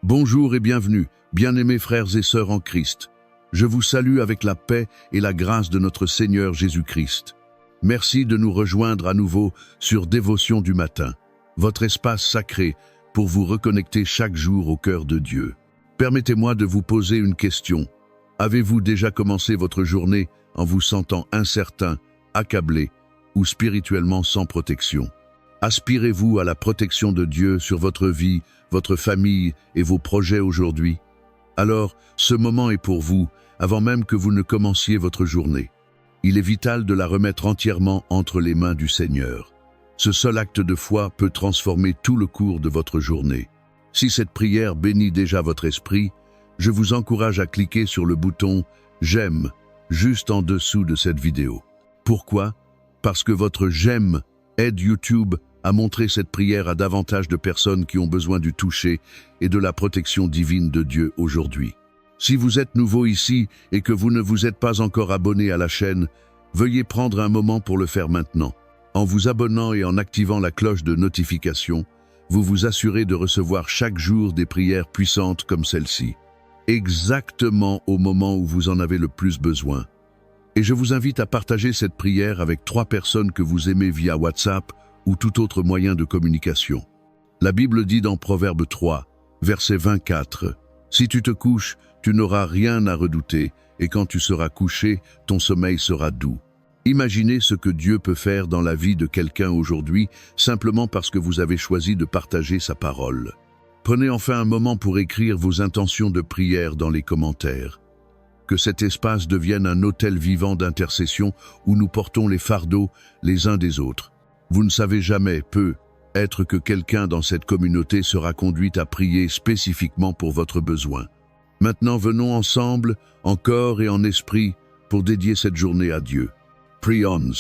Bonjour et bienvenue, bien-aimés frères et sœurs en Christ. Je vous salue avec la paix et la grâce de notre Seigneur Jésus-Christ. Merci de nous rejoindre à nouveau sur Dévotion du matin, votre espace sacré pour vous reconnecter chaque jour au cœur de Dieu. Permettez-moi de vous poser une question. Avez-vous déjà commencé votre journée en vous sentant incertain, accablé ou spirituellement sans protection? Aspirez-vous à la protection de Dieu sur votre vie, votre famille et vos projets aujourd'hui? Alors, ce moment est pour vous, avant même que vous ne commenciez votre journée. Il est vital de la remettre entièrement entre les mains du Seigneur. Ce seul acte de foi peut transformer tout le cours de votre journée. Si cette prière bénit déjà votre esprit, je vous encourage à cliquer sur le bouton « J'aime » juste en dessous de cette vidéo. Pourquoi? Parce que votre « J'aime » aide YouTube à montrer cette prière à davantage de personnes qui ont besoin du toucher et de la protection divine de Dieu aujourd'hui. Si vous êtes nouveau ici et que vous ne vous êtes pas encore abonné à la chaîne, veuillez prendre un moment pour le faire maintenant. En vous abonnant et en activant la cloche de notification, vous vous assurez de recevoir chaque jour des prières puissantes comme celle-ci, exactement au moment où vous en avez le plus besoin. Et je vous invite à partager cette prière avec 3 personnes que vous aimez via WhatsApp ou tout autre moyen de communication. La Bible dit dans Proverbe 3, verset 24, « Si tu te couches, tu n'auras rien à redouter, et quand tu seras couché, ton sommeil sera doux. » Imaginez ce que Dieu peut faire dans la vie de quelqu'un aujourd'hui, simplement parce que vous avez choisi de partager sa parole. Prenez enfin un moment pour écrire vos intentions de prière dans les commentaires. Que cet espace devienne un autel vivant d'intercession où nous portons les fardeaux les uns des autres. Vous ne savez jamais, peut-être que quelqu'un dans cette communauté sera conduit à prier spécifiquement pour votre besoin. Maintenant, venons ensemble, en corps et en esprit, pour dédier cette journée à Dieu. Prions.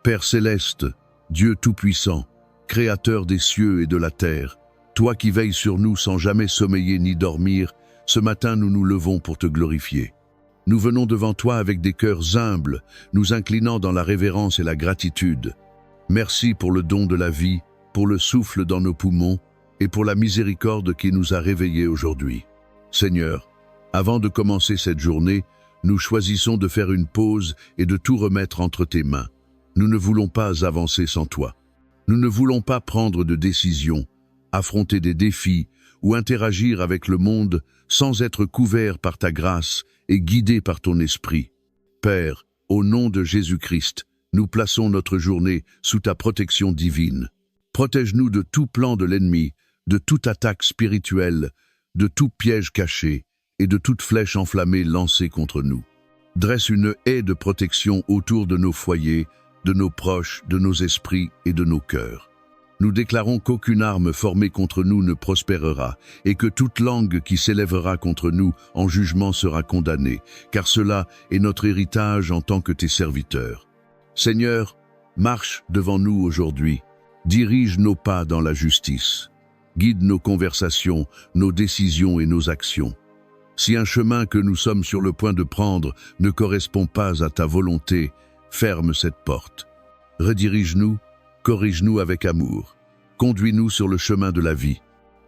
Père céleste, Dieu tout-puissant, Créateur des cieux et de la terre, toi qui veilles sur nous sans jamais sommeiller ni dormir, ce matin nous nous levons pour te glorifier. Nous venons devant toi avec des cœurs humbles, nous inclinant dans la révérence et la gratitude. Merci pour le don de la vie, pour le souffle dans nos poumons et pour la miséricorde qui nous a réveillés aujourd'hui. Seigneur, avant de commencer cette journée, nous choisissons de faire une pause et de tout remettre entre tes mains. Nous ne voulons pas avancer sans toi. Nous ne voulons pas prendre de décisions, affronter des défis ou interagir avec le monde sans être couverts par ta grâce et guidés par ton esprit. Père, au nom de Jésus-Christ, nous plaçons notre journée sous ta protection divine. Protège-nous de tout plan de l'ennemi, de toute attaque spirituelle, de tout piège caché et de toute flèche enflammée lancée contre nous. Dresse une haie de protection autour de nos foyers, de nos proches, de nos esprits et de nos cœurs. Nous déclarons qu'aucune arme formée contre nous ne prospérera et que toute langue qui s'élèvera contre nous en jugement sera condamnée, car cela est notre héritage en tant que tes serviteurs. Seigneur, marche devant nous aujourd'hui, dirige nos pas dans la justice, guide nos conversations, nos décisions et nos actions. Si un chemin que nous sommes sur le point de prendre ne correspond pas à ta volonté, ferme cette porte. Redirige-nous, corrige-nous avec amour. Conduis-nous sur le chemin de la vie.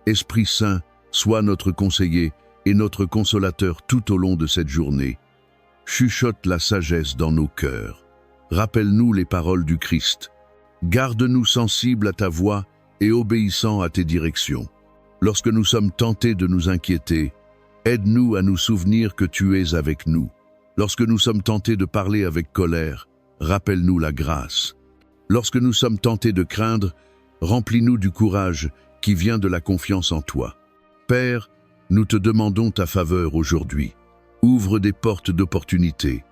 Esprit Saint, sois notre conseiller et notre consolateur tout au long de cette journée. Chuchote la sagesse dans nos cœurs. Rappelle-nous les paroles du Christ. Garde-nous sensibles à ta voix et obéissants à tes directions. Lorsque nous sommes tentés de nous inquiéter, aide-nous à nous souvenir que tu es avec nous. Lorsque nous sommes tentés de parler avec colère, rappelle-nous la grâce. Lorsque nous sommes tentés de craindre, remplis-nous du courage qui vient de la confiance en toi. Père, nous te demandons ta faveur aujourd'hui. Ouvre des portes d'opportunité.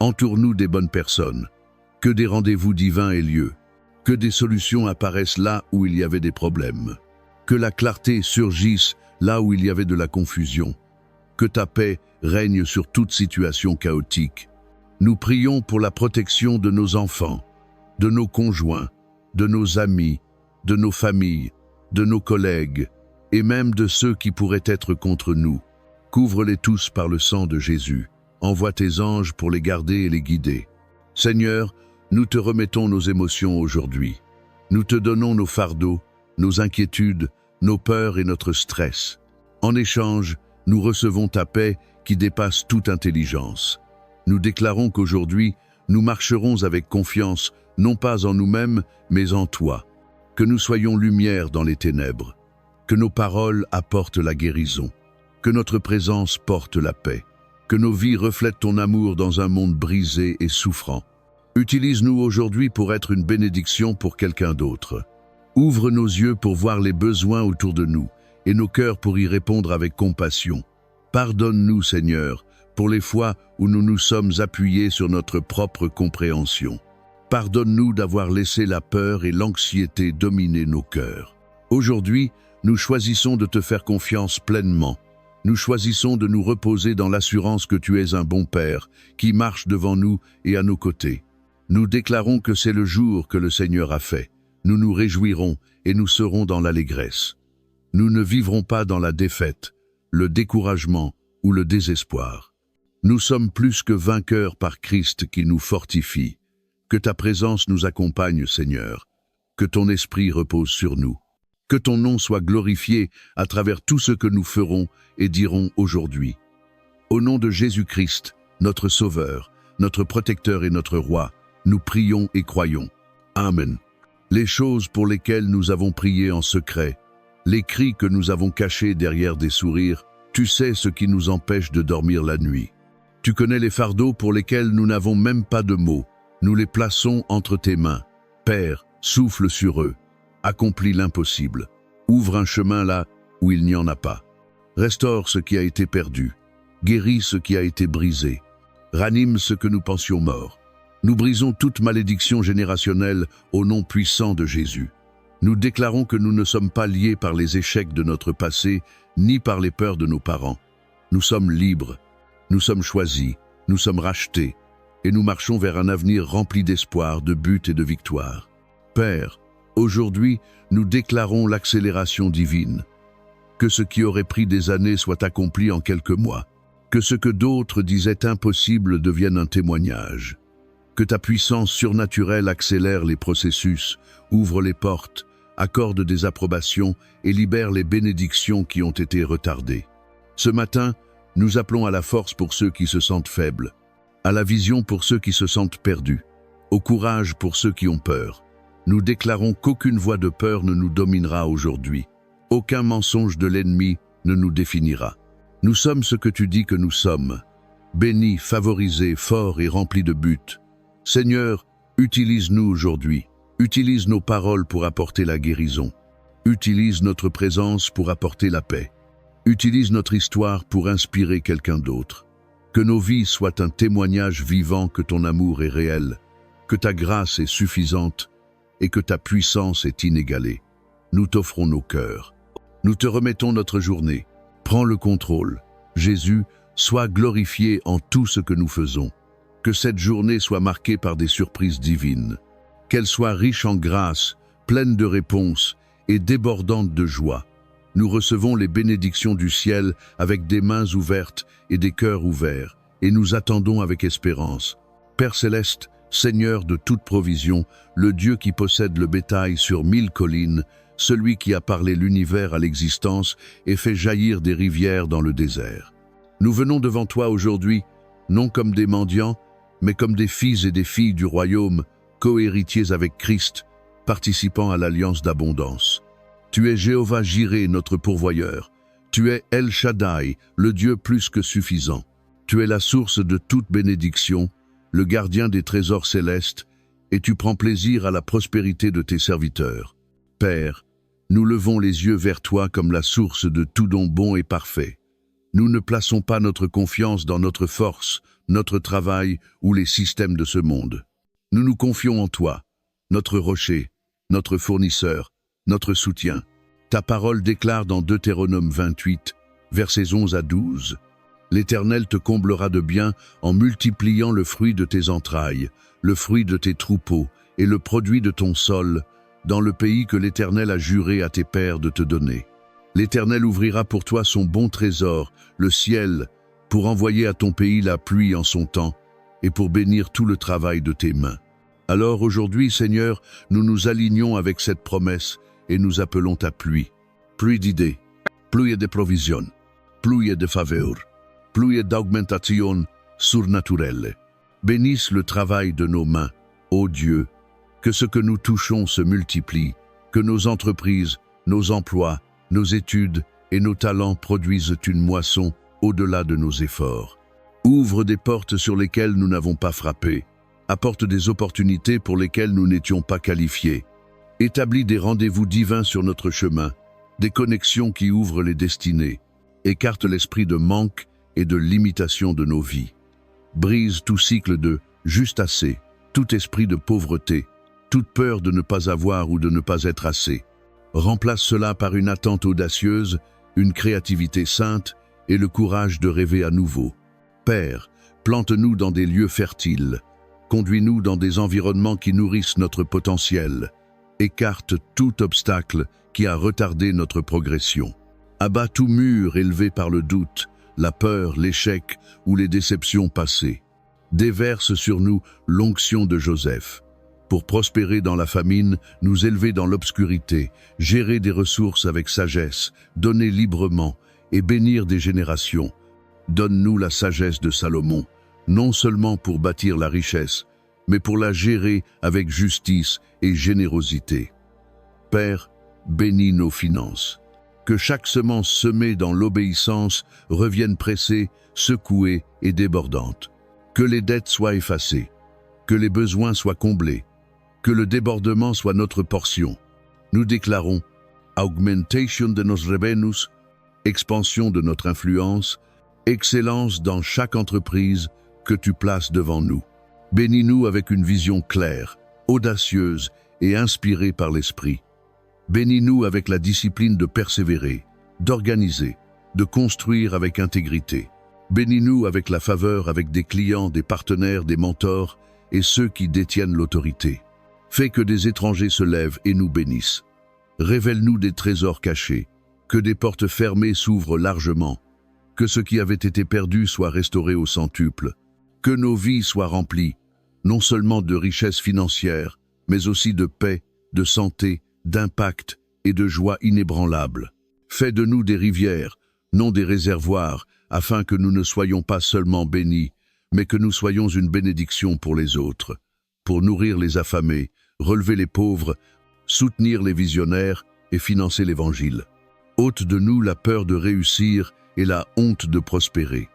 Entoure-nous des bonnes personnes. Que des rendez-vous divins aient lieu. Que des solutions apparaissent là où il y avait des problèmes. Que la clarté surgisse là où il y avait de la confusion. Que ta paix règne sur toute situation chaotique. Nous prions pour la protection de nos enfants, de nos conjoints, de nos amis, de nos familles, de nos collègues, et même de ceux qui pourraient être contre nous. Couvre-les tous par le sang de Jésus. Envoie tes anges pour les garder et les guider. Seigneur, nous te remettons nos émotions aujourd'hui. Nous te donnons nos fardeaux, nos inquiétudes, nos peurs et notre stress. En échange, nous recevons ta paix qui dépasse toute intelligence. Nous déclarons qu'aujourd'hui, nous marcherons avec confiance, non pas en nous-mêmes, mais en toi. Que nous soyons lumière dans les ténèbres. Que nos paroles apportent la guérison. Que notre présence porte la paix. Que nos vies reflètent ton amour dans un monde brisé et souffrant. Utilise-nous aujourd'hui pour être une bénédiction pour quelqu'un d'autre. Ouvre nos yeux pour voir les besoins autour de nous et nos cœurs pour y répondre avec compassion. Pardonne-nous, Seigneur, pour les fois où nous nous sommes appuyés sur notre propre compréhension. Pardonne-nous d'avoir laissé la peur et l'anxiété dominer nos cœurs. Aujourd'hui, nous choisissons de te faire confiance pleinement. Nous choisissons de nous reposer dans l'assurance que tu es un bon Père, qui marche devant nous et à nos côtés. Nous déclarons que c'est le jour que le Seigneur a fait. Nous nous réjouirons et nous serons dans l'allégresse. Nous ne vivrons pas dans la défaite, le découragement ou le désespoir. Nous sommes plus que vainqueurs par Christ qui nous fortifie. Que ta présence nous accompagne, Seigneur. Que ton esprit repose sur nous. Que ton nom soit glorifié à travers tout ce que nous ferons et dirons aujourd'hui. Au nom de Jésus-Christ, notre Sauveur, notre Protecteur et notre Roi, nous prions et croyons. Amen. Les choses pour lesquelles nous avons prié en secret, les cris que nous avons cachés derrière des sourires, tu sais ce qui nous empêche de dormir la nuit. Tu connais les fardeaux pour lesquels nous n'avons même pas de mots. Nous les plaçons entre tes mains. Père, souffle sur eux. Accomplis l'impossible. Ouvre un chemin là où il n'y en a pas. Restaure ce qui a été perdu. Guéris ce qui a été brisé. Ranime ce que nous pensions mort. Nous brisons toute malédiction générationnelle au nom puissant de Jésus. Nous déclarons que nous ne sommes pas liés par les échecs de notre passé, ni par les peurs de nos parents. Nous sommes libres, nous sommes choisis, nous sommes rachetés, et nous marchons vers un avenir rempli d'espoir, de but et de victoire. Père, aujourd'hui, nous déclarons l'accélération divine. Que ce qui aurait pris des années soit accompli en quelques mois. Que ce que d'autres disaient impossible devienne un témoignage. Que ta puissance surnaturelle accélère les processus, ouvre les portes, accorde des approbations et libère les bénédictions qui ont été retardées. Ce matin, nous appelons à la force pour ceux qui se sentent faibles, à la vision pour ceux qui se sentent perdus, au courage pour ceux qui ont peur. Nous déclarons qu'aucune voix de peur ne nous dominera aujourd'hui. Aucun mensonge de l'ennemi ne nous définira. Nous sommes ce que tu dis que nous sommes, bénis, favorisés, forts et remplis de buts. Seigneur, utilise-nous aujourd'hui. Utilise nos paroles pour apporter la guérison. Utilise notre présence pour apporter la paix. Utilise notre histoire pour inspirer quelqu'un d'autre. Que nos vies soient un témoignage vivant que ton amour est réel, que ta grâce est suffisante et que ta puissance est inégalée. Nous t'offrons nos cœurs. Nous te remettons notre journée. Prends le contrôle. Jésus, sois glorifié en tout ce que nous faisons. Que cette journée soit marquée par des surprises divines. Qu'elle soit riche en grâce, pleine de réponses et débordante de joie. Nous recevons les bénédictions du ciel avec des mains ouvertes et des cœurs ouverts, et nous attendons avec espérance. Père céleste, Seigneur de toute provision, le Dieu qui possède le bétail sur 1000 collines, celui qui a parlé l'univers à l'existence et fait jaillir des rivières dans le désert. Nous venons devant toi aujourd'hui, non comme des mendiants, mais comme des fils et des filles du royaume, co-héritiers avec Christ, participant à l'alliance d'abondance. Tu es Jéhovah Jireh, notre pourvoyeur. Tu es El Shaddai, le Dieu plus que suffisant. Tu es la source de toute bénédiction, le gardien des trésors célestes, et tu prends plaisir à la prospérité de tes serviteurs. Père, nous levons les yeux vers toi comme la source de tout don bon et parfait. Nous ne plaçons pas notre confiance dans notre force, notre travail ou les systèmes de ce monde. Nous nous confions en toi, notre rocher, notre fournisseur, notre soutien. Ta parole déclare dans Deutéronome 28, versets 11 à 12, « L'Éternel te comblera de bien en multipliant le fruit de tes entrailles, le fruit de tes troupeaux et le produit de ton sol, dans le pays que l'Éternel a juré à tes pères de te donner. L'Éternel ouvrira pour toi son bon trésor, le ciel, pour envoyer à ton pays la pluie en son temps, et pour bénir tout le travail de tes mains. Alors aujourd'hui, Seigneur, nous nous alignons avec cette promesse et nous appelons ta pluie. Pluie d'idées, pluie de provision, pluie de faveur, pluie d'augmentation surnaturelle. Bénisse le travail de nos mains, ô Dieu, que ce que nous touchons se multiplie, que nos entreprises, nos emplois, nos études et nos talents produisent une moisson au-delà de nos efforts. Ouvre des portes sur lesquelles nous n'avons pas frappé, apporte des opportunités pour lesquelles nous n'étions pas qualifiés, établis des rendez-vous divins sur notre chemin, des connexions qui ouvrent les destinées, écarte l'esprit de manque et de limitation de nos vies. Brise tout cycle de « juste assez », tout esprit de pauvreté, toute peur de ne pas avoir ou de ne pas être assez. Remplace cela par une attente audacieuse, une créativité sainte et le courage de rêver à nouveau. Père, plante-nous dans des lieux fertiles, conduis-nous dans des environnements qui nourrissent notre potentiel, écarte tout obstacle qui a retardé notre progression. Abat tout mur élevé par le doute, la peur, l'échec ou les déceptions passées. Déverse sur nous l'onction de Joseph. Pour prospérer dans la famine, nous élever dans l'obscurité, gérer des ressources avec sagesse, donner librement et bénir des générations. Donne-nous la sagesse de Salomon, non seulement pour bâtir la richesse, mais pour la gérer avec justice et générosité. Père, bénis nos finances. Que chaque semence semée dans l'obéissance revienne pressée, secouée et débordante. Que les dettes soient effacées, que les besoins soient comblés, que le débordement soit notre portion. Nous déclarons augmentation de nos revenus, expansion de notre influence, excellence dans chaque entreprise que tu places devant nous. Bénis-nous avec une vision claire, audacieuse et inspirée par l'Esprit. Bénis-nous avec la discipline de persévérer, d'organiser, de construire avec intégrité. Bénis-nous avec la faveur avec des clients, des partenaires, des mentors et ceux qui détiennent l'autorité. Fais que des étrangers se lèvent et nous bénissent. Révèle-nous des trésors cachés, que des portes fermées s'ouvrent largement, que ce qui avait été perdu soit restauré au centuple, que nos vies soient remplies, non seulement de richesses financières, mais aussi de paix, de santé, d'impact et de joie inébranlable. Fais de nous des rivières, non des réservoirs, afin que nous ne soyons pas seulement bénis, mais que nous soyons une bénédiction pour les autres, pour nourrir les affamés, relever les pauvres, soutenir les visionnaires et financer l'Évangile. Ôte de nous la peur de réussir et la honte de prospérer.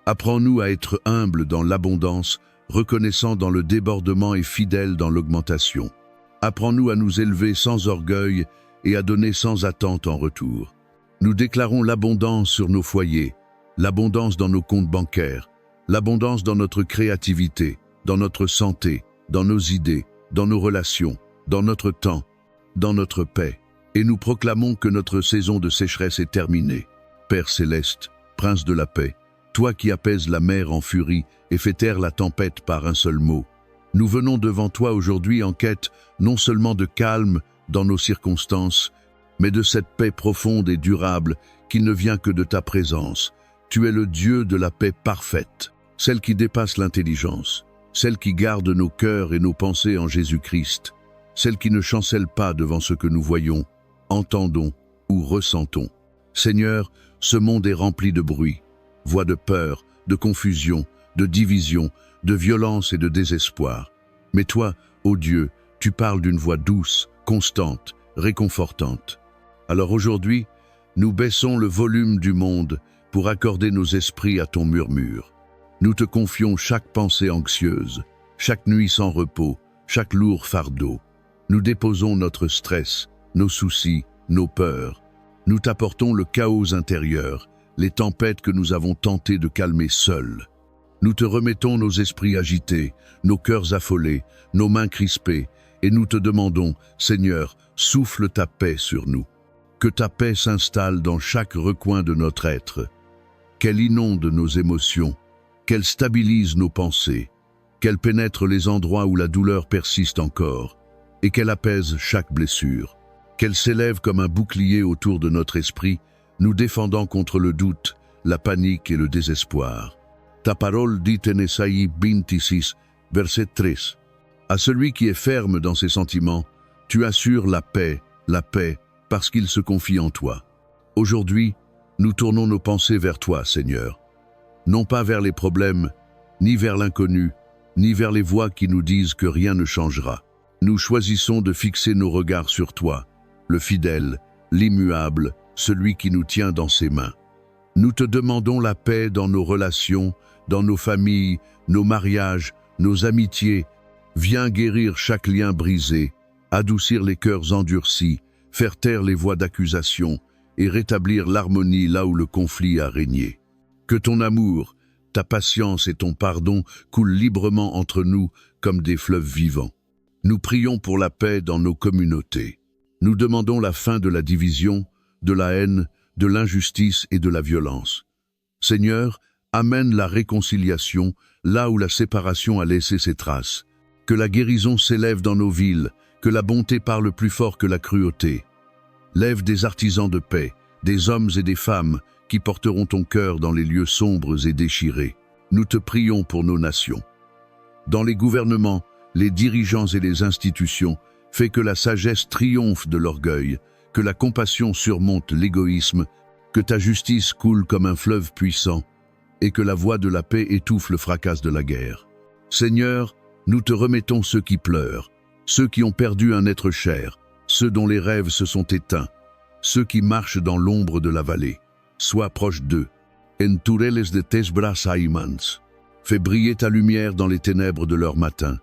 Apprends-nous à être humbles dans l'abondance, reconnaissants dans le débordement et fidèles dans l'augmentation. Apprends-nous à nous élever sans orgueil et à donner sans attente en retour. Nous déclarons l'abondance sur nos foyers, l'abondance dans nos comptes bancaires, l'abondance dans notre créativité, dans notre santé, dans nos idées, dans nos relations, dans notre temps, dans notre paix. Et nous proclamons que notre saison de sécheresse est terminée. Père céleste, Prince de la paix, toi qui apaises la mer en furie et fais taire la tempête par un seul mot, nous venons devant toi aujourd'hui en quête non seulement de calme dans nos circonstances, mais de cette paix profonde et durable qui ne vient que de ta présence. Tu es le Dieu de la paix parfaite, celle qui dépasse l'intelligence, celle qui garde nos cœurs et nos pensées en Jésus-Christ, celle qui ne chancelle pas devant ce que nous voyons, entendons ou ressentons. Seigneur, ce monde est rempli de bruit, voix de peur, de confusion, de division, de violence et de désespoir. Mais toi, ô Dieu, tu parles d'une voix douce, constante, réconfortante. Alors aujourd'hui, nous baissons le volume du monde pour accorder nos esprits à ton murmure. Nous te confions chaque pensée anxieuse, chaque nuit sans repos, chaque lourd fardeau. Nous déposons notre stress, nos soucis, nos peurs. Nous t'apportons le chaos intérieur, les tempêtes que nous avons tenté de calmer seuls. Nous te remettons nos esprits agités, nos cœurs affolés, nos mains crispées, et nous te demandons, Seigneur, souffle ta paix sur nous. Que ta paix s'installe dans chaque recoin de notre être, qu'elle inonde nos émotions, qu'elle stabilise nos pensées, qu'elle pénètre les endroits où la douleur persiste encore, et qu'elle apaise chaque blessure, qu'elle s'élève comme un bouclier autour de notre esprit, nous défendant contre le doute, la panique et le désespoir. Ta parole dit en Ésaïe 26, verset 13. À celui qui est ferme dans ses sentiments, tu assures la paix, parce qu'il se confie en toi. Aujourd'hui, Nous tournons nos pensées vers toi, Seigneur. Non pas vers les problèmes, ni vers l'inconnu, ni vers les voix qui nous disent que rien ne changera. Nous choisissons de fixer nos regards sur toi, le fidèle, l'immuable, celui qui nous tient dans ses mains. Nous te demandons la paix dans nos relations, dans nos familles, nos mariages, nos amitiés. Viens guérir chaque lien brisé, adoucir les cœurs endurcis, faire taire les voix d'accusation et rétablir l'harmonie là où le conflit a régné. Que ton amour, ta patience et ton pardon coulent librement entre nous comme des fleuves vivants. Nous prions pour la paix dans nos communautés. Nous demandons la fin de la division, de la haine, de l'injustice et de la violence. Seigneur, amène la réconciliation là où la séparation a laissé ses traces. Que la guérison s'élève dans nos villes, que la bonté parle plus fort que la cruauté. Lève des artisans de paix, des hommes et des femmes qui porteront ton cœur dans les lieux sombres et déchirés. Nous te prions pour nos nations. Dans les gouvernements, les dirigeants et les institutions, fais que la sagesse triomphe de l'orgueil, que la compassion surmonte l'égoïsme, que ta justice coule comme un fleuve puissant, et que la voix de la paix étouffe le fracas de la guerre. Seigneur, nous te remettons ceux qui pleurent, ceux qui ont perdu un être cher, ceux dont les rêves se sont éteints, ceux qui marchent dans l'ombre de la vallée. Sois proche d'eux. Entureles de tes bras aimants. Fais briller ta lumière dans les ténèbres de leur matin.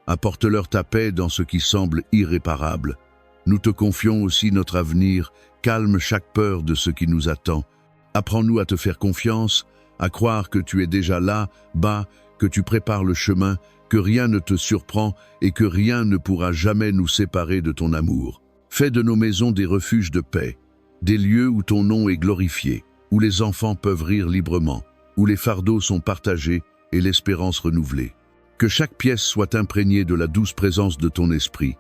Apporte-leur ta paix dans ce qui semble irréparable. Nous te confions aussi notre avenir. Calme chaque peur de ce qui nous attend. Apprends-nous à te faire confiance, à croire que tu es déjà là, bas, que tu prépares le chemin, que rien ne te surprend et que rien ne pourra jamais nous séparer de ton amour. Fais de nos maisons des refuges de paix, des lieux où ton nom est glorifié, où les enfants peuvent rire librement, où les fardeaux sont partagés et l'espérance renouvelée. Que chaque pièce soit imprégnée de la douce présence de ton esprit.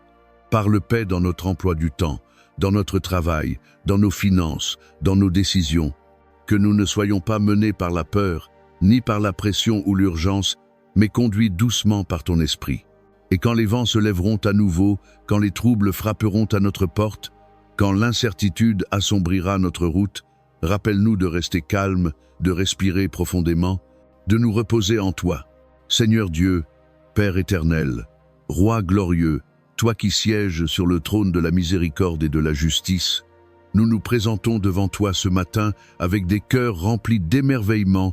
Parle paix dans notre emploi du temps, dans notre travail, dans nos finances, dans nos décisions. Que nous ne soyons pas menés par la peur, ni par la pression ou l'urgence, mais conduits doucement par ton esprit. Et quand les vents se lèveront à nouveau, quand les troubles frapperont à notre porte, quand l'incertitude assombrira notre route, rappelle-nous de rester calmes, de respirer profondément, de nous reposer en toi. Seigneur Dieu, Père éternel, Roi glorieux, toi qui sièges sur le trône de la miséricorde et de la justice, nous nous présentons devant toi ce matin avec des cœurs remplis d'émerveillement,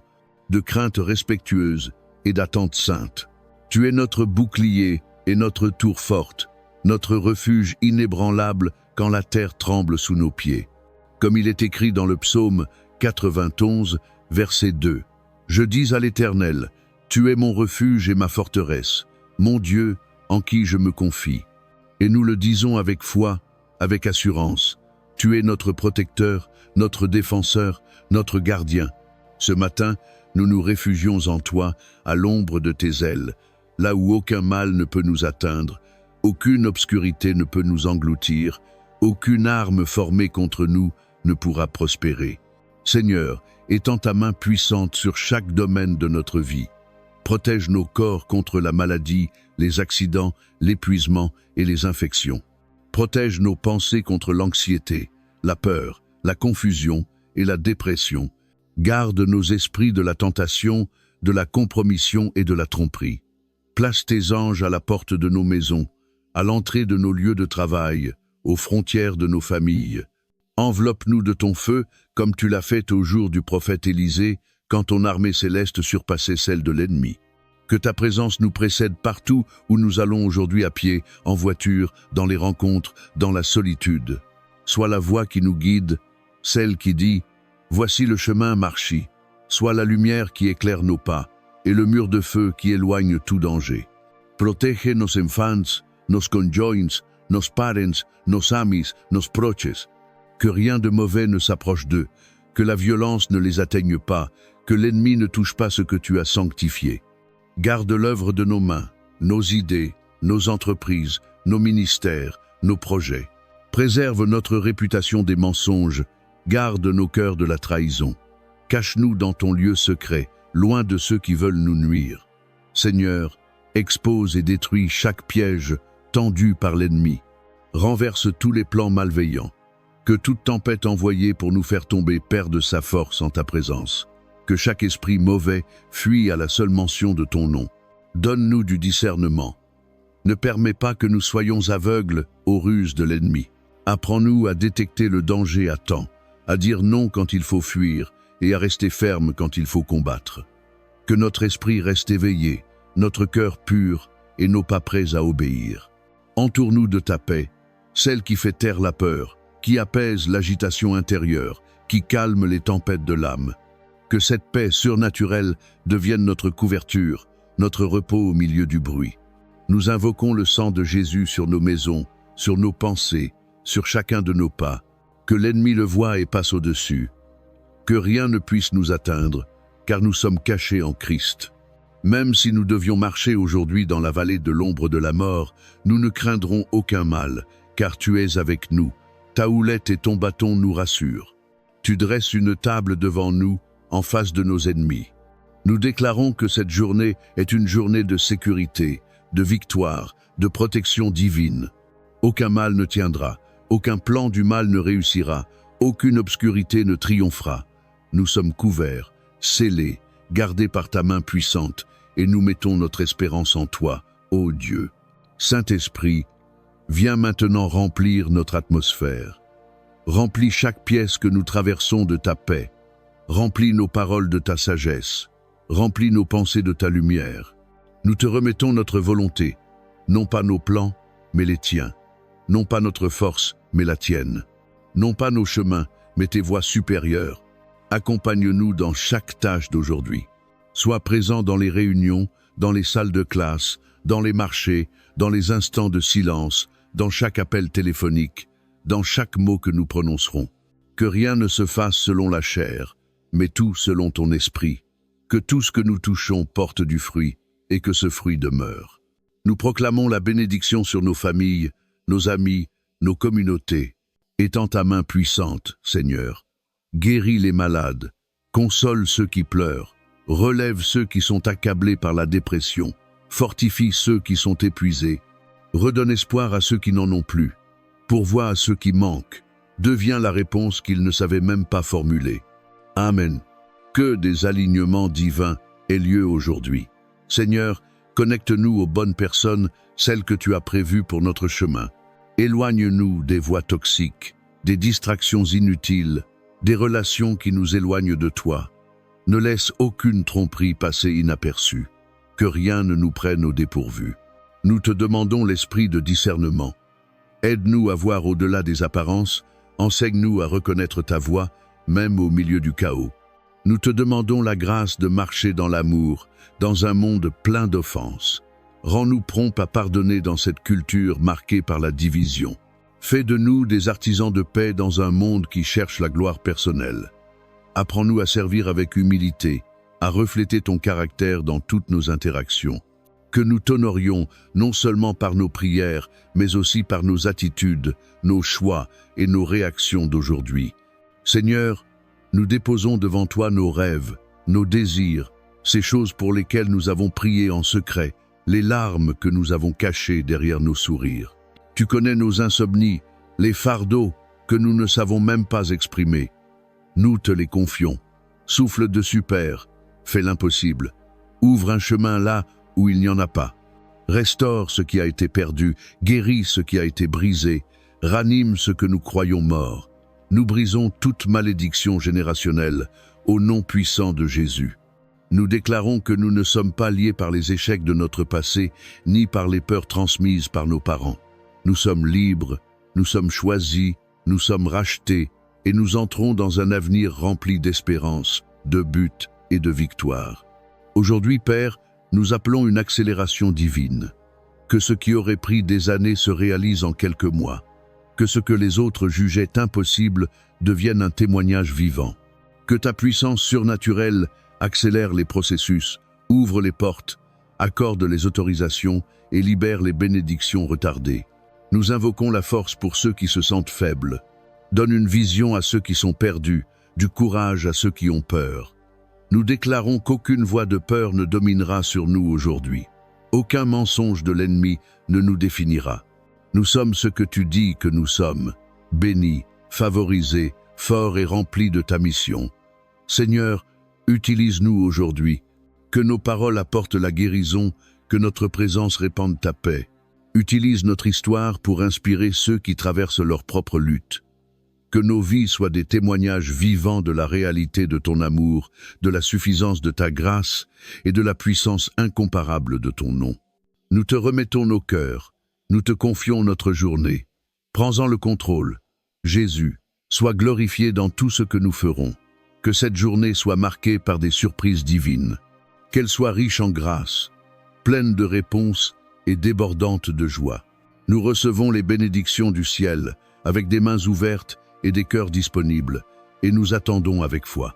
de crainte respectueuse et d'attente sainte. Tu es notre bouclier et notre tour forte, notre refuge inébranlable quand la terre tremble sous nos pieds. Comme il est écrit dans le psaume 91, verset 2. Je dis à l'Éternel, tu es mon refuge et ma forteresse, mon Dieu en qui je me confie. Et nous le disons avec foi, avec assurance. Tu es notre protecteur, notre défenseur, notre gardien. Ce matin, nous nous réfugions en toi, à l'ombre de tes ailes, là où aucun mal ne peut nous atteindre, aucune obscurité ne peut nous engloutir, aucune arme formée contre nous ne pourra prospérer. Seigneur, étends ta main puissante sur chaque domaine de notre vie. Protège nos corps contre la maladie, les accidents, l'épuisement et les infections. Protège nos pensées contre l'anxiété, la peur, la confusion et la dépression. Garde nos esprits de la tentation, de la compromission et de la tromperie. Place tes anges à la porte de nos maisons, à l'entrée de nos lieux de travail, aux frontières de nos familles. Enveloppe-nous de ton feu, comme tu l'as fait au jour du prophète Élisée, quand ton armée céleste surpassait celle de l'ennemi. Que ta présence nous précède partout où nous allons aujourd'hui à pied, en voiture, dans les rencontres, dans la solitude. Sois la voix qui nous guide, celle qui dit « Voici le chemin, marchez ». Sois la lumière qui éclaire nos pas, et le mur de feu qui éloigne tout danger. Protege nos enfants, nos conjoints, nos parents, nos amis, nos proches. Que rien de mauvais ne s'approche d'eux, que la violence ne les atteigne pas, que l'ennemi ne touche pas ce que tu as sanctifié. Garde l'œuvre de nos mains, nos idées, nos entreprises, nos ministères, nos projets. Préserve notre réputation des mensonges, garde nos cœurs de la trahison. Cache-nous dans ton lieu secret, loin de ceux qui veulent nous nuire. Seigneur, expose et détruis chaque piège tendu par l'ennemi. Renverse tous les plans malveillants. Que toute tempête envoyée pour nous faire tomber perde sa force en ta présence. Que chaque esprit mauvais fuit à la seule mention de ton nom. Donne-nous du discernement. Ne permets pas que nous soyons aveugles aux ruses de l'ennemi. Apprends-nous à détecter le danger à temps, à dire non quand il faut fuir et à rester ferme quand il faut combattre. Que notre esprit reste éveillé, notre cœur pur et nos pas prêts à obéir. Entoure-nous de ta paix, celle qui fait taire la peur, qui apaise l'agitation intérieure, qui calme les tempêtes de l'âme. Que cette paix surnaturelle devienne notre couverture, notre repos au milieu du bruit. Nous invoquons le sang de Jésus sur nos maisons, sur nos pensées, sur chacun de nos pas. Que l'ennemi le voie et passe au-dessus. Que rien ne puisse nous atteindre, car nous sommes cachés en Christ. Même si nous devions marcher aujourd'hui dans la vallée de l'ombre de la mort, nous ne craindrons aucun mal, car tu es avec nous. Ta houlette et ton bâton nous rassurent. Tu dresses une table devant nous, en face de nos ennemis. Nous déclarons que cette journée est une journée de sécurité, de victoire, de protection divine. Aucun mal ne tiendra, aucun plan du mal ne réussira, aucune obscurité ne triomphera. Nous sommes couverts, scellés, gardés par ta main puissante, et nous mettons notre espérance en toi, ô Dieu. Saint-Esprit, viens maintenant remplir notre atmosphère. Remplis chaque pièce que nous traversons de ta paix. Remplis nos paroles de ta sagesse. Remplis nos pensées de ta lumière. Nous te remettons notre volonté, non pas nos plans, mais les tiens. Non pas notre force, mais la tienne. Non pas nos chemins, mais tes voies supérieures. Accompagne-nous dans chaque tâche d'aujourd'hui. Sois présent dans les réunions, dans les salles de classe, dans les marchés, dans les instants de silence, dans chaque appel téléphonique, dans chaque mot que nous prononcerons. Que rien ne se fasse selon la chair, mais tout selon ton esprit. Que tout ce que nous touchons porte du fruit, et que ce fruit demeure. Nous proclamons la bénédiction sur nos familles, nos amis, nos communautés. Étends ta main puissante, Seigneur. Guéris les malades, console ceux qui pleurent, relève ceux qui sont accablés par la dépression, fortifie ceux qui sont épuisés, redonne espoir à ceux qui n'en ont plus, pourvois à ceux qui manquent, deviens la réponse qu'ils ne savaient même pas formuler. Amen. Que des alignements divins aient lieu aujourd'hui. Seigneur, connecte-nous aux bonnes personnes, celles que tu as prévues pour notre chemin. Éloigne-nous des voies toxiques, des distractions inutiles, des relations qui nous éloignent de toi. Ne laisse aucune tromperie passer inaperçue, que rien ne nous prenne au dépourvu. Nous te demandons l'esprit de discernement. Aide-nous à voir au-delà des apparences, enseigne-nous à reconnaître ta voix, même au milieu du chaos. Nous te demandons la grâce de marcher dans l'amour, dans un monde plein d'offenses. Rends-nous prompts à pardonner dans cette culture marquée par la division. Fais de nous des artisans de paix dans un monde qui cherche la gloire personnelle. Apprends-nous à servir avec humilité, à refléter ton caractère dans toutes nos interactions. Que nous t'honorions non seulement par nos prières, mais aussi par nos attitudes, nos choix et nos réactions d'aujourd'hui. Seigneur, nous déposons devant toi nos rêves, nos désirs, ces choses pour lesquelles nous avons prié en secret, les larmes que nous avons cachées derrière nos sourires. Tu connais nos insomnies, les fardeaux que nous ne savons même pas exprimer. Nous te les confions. Souffle dessus, Père, fais l'impossible. Ouvre un chemin là où il n'y en a pas. Restaure ce qui a été perdu, guéris ce qui a été brisé, ranime ce que nous croyons mort. Nous brisons toute malédiction générationnelle au nom puissant de Jésus. Nous déclarons que nous ne sommes pas liés par les échecs de notre passé, ni par les peurs transmises par nos parents. Nous sommes libres, nous sommes choisis, nous sommes rachetés, et nous entrons dans un avenir rempli d'espérance, de but et de victoire. Aujourd'hui, Père, nous appelons une accélération divine. Que ce qui aurait pris des années se réalise en quelques mois. Que ce que les autres jugeaient impossible devienne un témoignage vivant. Que ta puissance surnaturelle accélère les processus, ouvre les portes, accorde les autorisations et libère les bénédictions retardées. Nous invoquons la force pour ceux qui se sentent faibles. Donne une vision à ceux qui sont perdus, du courage à ceux qui ont peur. Nous déclarons qu'aucune voix de peur ne dominera sur nous aujourd'hui. Aucun mensonge de l'ennemi ne nous définira. Nous sommes ce que tu dis que nous sommes, bénis, favorisés, forts et remplis de ta mission. Seigneur, utilise-nous aujourd'hui. Que nos paroles apportent la guérison, que notre présence répande ta paix. Utilise notre histoire pour inspirer ceux qui traversent leur propre lutte. Que nos vies soient des témoignages vivants de la réalité de ton amour, de la suffisance de ta grâce et de la puissance incomparable de ton nom. Nous te remettons nos cœurs, nous te confions notre journée. Prends-en le contrôle. Jésus, sois glorifié dans tout ce que nous ferons. Que cette journée soit marquée par des surprises divines. Qu'elle soit riche en grâce, pleine de réponses et débordante de joie. Nous recevons les bénédictions du ciel avec des mains ouvertes et des cœurs disponibles, et nous attendons avec foi.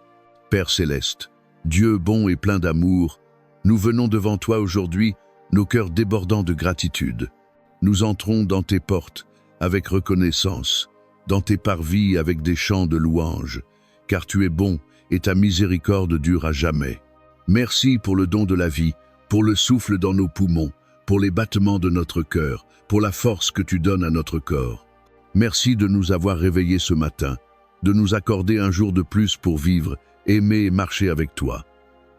Père céleste, Dieu bon et plein d'amour, nous venons devant toi aujourd'hui, nos cœurs débordants de gratitude. Nous entrons dans tes portes avec reconnaissance, dans tes parvis avec des chants de louange, car tu es bon et ta miséricorde dure à jamais. Merci pour le don de la vie, pour le souffle dans nos poumons, pour les battements de notre cœur, pour la force que tu donnes à notre corps. Merci de nous avoir réveillés ce matin, de nous accorder un jour de plus pour vivre, aimer et marcher avec toi.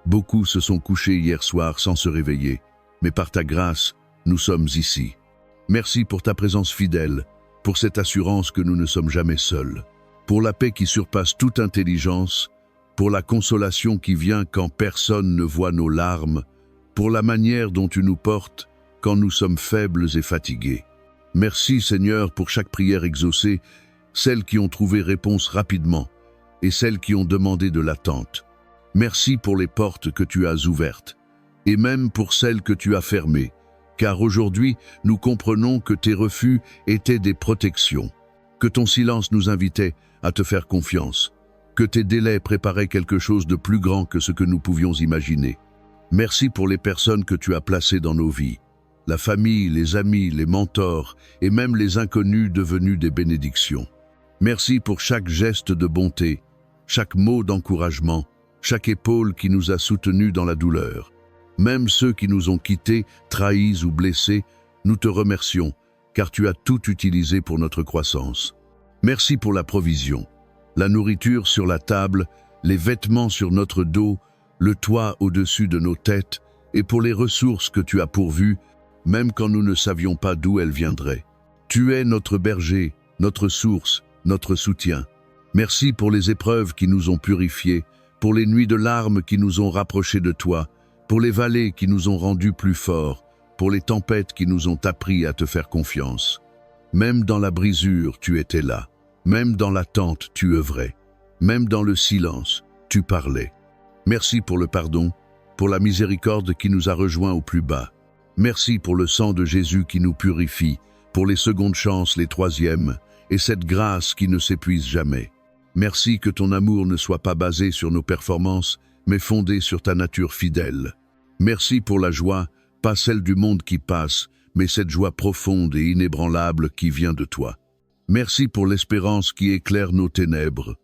Beaucoup se sont couchés hier soir sans se réveiller, mais par ta grâce, nous sommes ici. Merci pour ta présence fidèle, pour cette assurance que nous ne sommes jamais seuls, pour la paix qui surpasse toute intelligence, pour la consolation qui vient quand personne ne voit nos larmes, pour la manière dont tu nous portes quand nous sommes faibles et fatigués. Merci Seigneur pour chaque prière exaucée, celles qui ont trouvé réponse rapidement et celles qui ont demandé de l'attente. Merci pour les portes que tu as ouvertes et même pour celles que tu as fermées, car aujourd'hui nous comprenons que tes refus étaient des protections, que ton silence nous invitait à te faire confiance, que tes délais préparaient quelque chose de plus grand que ce que nous pouvions imaginer. Merci pour les personnes que tu as placées dans nos vies, la famille, les amis, les mentors et même les inconnus devenus des bénédictions. Merci pour chaque geste de bonté, chaque mot d'encouragement, chaque épaule qui nous a soutenus dans la douleur. Même ceux qui nous ont quittés, trahis ou blessés, nous te remercions, car tu as tout utilisé pour notre croissance. Merci pour la provision, la nourriture sur la table, les vêtements sur notre dos, le toit au-dessus de nos têtes, et pour les ressources que tu as pourvues, même quand nous ne savions pas d'où elles viendraient. Tu es notre berger, notre source, notre soutien. Merci pour les épreuves qui nous ont purifiés, pour les nuits de larmes qui nous ont rapprochés de toi, pour les vallées qui nous ont rendus plus forts, pour les tempêtes qui nous ont appris à te faire confiance. Même dans la brisure, tu étais là. Même dans l'attente, tu œuvrais. Même dans le silence, tu parlais. Merci pour le pardon, pour la miséricorde qui nous a rejoints au plus bas. Merci pour le sang de Jésus qui nous purifie, pour les secondes chances, les troisièmes, et cette grâce qui ne s'épuise jamais. Merci que ton amour ne soit pas basé sur nos performances, mais fondé sur ta nature fidèle. Merci pour la joie, pas celle du monde qui passe, mais cette joie profonde et inébranlable qui vient de toi. Merci pour l'espérance qui éclaire nos ténèbres,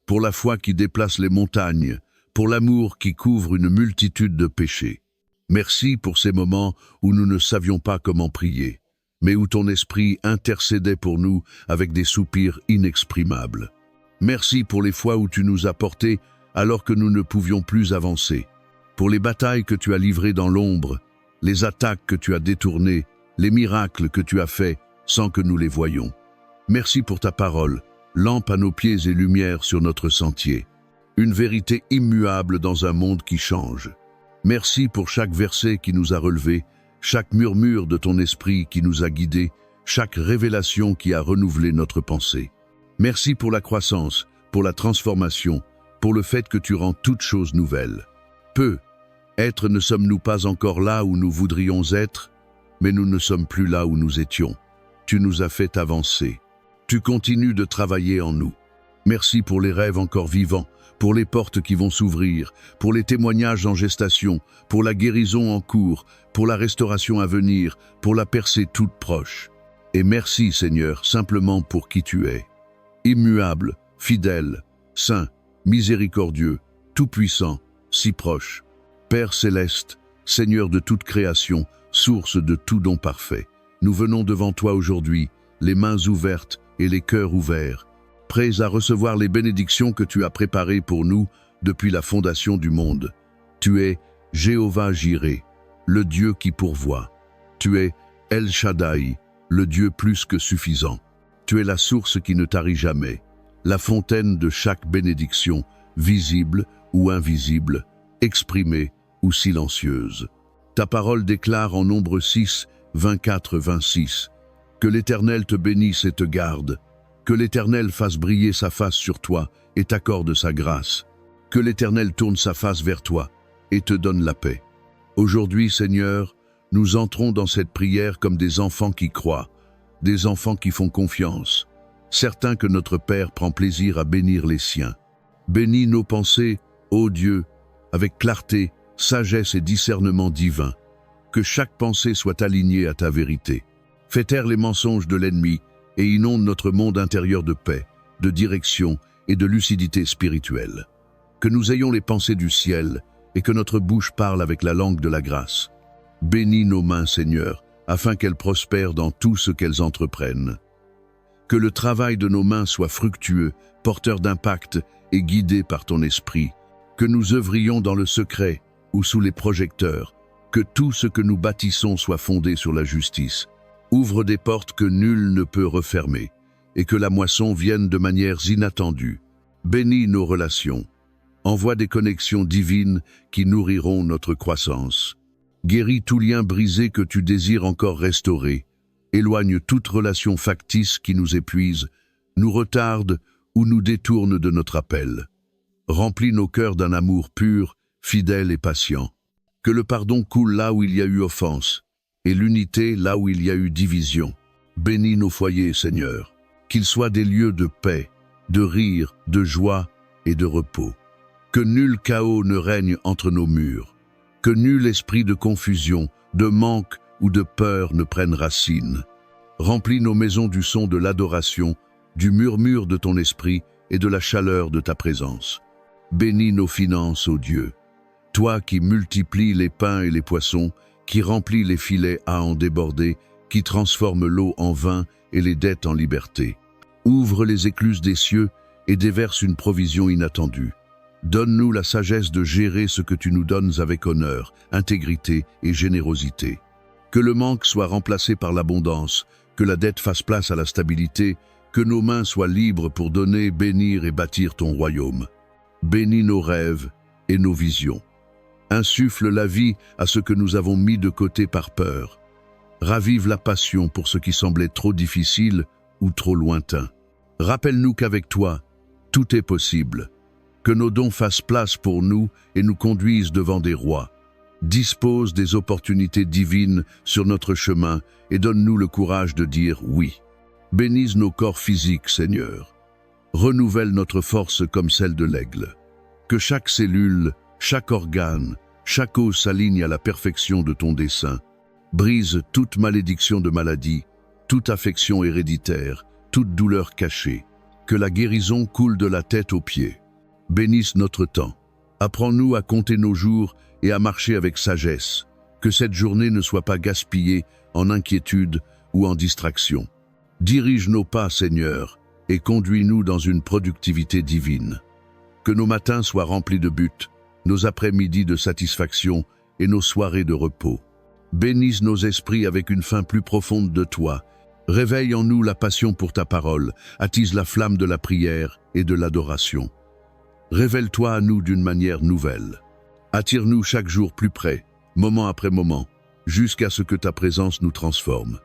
pour la foi qui déplace les montagnes, pour l'amour qui couvre une multitude de péchés. Merci pour ces moments où nous ne savions pas comment prier, mais où ton esprit intercédait pour nous avec des soupirs inexprimables. Merci pour les fois où tu nous as portés alors que nous ne pouvions plus avancer, pour les batailles que tu as livrées dans l'ombre, les attaques que tu as détournées, les miracles que tu as faits sans que nous les voyions. Merci pour ta parole, lampe à nos pieds et lumière sur notre sentier, une vérité immuable dans un monde qui change. Merci pour chaque verset qui nous a relevés, chaque murmure de ton esprit qui nous a guidés, chaque révélation qui a renouvelé notre pensée. Merci pour la croissance, pour la transformation, pour le fait que tu rends toutes choses nouvelles. Être ne sommes-nous pas encore là où nous voudrions être, mais nous ne sommes plus là où nous étions. Tu nous as fait avancer. Tu continues de travailler en nous. Merci pour les rêves encore vivants, pour les portes qui vont s'ouvrir, pour les témoignages en gestation, pour la guérison en cours, pour la restauration à venir, pour la percée toute proche. Et merci Seigneur, simplement pour qui tu es. Immuable, fidèle, saint, miséricordieux, tout-puissant, si proche. Père céleste, Seigneur de toute création, source de tout don parfait, nous venons devant toi aujourd'hui, les mains ouvertes et les cœurs ouverts. prêts à recevoir les bénédictions que tu as préparées pour nous depuis la fondation du monde. Tu es Jéhovah Jireh, le Dieu qui pourvoit. Tu es El Shaddai, le Dieu plus que suffisant. Tu es la source qui ne tarit jamais, la fontaine de chaque bénédiction, visible ou invisible, exprimée ou silencieuse. Ta parole déclare en Nombre 6, 24-26, que l'Éternel te bénisse et te garde, que l'Éternel fasse briller sa face sur toi et t'accorde sa grâce, que l'Éternel tourne sa face vers toi et te donne la paix. Aujourd'hui, Seigneur, nous entrons dans cette prière comme des enfants qui croient, des enfants qui font confiance, certains que notre Père prend plaisir à bénir les siens. Bénis nos pensées, ô Dieu, avec clarté, sagesse et discernement divin, que chaque pensée soit alignée à ta vérité. Fais taire les mensonges de l'ennemi et inonde notre monde intérieur de paix, de direction et de lucidité spirituelle. Que nous ayons les pensées du ciel et que notre bouche parle avec la langue de la grâce. Bénis nos mains, Seigneur, afin qu'elles prospèrent dans tout ce qu'elles entreprennent. Que le travail de nos mains soit fructueux, porteur d'impact et guidé par ton esprit. Que nous œuvrions dans le secret ou sous les projecteurs. Que tout ce que nous bâtissons soit fondé sur la justice. Ouvre des portes que nul ne peut refermer, et que la moisson vienne de manières inattendues. Bénis nos relations. Envoie des connexions divines qui nourriront notre croissance. Guéris tout lien brisé que tu désires encore restaurer. Éloigne toute relation factice qui nous épuise, nous retarde ou nous détourne de notre appel. Remplis nos cœurs d'un amour pur, fidèle et patient. Que le pardon coule là où il y a eu offense, et l'unité là où il y a eu division. Bénis nos foyers, Seigneur, qu'ils soient des lieux de paix, de rire, de joie et de repos. Que nul chaos ne règne entre nos murs, que nul esprit de confusion, de manque ou de peur ne prenne racine. Remplis nos maisons du son de l'adoration, du murmure de ton esprit et de la chaleur de ta présence. Bénis nos finances, ô Dieu, toi qui multiplies les pains et les poissons, qui remplit les filets à en déborder, qui transforme l'eau en vin et les dettes en liberté. Ouvre les écluses des cieux et déverse une provision inattendue. Donne-nous la sagesse de gérer ce que tu nous donnes avec honneur, intégrité et générosité. Que le manque soit remplacé par l'abondance, que la dette fasse place à la stabilité, que nos mains soient libres pour donner, bénir et bâtir ton royaume. Bénis nos rêves et nos visions. Insuffle la vie à ce que nous avons mis de côté par peur. Ravive la passion pour ce qui semblait trop difficile ou trop lointain. Rappelle-nous qu'avec toi, tout est possible. Que nos dons fassent place pour nous et nous conduisent devant des rois. Dispose des opportunités divines sur notre chemin et donne-nous le courage de dire oui. Bénisse nos corps physiques, Seigneur. Renouvelle notre force comme celle de l'aigle. Que chaque cellule, chaque organe, chaque os s'aligne à la perfection de ton dessein. Brise toute malédiction de maladie, toute affection héréditaire, toute douleur cachée. Que la guérison coule de la tête aux pieds. Bénisse notre temps. Apprends-nous à compter nos jours et à marcher avec sagesse. Que cette journée ne soit pas gaspillée en inquiétude ou en distraction. Dirige nos pas, Seigneur, et conduis-nous dans une productivité divine. Que nos matins soient remplis de buts, nos après-midi de satisfaction et nos soirées de repos. Bénisse nos esprits avec une faim plus profonde de toi. Réveille en nous la passion pour ta parole, attise la flamme de la prière et de l'adoration. Révèle-toi à nous d'une manière nouvelle. Attire-nous chaque jour plus près, moment après moment, jusqu'à ce que ta présence nous transforme.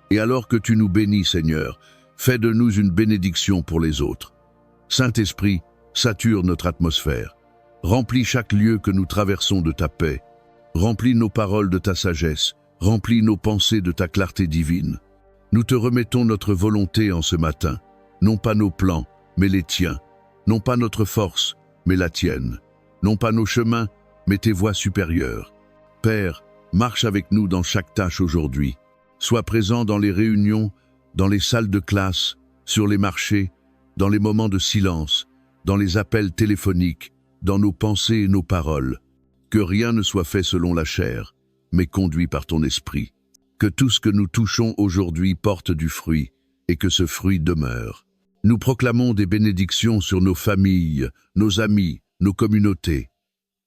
Et alors que tu nous bénis, Seigneur, fais de nous une bénédiction pour les autres. Saint-Esprit, sature notre atmosphère. Remplis chaque lieu que nous traversons de ta paix. Remplis nos paroles de ta sagesse. Remplis nos pensées de ta clarté divine. Nous te remettons notre volonté en ce matin. Non pas nos plans, mais les tiens. Non pas notre force, mais la tienne. Non pas nos chemins, mais tes voies supérieures. Père, marche avec nous dans chaque tâche aujourd'hui. Sois présent dans les réunions, dans les salles de classe, sur les marchés, dans les moments de silence, dans les appels téléphoniques, dans nos pensées et nos paroles. Que rien ne soit fait selon la chair, mais conduit par ton esprit. Que tout ce que nous touchons aujourd'hui porte du fruit, et que ce fruit demeure. Nous proclamons des bénédictions sur nos familles, nos amis, nos communautés.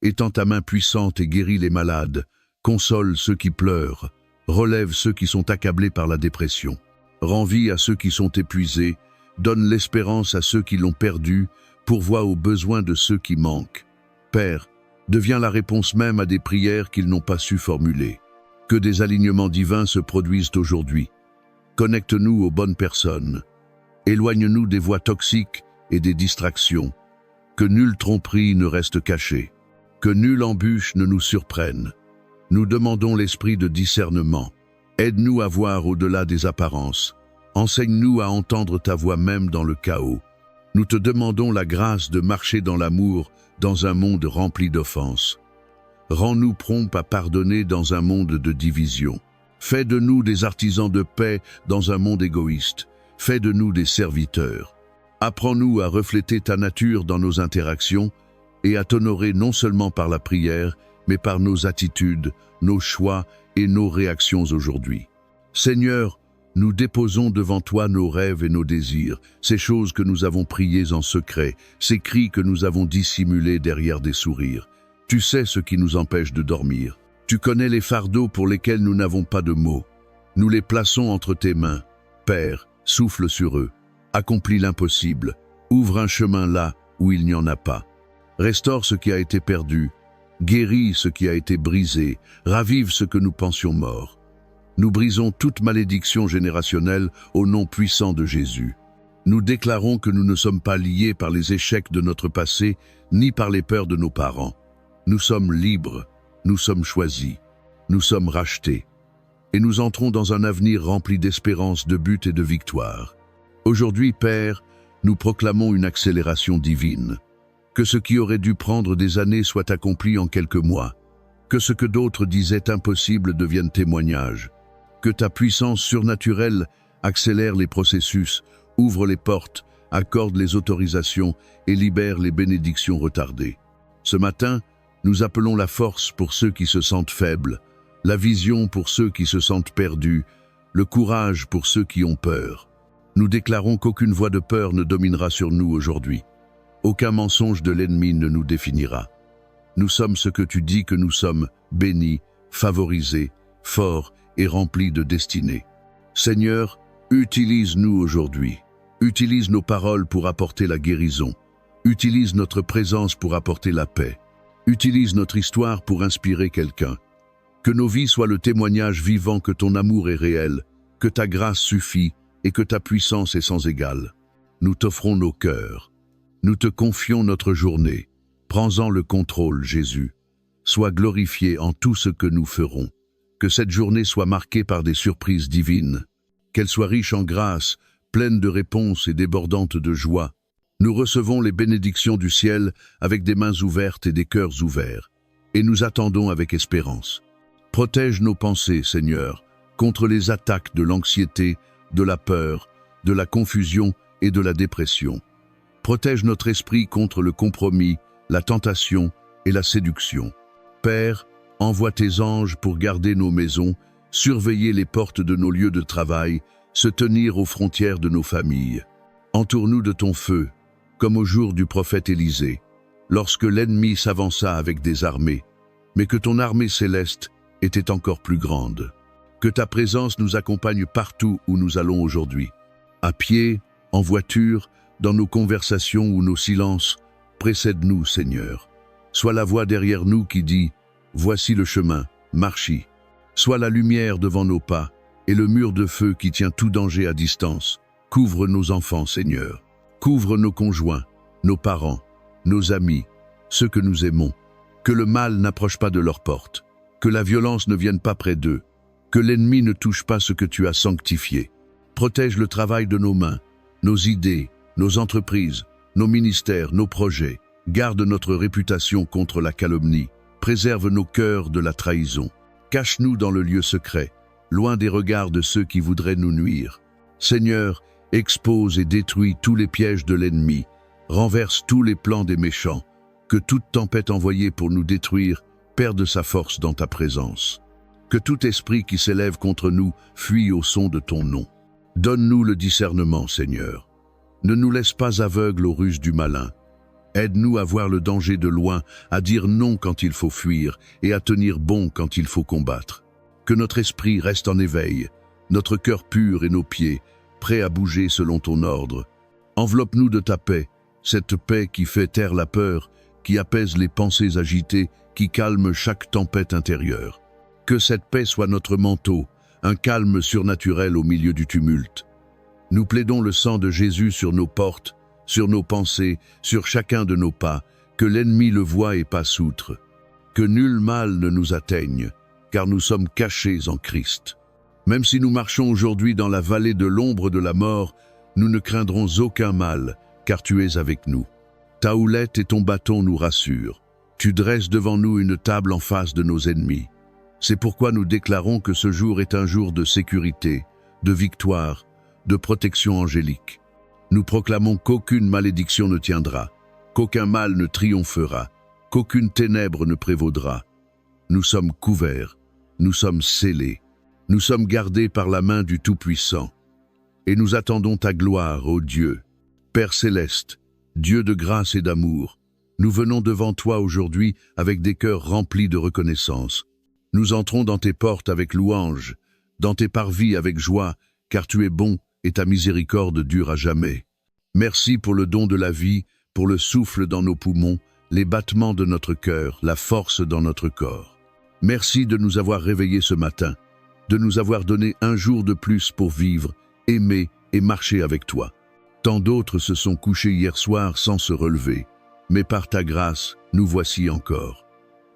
Étends ta main puissante et guéris les malades, console ceux qui pleurent, relève ceux qui sont accablés par la dépression. Rends vie à ceux qui sont épuisés, donne l'espérance à ceux qui l'ont perdue, pourvois aux besoins de ceux qui manquent. Père, deviens la réponse même à des prières qu'ils n'ont pas su formuler. Que des alignements divins se produisent aujourd'hui. Connecte-nous aux bonnes personnes. Éloigne-nous des voies toxiques et des distractions. Que nulle tromperie ne reste cachée. Que nulle embûche ne nous surprenne. Nous demandons l'esprit de discernement. Aide-nous à voir au-delà des apparences. Enseigne-nous à entendre ta voix même dans le chaos. Nous te demandons la grâce de marcher dans l'amour, dans un monde rempli d'offenses. Rends-nous prompts à pardonner dans un monde de division. Fais de nous des artisans de paix dans un monde égoïste. Fais de nous des serviteurs. Apprends-nous à refléter ta nature dans nos interactions et à t'honorer non seulement par la prière, mais par nos attitudes, nos choix et nos réactions aujourd'hui. Seigneur, nous déposons devant toi nos rêves et nos désirs, ces choses que nous avons priées en secret, ces cris que nous avons dissimulés derrière des sourires. Tu sais ce qui nous empêche de dormir. Tu connais les fardeaux pour lesquels nous n'avons pas de mots. Nous les plaçons entre tes mains. Père, souffle sur eux. Accomplis l'impossible. Ouvre un chemin là où il n'y en a pas. Restaure ce qui a été perdu. Guéris ce qui a été brisé. Ravive ce que nous pensions mort. Nous brisons toute malédiction générationnelle au nom puissant de Jésus. Nous déclarons que nous ne sommes pas liés par les échecs de notre passé, ni par les peurs de nos parents. Nous sommes libres, nous sommes choisis, nous sommes rachetés. Et nous entrons dans un avenir rempli d'espérance, de but et de victoire. Aujourd'hui, Père, nous proclamons une accélération divine. Que ce qui aurait dû prendre des années soit accompli en quelques mois. Que ce que d'autres disaient impossible devienne témoignage. Que ta puissance surnaturelle accélère les processus, ouvre les portes, accorde les autorisations et libère les bénédictions retardées. Ce matin, nous appelons la force pour ceux qui se sentent faibles, la vision pour ceux qui se sentent perdus, le courage pour ceux qui ont peur. Nous déclarons qu'aucune voix de peur ne dominera sur nous aujourd'hui. Aucun mensonge de l'ennemi ne nous définira. Nous sommes ce que tu dis que nous sommes, bénis, favorisés, forts et remplis de destinée. Seigneur, utilise-nous aujourd'hui. Utilise nos paroles pour apporter la guérison. Utilise notre présence pour apporter la paix. Utilise notre histoire pour inspirer quelqu'un. Que nos vies soient le témoignage vivant que ton amour est réel, que ta grâce suffit et que ta puissance est sans égale. Nous t'offrons nos cœurs. Nous te confions notre journée. Prends-en le contrôle, Jésus. Sois glorifié en tout ce que nous ferons. Que cette journée soit marquée par des surprises divines. Qu'elle soit riche en grâce, pleine de réponses et débordante de joie. Nous recevons les bénédictions du ciel avec des mains ouvertes et des cœurs ouverts. Et nous attendons avec espérance. Protège nos pensées, Seigneur, contre les attaques de l'anxiété, de la peur, de la confusion et de la dépression. Protège notre esprit contre le compromis, la tentation et la séduction. Père, envoie tes anges pour garder nos maisons, surveiller les portes de nos lieux de travail, se tenir aux frontières de nos familles. Entoure-nous de ton feu, comme au jour du prophète Élisée, lorsque l'ennemi s'avança avec des armées, mais que ton armée céleste était encore plus grande. Que ta présence nous accompagne partout où nous allons aujourd'hui. À pied, en voiture, dans nos conversations ou nos silences, précède-nous, Seigneur. Sois la voix derrière nous qui dit « Voici le chemin, marche-y ». Sois la lumière devant nos pas et le mur de feu qui tient tout danger à distance. Couvre nos enfants, Seigneur. Couvre nos conjoints, nos parents, nos amis, ceux que nous aimons. Que le mal n'approche pas de leurs portes. Que la violence ne vienne pas près d'eux. Que l'ennemi ne touche pas ce que tu as sanctifié. Protège le travail de nos mains, nos idées, nos entreprises, nos ministères, nos projets. Garde notre réputation contre la calomnie. Préserve nos cœurs de la trahison. Cache-nous dans le lieu secret, loin des regards de ceux qui voudraient nous nuire. Seigneur, expose et détruis tous les pièges de l'ennemi. Renverse tous les plans des méchants. Que toute tempête envoyée pour nous détruire perde sa force dans ta présence. Que tout esprit qui s'élève contre nous fuit au son de ton nom. Donne-nous le discernement, Seigneur. Ne nous laisse pas aveugles aux ruses du malin. Aide-nous à voir le danger de loin, à dire non quand il faut fuir et à tenir bon quand il faut combattre. Que notre esprit reste en éveil, notre cœur pur et nos pieds, prêts à bouger selon ton ordre. Enveloppe-nous de ta paix, cette paix qui fait taire la peur, qui apaise les pensées agitées, qui calme chaque tempête intérieure. Que cette paix soit notre manteau, un calme surnaturel au milieu du tumulte. Nous plaidons le sang de Jésus sur nos portes, sur nos pensées, sur chacun de nos pas, que l'ennemi le voie et passe outre. Que nul mal ne nous atteigne, car nous sommes cachés en Christ. Même si nous marchons aujourd'hui dans la vallée de l'ombre de la mort, nous ne craindrons aucun mal, car tu es avec nous. Ta houlette et ton bâton nous rassurent. Tu dresses devant nous une table en face de nos ennemis. C'est pourquoi nous déclarons que ce jour est un jour de sécurité, de victoire, de protection angélique. Nous proclamons qu'aucune malédiction ne tiendra, qu'aucun mal ne triomphera, qu'aucune ténèbre ne prévaudra. Nous sommes couverts, nous sommes scellés, nous sommes gardés par la main du Tout-Puissant. Et nous attendons ta gloire, ô Dieu. Père céleste, Dieu de grâce et d'amour, nous venons devant toi aujourd'hui avec des cœurs remplis de reconnaissance. Nous entrons dans tes portes avec louange, dans tes parvis avec joie, car tu es bon et ta miséricorde dure à jamais. Merci pour le don de la vie, pour le souffle dans nos poumons, les battements de notre cœur, la force dans notre corps. Merci de nous avoir réveillés ce matin, de nous avoir donné un jour de plus pour vivre, aimer et marcher avec toi. Tant d'autres se sont couchés hier soir sans se relever, mais par ta grâce, nous voici encore.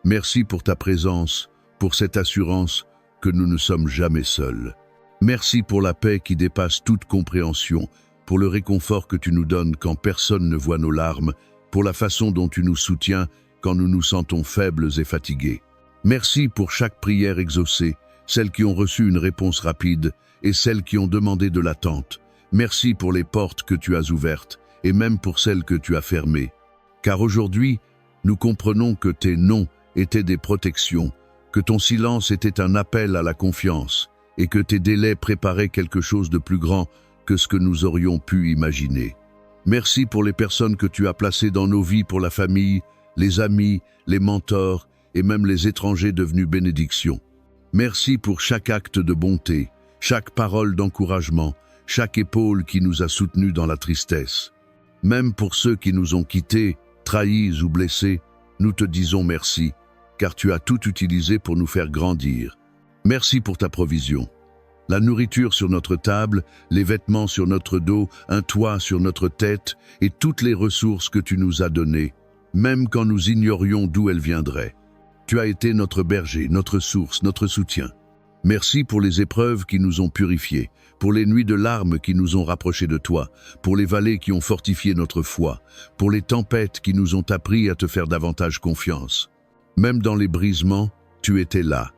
Merci pour ta présence, pour cette assurance que nous ne sommes jamais seuls. Merci pour la paix qui dépasse toute compréhension, pour le réconfort que tu nous donnes quand personne ne voit nos larmes, pour la façon dont tu nous soutiens quand nous nous sentons faibles et fatigués. Merci pour chaque prière exaucée, celles qui ont reçu une réponse rapide et celles qui ont demandé de l'attente. Merci pour les portes que tu as ouvertes et même pour celles que tu as fermées. Car aujourd'hui, nous comprenons que tes non étaient des protections, que ton silence était un appel à la confiance, et que tes délais préparaient quelque chose de plus grand que ce que nous aurions pu imaginer. Merci pour les personnes que tu as placées dans nos vies, pour la famille, les amis, les mentors et même les étrangers devenus bénédictions. Merci pour chaque acte de bonté, chaque parole d'encouragement, chaque épaule qui nous a soutenus dans la tristesse. Même pour ceux qui nous ont quittés, trahis ou blessés, nous te disons merci, car tu as tout utilisé pour nous faire grandir. Merci pour ta provision. La nourriture sur notre table, les vêtements sur notre dos, un toit sur notre tête et toutes les ressources que tu nous as données, même quand nous ignorions d'où elles viendraient. Tu as été notre berger, notre source, notre soutien. Merci pour les épreuves qui nous ont purifiés, pour les nuits de larmes qui nous ont rapprochés de toi, pour les vallées qui ont fortifié notre foi, pour les tempêtes qui nous ont appris à te faire davantage confiance. Même dans les brisements, tu étais là.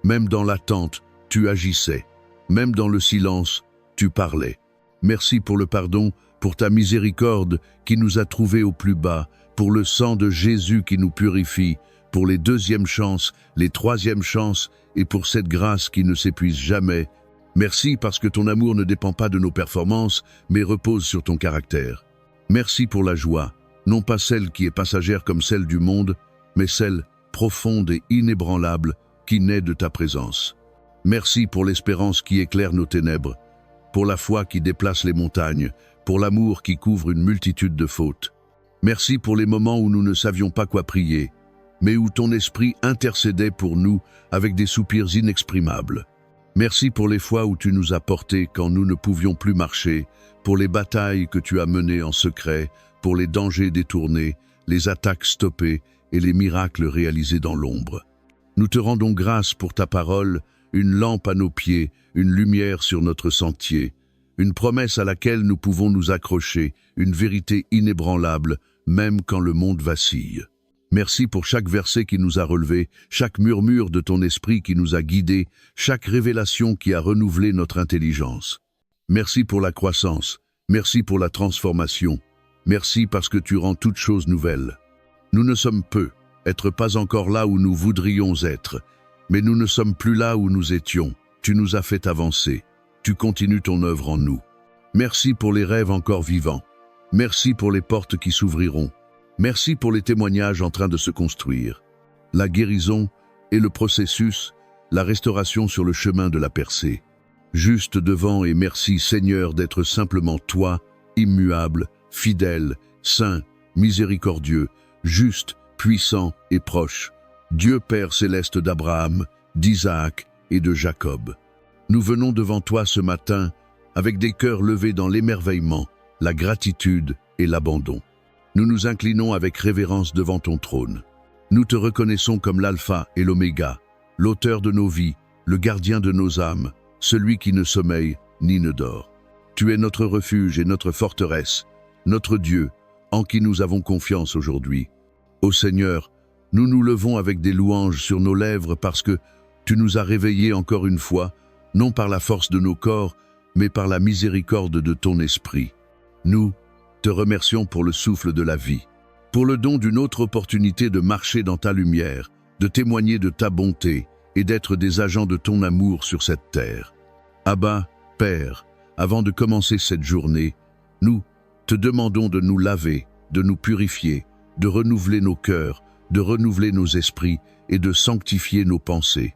Même dans l'attente, tu agissais. Même dans le silence, tu parlais. Merci pour le pardon, pour ta miséricorde qui nous a trouvés au plus bas, pour le sang de Jésus qui nous purifie, pour les deuxièmes chances, les troisièmes chances et pour cette grâce qui ne s'épuise jamais. Merci parce que ton amour ne dépend pas de nos performances, mais repose sur ton caractère. Merci pour la joie, non pas celle qui est passagère comme celle du monde, mais celle profonde et inébranlable qui naît de ta présence. Merci pour l'espérance qui éclaire nos ténèbres, pour la foi qui déplace les montagnes, pour l'amour qui couvre une multitude de fautes. Merci pour les moments où nous ne savions pas quoi prier, mais où ton esprit intercédait pour nous avec des soupirs inexprimables. Merci pour les fois où tu nous as portés quand nous ne pouvions plus marcher, pour les batailles que tu as menées en secret, pour les dangers détournés, les attaques stoppées et les miracles réalisés dans l'ombre. Nous te rendons grâce pour ta parole, une lampe à nos pieds, une lumière sur notre sentier, une promesse à laquelle nous pouvons nous accrocher, une vérité inébranlable, même quand le monde vacille. Merci pour chaque verset qui nous a relevés, chaque murmure de ton esprit qui nous a guidés, chaque révélation qui a renouvelé notre intelligence. Merci pour la croissance, merci pour la transformation, merci parce que tu rends toutes choses nouvelles. Nous ne sommes peu, être pas encore là où nous voudrions être, mais nous ne sommes plus là où nous étions. Tu nous as fait avancer, tu continues ton œuvre en nous. Merci pour les rêves encore vivants, Merci pour les portes qui s'ouvriront. Merci pour les témoignages en train de se construire. La guérison et le processus, la restauration sur le chemin de la percée. Juste devant et merci Seigneur d'être simplement toi, immuable, fidèle, saint, miséricordieux, juste, puissant et proche. Dieu Père céleste d'Abraham, d'Isaac et de Jacob. Nous venons devant toi ce matin avec des cœurs levés dans l'émerveillement, la gratitude et l'abandon. Nous nous inclinons avec révérence devant ton trône. Nous te reconnaissons comme l'alpha et l'oméga, l'auteur de nos vies, le gardien de nos âmes, celui qui ne sommeille ni ne dort. Tu es notre refuge et notre forteresse, notre Dieu, en qui nous avons confiance aujourd'hui. Ô Seigneur, nous nous levons avec des louanges sur nos lèvres parce que tu nous as réveillés encore une fois, non par la force de nos corps, mais par la miséricorde de ton esprit. Nous te remercions pour le souffle de la vie, pour le don d'une autre opportunité de marcher dans ta lumière, de témoigner de ta bonté et d'être des agents de ton amour sur cette terre. Abba, Père, avant de commencer cette journée, nous te demandons de nous laver, de nous purifier, de renouveler nos cœurs, de renouveler nos esprits et de sanctifier nos pensées.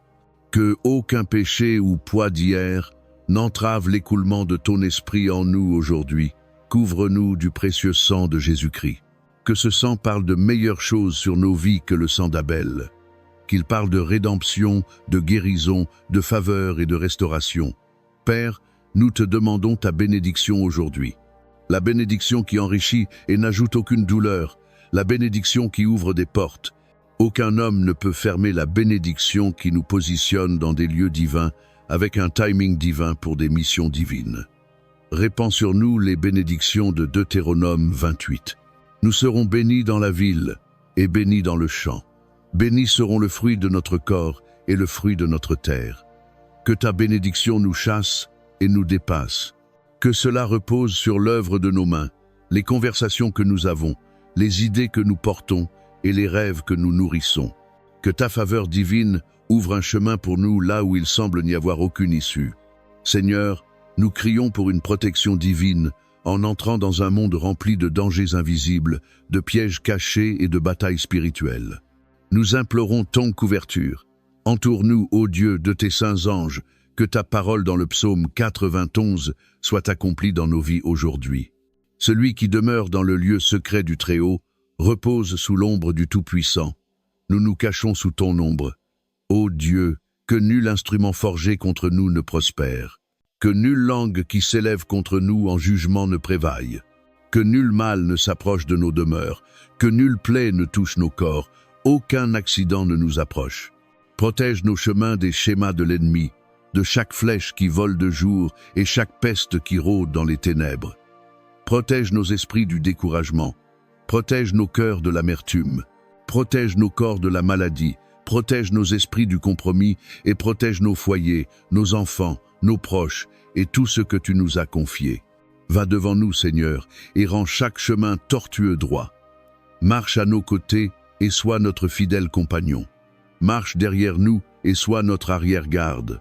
Que aucun péché ou poids d'hier n'entrave l'écoulement de ton esprit en nous aujourd'hui. Couvre-nous du précieux sang de Jésus-Christ. Que ce sang parle de meilleures choses sur nos vies que le sang d'Abel. Qu'il parle de rédemption, de guérison, de faveur et de restauration. Père, nous te demandons ta bénédiction aujourd'hui. La bénédiction qui enrichit et n'ajoute aucune douleur. La bénédiction qui ouvre des portes. Aucun homme ne peut fermer la bénédiction qui nous positionne dans des lieux divins avec un timing divin pour des missions divines. Répands sur nous les bénédictions de Deutéronome 28. Nous serons bénis dans la ville et bénis dans le champ. Bénis seront le fruit de notre corps et le fruit de notre terre. Que ta bénédiction nous chasse et nous dépasse. Que cela repose sur l'œuvre de nos mains, les conversations que nous avons, les idées que nous portons et les rêves que nous nourrissons. Que ta faveur divine ouvre un chemin pour nous là où il semble n'y avoir aucune issue. Seigneur, nous crions pour une protection divine en entrant dans un monde rempli de dangers invisibles, de pièges cachés et de batailles spirituelles. Nous implorons ton couverture. Entoure-nous, ô Dieu, de tes saints anges, que ta parole dans le psaume 91 soit accomplie dans nos vies aujourd'hui. Celui qui demeure dans le lieu secret du Très-Haut repose sous l'ombre du Tout-Puissant. Nous nous cachons sous ton ombre. Ô Dieu, que nul instrument forgé contre nous ne prospère. Que nulle langue qui s'élève contre nous en jugement ne prévaille. Que nul mal ne s'approche de nos demeures. Que nulle plaie ne touche nos corps. Aucun accident ne nous approche. Protège nos chemins des schémas de l'ennemi, de chaque flèche qui vole de jour et chaque peste qui rôde dans les ténèbres. Protège nos esprits du découragement. Protège nos cœurs de l'amertume. Protège nos corps de la maladie. Protège nos esprits du compromis et protège nos foyers, nos enfants, nos proches et tout ce que tu nous as confié. Va devant nous, Seigneur, et rends chaque chemin tortueux droit. Marche à nos côtés et sois notre fidèle compagnon. Marche derrière nous et sois notre arrière-garde.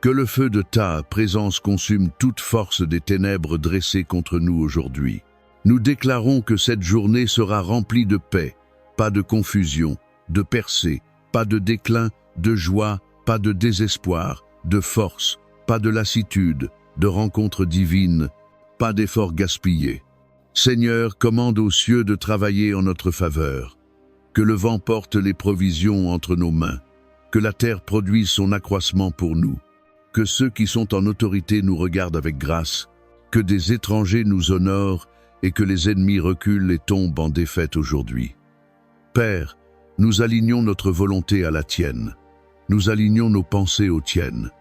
Que le feu de ta présence consume toute force des ténèbres dressées contre nous aujourd'hui. Nous déclarons que cette journée sera remplie de paix, pas de confusion, de percée, pas de déclin, de joie, pas de désespoir, de force, pas de lassitude, de rencontres divines, pas d'efforts gaspillés. Seigneur, commande aux cieux de travailler en notre faveur. Que le vent porte les provisions entre nos mains. Que la terre produise son accroissement pour nous. Que ceux qui sont en autorité nous regardent avec grâce. Que des étrangers nous honorent et que les ennemis reculent et tombent en défaite aujourd'hui. Père, nous alignons notre volonté à la tienne. Nous alignons nos pensées aux tiennes.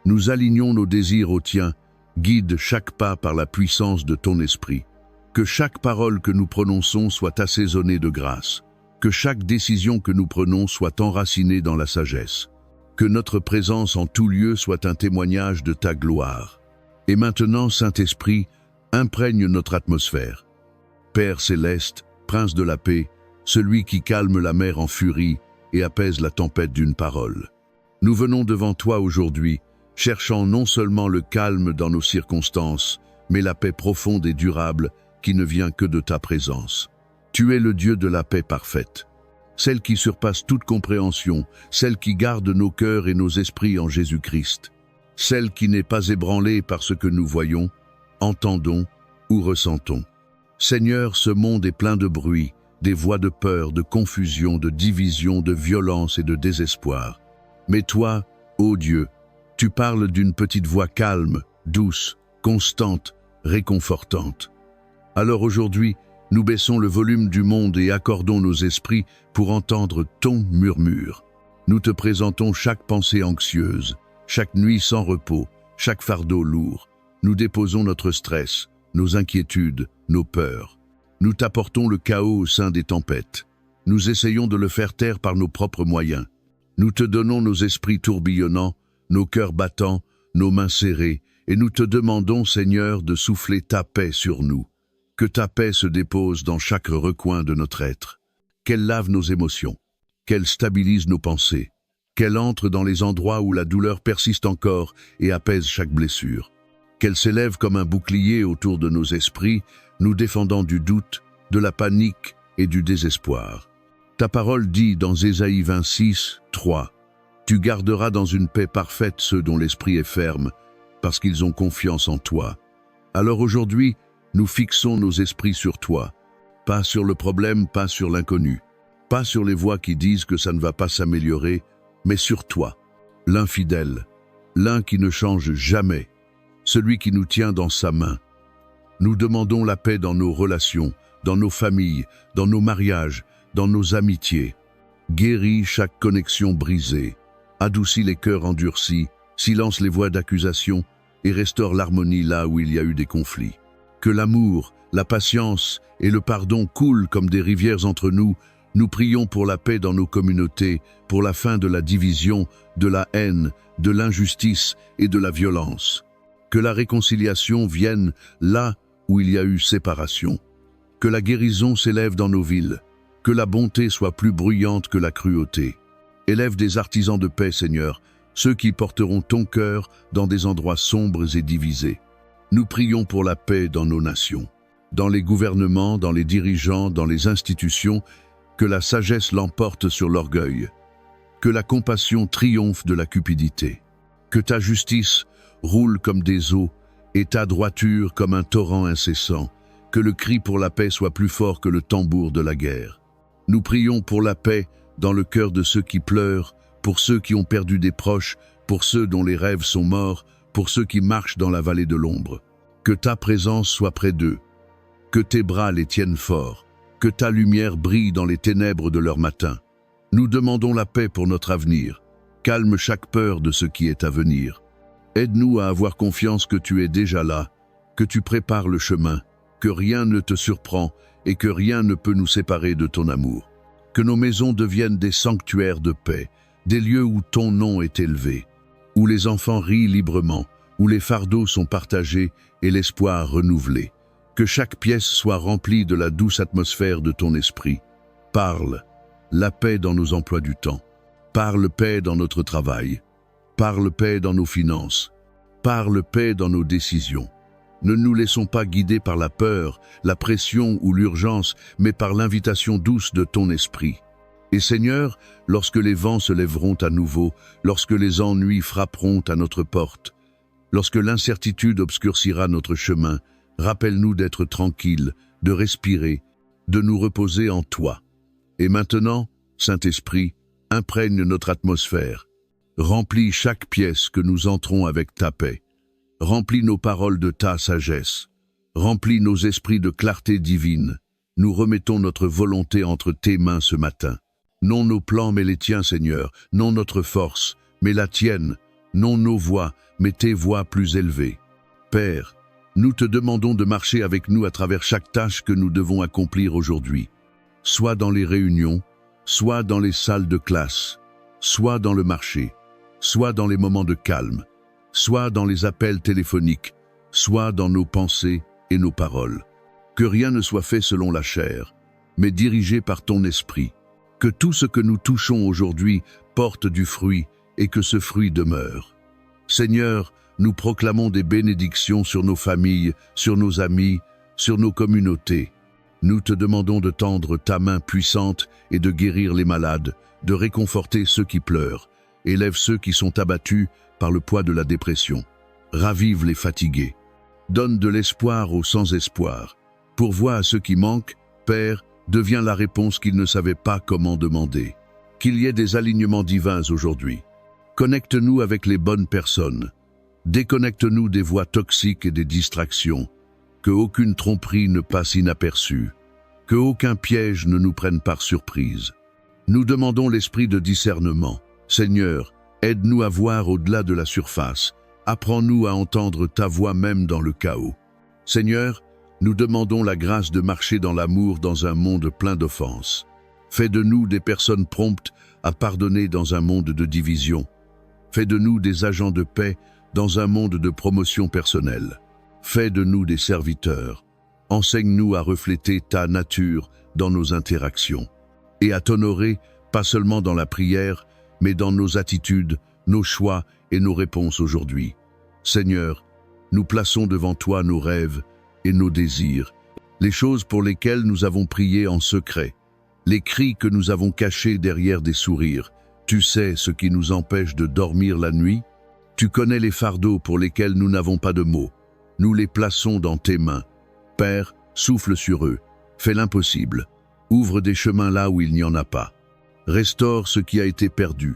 Nous alignons nos désirs aux tiens. Guide chaque pas par la puissance de ton esprit. Que chaque parole que nous prononçons soit assaisonnée de grâce. Que chaque décision que nous prenons soit enracinée dans la sagesse. Que notre présence en tout lieu soit un témoignage de ta gloire. Et maintenant, Saint-Esprit, imprègne notre atmosphère. Père céleste, Prince de la paix, celui qui calme la mer en furie et apaise la tempête d'une parole. Nous venons devant toi aujourd'hui, cherchant non seulement le calme dans nos circonstances, mais la paix profonde et durable qui ne vient que de ta présence. Tu es le Dieu de la paix parfaite, celle qui surpasse toute compréhension, celle qui garde nos cœurs et nos esprits en Jésus-Christ, celle qui n'est pas ébranlée par ce que nous voyons, entendons ou ressentons. Seigneur, ce monde est plein de bruit, des voix de peur, de confusion, de division, de violence et de désespoir. Mais toi, ô Dieu, tu parles d'une petite voix calme, douce, constante, réconfortante. Alors aujourd'hui, nous baissons le volume du monde et accordons nos esprits pour entendre ton murmure. Nous te présentons chaque pensée anxieuse, chaque nuit sans repos, chaque fardeau lourd. Nous déposons notre stress, nos inquiétudes, nos peurs. Nous t'apportons le chaos au sein des tempêtes. Nous essayons de le faire taire par nos propres moyens. Nous te donnons nos esprits tourbillonnants, nos cœurs battants, nos mains serrées, et nous te demandons, Seigneur, de souffler ta paix sur nous. Que ta paix se dépose dans chaque recoin de notre être, qu'elle lave nos émotions, qu'elle stabilise nos pensées, qu'elle entre dans les endroits où la douleur persiste encore et apaise chaque blessure, qu'elle s'élève comme un bouclier autour de nos esprits, nous défendant du doute, de la panique et du désespoir. Ta parole dit dans Ésaïe 26, 3, « Tu garderas dans une paix parfaite ceux dont l'esprit est ferme, parce qu'ils ont confiance en toi. » Alors aujourd'hui, nous fixons nos esprits sur toi, pas sur le problème, pas sur l'inconnu, pas sur les voix qui disent que ça ne va pas s'améliorer, mais sur toi, l'infidèle, l'un qui ne change jamais, celui qui nous tient dans sa main. Nous demandons la paix dans nos relations, dans nos familles, dans nos mariages, dans nos amitiés. Guéris chaque connexion brisée, adoucis les cœurs endurcis, silence les voix d'accusation et restaure l'harmonie là où il y a eu des conflits. Que l'amour, la patience et le pardon coulent comme des rivières entre nous. Nous prions pour la paix dans nos communautés, pour la fin de la division, de la haine, de l'injustice et de la violence. Que la réconciliation vienne là où il y a eu séparation. Que la guérison s'élève dans nos villes. Que la bonté soit plus bruyante que la cruauté. Élève des artisans de paix, Seigneur, ceux qui porteront ton cœur dans des endroits sombres et divisés. Nous prions pour la paix dans nos nations, dans les gouvernements, dans les dirigeants, dans les institutions, que la sagesse l'emporte sur l'orgueil, que la compassion triomphe de la cupidité, que ta justice roule comme des eaux et ta droiture comme un torrent incessant, que le cri pour la paix soit plus fort que le tambour de la guerre. Nous prions pour la paix dans le cœur de ceux qui pleurent, pour ceux qui ont perdu des proches, pour ceux dont les rêves sont morts, pour ceux qui marchent dans la vallée de l'ombre. Que ta présence soit près d'eux, que tes bras les tiennent forts, que ta lumière brille dans les ténèbres de leur matin. Nous demandons la paix pour notre avenir. Calme chaque peur de ce qui est à venir. Aide-nous à avoir confiance que tu es déjà là, que tu prépares le chemin, que rien ne te surprend et que rien ne peut nous séparer de ton amour. Que nos maisons deviennent des sanctuaires de paix, des lieux où ton nom est élevé, où les enfants rient librement, où les fardeaux sont partagés et l'espoir renouvelé. Que chaque pièce soit remplie de la douce atmosphère de ton esprit. Parle, la paix dans nos emplois du temps. Parle paix dans notre travail. Parle paix dans nos finances. Parle paix dans nos décisions. Ne nous laissons pas guider par la peur, la pression ou l'urgence, mais par l'invitation douce de ton esprit. Et Seigneur, lorsque les vents se lèveront à nouveau, lorsque les ennuis frapperont à notre porte, lorsque l'incertitude obscurcira notre chemin, rappelle-nous d'être tranquilles, de respirer, de nous reposer en toi. Et maintenant, Saint-Esprit, imprègne notre atmosphère. Remplis chaque pièce que nous entrons avec ta paix. Remplis nos paroles de ta sagesse. Remplis nos esprits de clarté divine. Nous remettons notre volonté entre tes mains ce matin. Non nos plans, mais les tiens, Seigneur. Non notre force, mais la tienne. Non nos voies, mais tes voies plus élevées. Père, nous te demandons de marcher avec nous à travers chaque tâche que nous devons accomplir aujourd'hui. Soit dans les réunions, soit dans les salles de classe, soit dans le marché, soit dans les moments de calme, soit dans les appels téléphoniques, soit dans nos pensées et nos paroles. Que rien ne soit fait selon la chair, mais dirigé par ton esprit. Que tout ce que nous touchons aujourd'hui porte du fruit et que ce fruit demeure. Seigneur, nous proclamons des bénédictions sur nos familles, sur nos amis, sur nos communautés. Nous te demandons de tendre ta main puissante et de guérir les malades, de réconforter ceux qui pleurent, élève ceux qui sont abattus par le poids de la dépression. Ravive les fatigués. Donne de l'espoir aux sans-espoir. Pourvois à ceux qui manquent, Père, deviens la réponse qu'ils ne savaient pas comment demander. Qu'il y ait des alignements divins aujourd'hui. Connecte-nous avec les bonnes personnes. Déconnecte-nous des voix toxiques et des distractions. Que aucune tromperie ne passe inaperçue. Que aucun piège ne nous prenne par surprise. Nous demandons l'esprit de discernement. Seigneur, aide-nous à voir au-delà de la surface. Apprends-nous à entendre ta voix même dans le chaos. Seigneur, nous demandons la grâce de marcher dans l'amour dans un monde plein d'offenses. Fais de nous des personnes promptes à pardonner dans un monde de division. Fais de nous des agents de paix dans un monde de promotion personnelle. Fais de nous des serviteurs. Enseigne-nous à refléter ta nature dans nos interactions et à t'honorer, pas seulement dans la prière, mais dans nos attitudes, nos choix et nos réponses aujourd'hui. Seigneur, nous plaçons devant toi nos rêves et nos désirs, les choses pour lesquelles nous avons prié en secret, les cris que nous avons cachés derrière des sourires. Tu sais ce qui nous empêche de dormir la nuit? Tu connais les fardeaux pour lesquels nous n'avons pas de mots. Nous les plaçons dans tes mains. Père, souffle sur eux, fais l'impossible. Ouvre des chemins là où il n'y en a pas. Restaure ce qui a été perdu.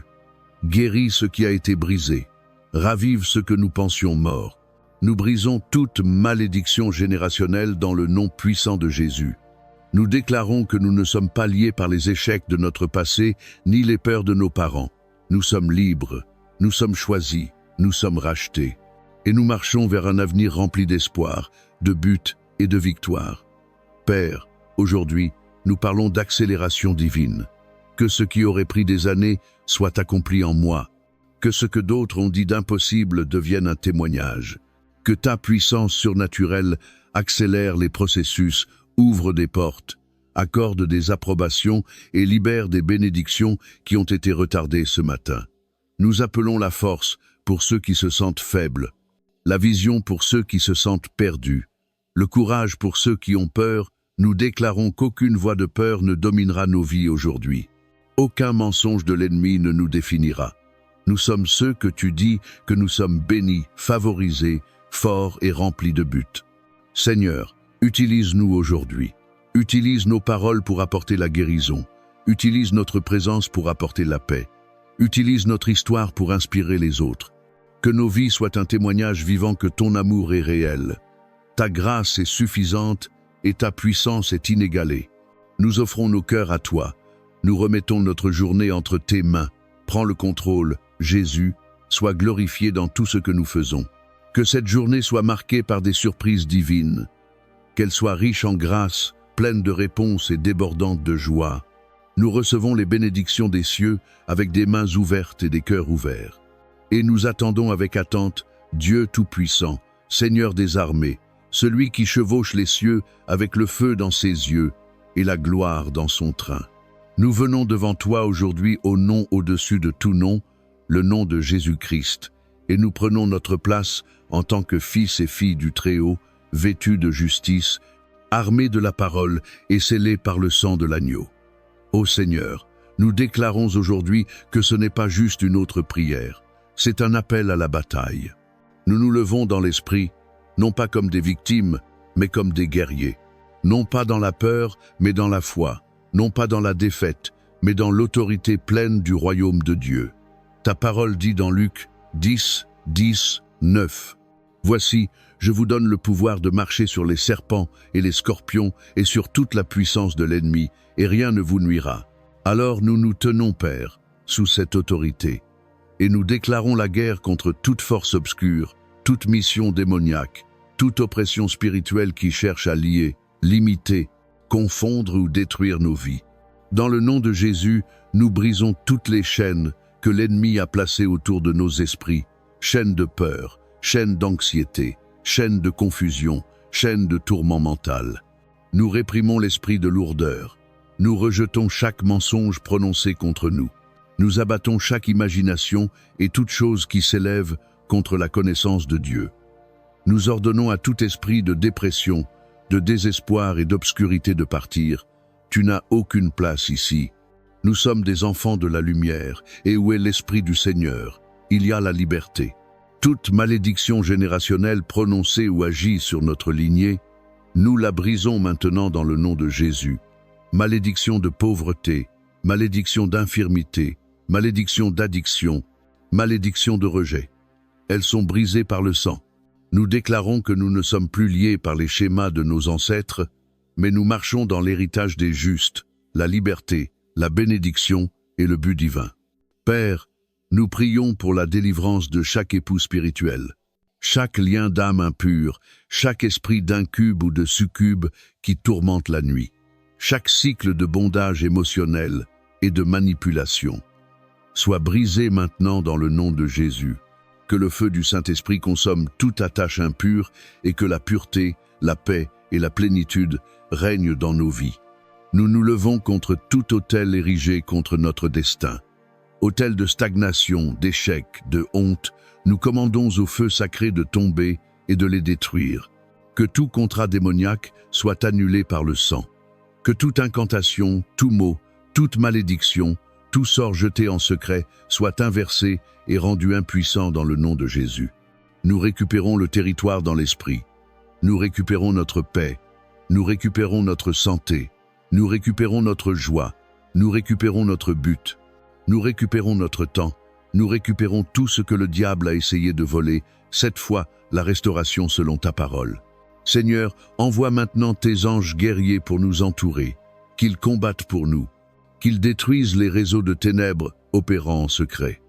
Guéris ce qui a été brisé. Ravive ce que nous pensions mort. Nous brisons toute malédiction générationnelle dans le nom puissant de Jésus. Nous déclarons que nous ne sommes pas liés par les échecs de notre passé, ni les peurs de nos parents. Nous sommes libres, nous sommes choisis, nous sommes rachetés. Et nous marchons vers un avenir rempli d'espoir, de buts et de victoire. Père, aujourd'hui, nous parlons d'accélération divine. Que ce qui aurait pris des années soit accompli en moi. Que ce que d'autres ont dit d'impossible devienne un témoignage. Que ta puissance surnaturelle accélère les processus, ouvre des portes, accorde des approbations et libère des bénédictions qui ont été retardées ce matin. Nous appelons la force pour ceux qui se sentent faibles, la vision pour ceux qui se sentent perdus, le courage pour ceux qui ont peur. Nous déclarons qu'aucune voix de peur ne dominera nos vies aujourd'hui. Aucun mensonge de l'ennemi ne nous définira. Nous sommes ceux que tu dis que nous sommes bénis, favorisés, forts et remplis de buts. Seigneur, utilise-nous aujourd'hui. Utilise nos paroles pour apporter la guérison. Utilise notre présence pour apporter la paix. Utilise notre histoire pour inspirer les autres. Que nos vies soient un témoignage vivant que ton amour est réel. Ta grâce est suffisante et ta puissance est inégalée. Nous offrons nos cœurs à toi. Nous remettons notre journée entre tes mains. Prends le contrôle, Jésus, sois glorifié dans tout ce que nous faisons. Que cette journée soit marquée par des surprises divines. Qu'elle soit riche en grâce, pleine de réponses et débordante de joie. Nous recevons les bénédictions des cieux avec des mains ouvertes et des cœurs ouverts. Et nous attendons avec attente Dieu Tout-Puissant, Seigneur des armées, celui qui chevauche les cieux avec le feu dans ses yeux et la gloire dans son train. Nous venons devant toi aujourd'hui au nom au-dessus de tout nom, le nom de Jésus-Christ, et nous prenons notre place en tant que fils et filles du Très-Haut, vêtus de justice, armés de la parole et scellés par le sang de l'agneau. Ô Seigneur, nous déclarons aujourd'hui que ce n'est pas juste une autre prière, c'est un appel à la bataille. Nous nous levons dans l'esprit, non pas comme des victimes, mais comme des guerriers. Non pas dans la peur, mais dans la foi. Non pas dans la défaite, mais dans l'autorité pleine du royaume de Dieu. Ta parole dit dans Luc 10, 10, 9. Voici, je vous donne le pouvoir de marcher sur les serpents et les scorpions et sur toute la puissance de l'ennemi, et rien ne vous nuira. Alors nous nous tenons, Père, sous cette autorité, et nous déclarons la guerre contre toute force obscure, toute mission démoniaque, toute oppression spirituelle qui cherche à lier, limiter, confondre ou détruire nos vies. Dans le nom de Jésus, nous brisons toutes les chaînes que l'ennemi a placées autour de nos esprits, chaînes de peur, chaînes d'anxiété, chaînes de confusion, chaînes de tourment mental. Nous réprimons l'esprit de lourdeur. Nous rejetons chaque mensonge prononcé contre nous. Nous abattons chaque imagination et toute chose qui s'élève contre la connaissance de Dieu. Nous ordonnons à tout esprit de dépression, de désespoir et d'obscurité de partir. Tu n'as aucune place ici. Nous sommes des enfants de la lumière, et où est l'Esprit du Seigneur, il y a la liberté. Toute malédiction générationnelle prononcée ou agie sur notre lignée, nous la brisons maintenant dans le nom de Jésus. Malédiction de pauvreté, malédiction d'infirmité, malédiction d'addiction, malédiction de rejet. Elles sont brisées par le sang. Nous déclarons que nous ne sommes plus liés par les schémas de nos ancêtres, mais nous marchons dans l'héritage des justes, la liberté, la bénédiction et le but divin. Père, nous prions pour la délivrance de chaque époux spirituel, chaque lien d'âme impure, chaque esprit d'incube ou de succube qui tourmente la nuit, chaque cycle de bondage émotionnel et de manipulation. Soit brisé maintenant dans le nom de Jésus. Que le feu du Saint-Esprit consomme toute attache impure et que la pureté, la paix et la plénitude règnent dans nos vies. Nous nous levons contre tout autel érigé contre notre destin. Autel de stagnation, d'échec, de honte, nous commandons au feu sacré de tomber et de les détruire. Que tout contrat démoniaque soit annulé par le sang. Que toute incantation, tout mot, toute malédiction, tout sort jeté en secret soit inversé et rendu impuissant dans le nom de Jésus. Nous récupérons le territoire dans l'esprit. Nous récupérons notre paix. Nous récupérons notre santé. Nous récupérons notre joie. Nous récupérons notre but. Nous récupérons notre temps. Nous récupérons tout ce que le diable a essayé de voler, cette fois la restauration selon ta parole. Seigneur, envoie maintenant tes anges guerriers pour nous entourer, qu'ils combattent pour nous, qu'ils détruisent les réseaux de ténèbres opérant en secret.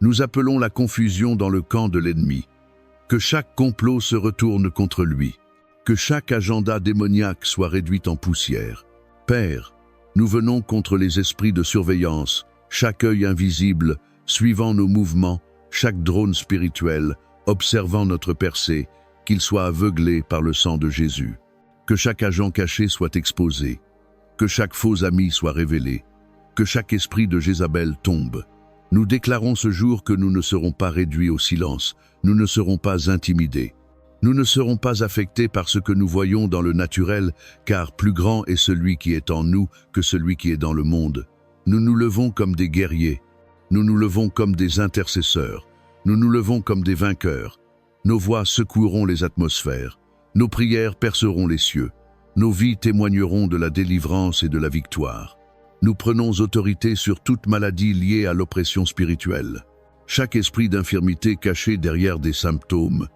Nous appelons la confusion dans le camp de l'ennemi, que chaque complot se retourne contre lui, que chaque agenda démoniaque soit réduit en poussière. Père, nous venons contre les esprits de surveillance, chaque œil invisible, suivant nos mouvements, chaque drone spirituel, observant notre percée, qu'il soit aveuglé par le sang de Jésus. Que chaque agent caché soit exposé, que chaque faux ami soit révélé, que chaque esprit de Jézabel tombe. Nous déclarons ce jour que nous ne serons pas réduits au silence, nous ne serons pas intimidés. Nous ne serons pas affectés par ce que nous voyons dans le naturel, car plus grand est celui qui est en nous que celui qui est dans le monde. Nous nous levons comme des guerriers, nous nous levons comme des intercesseurs, nous nous levons comme des vainqueurs. Nos voix secoueront les atmosphères, nos prières perceront les cieux, nos vies témoigneront de la délivrance et de la victoire. Nous prenons autorité sur toute maladie liée à l'oppression spirituelle, chaque esprit d'infirmité caché derrière des symptômes,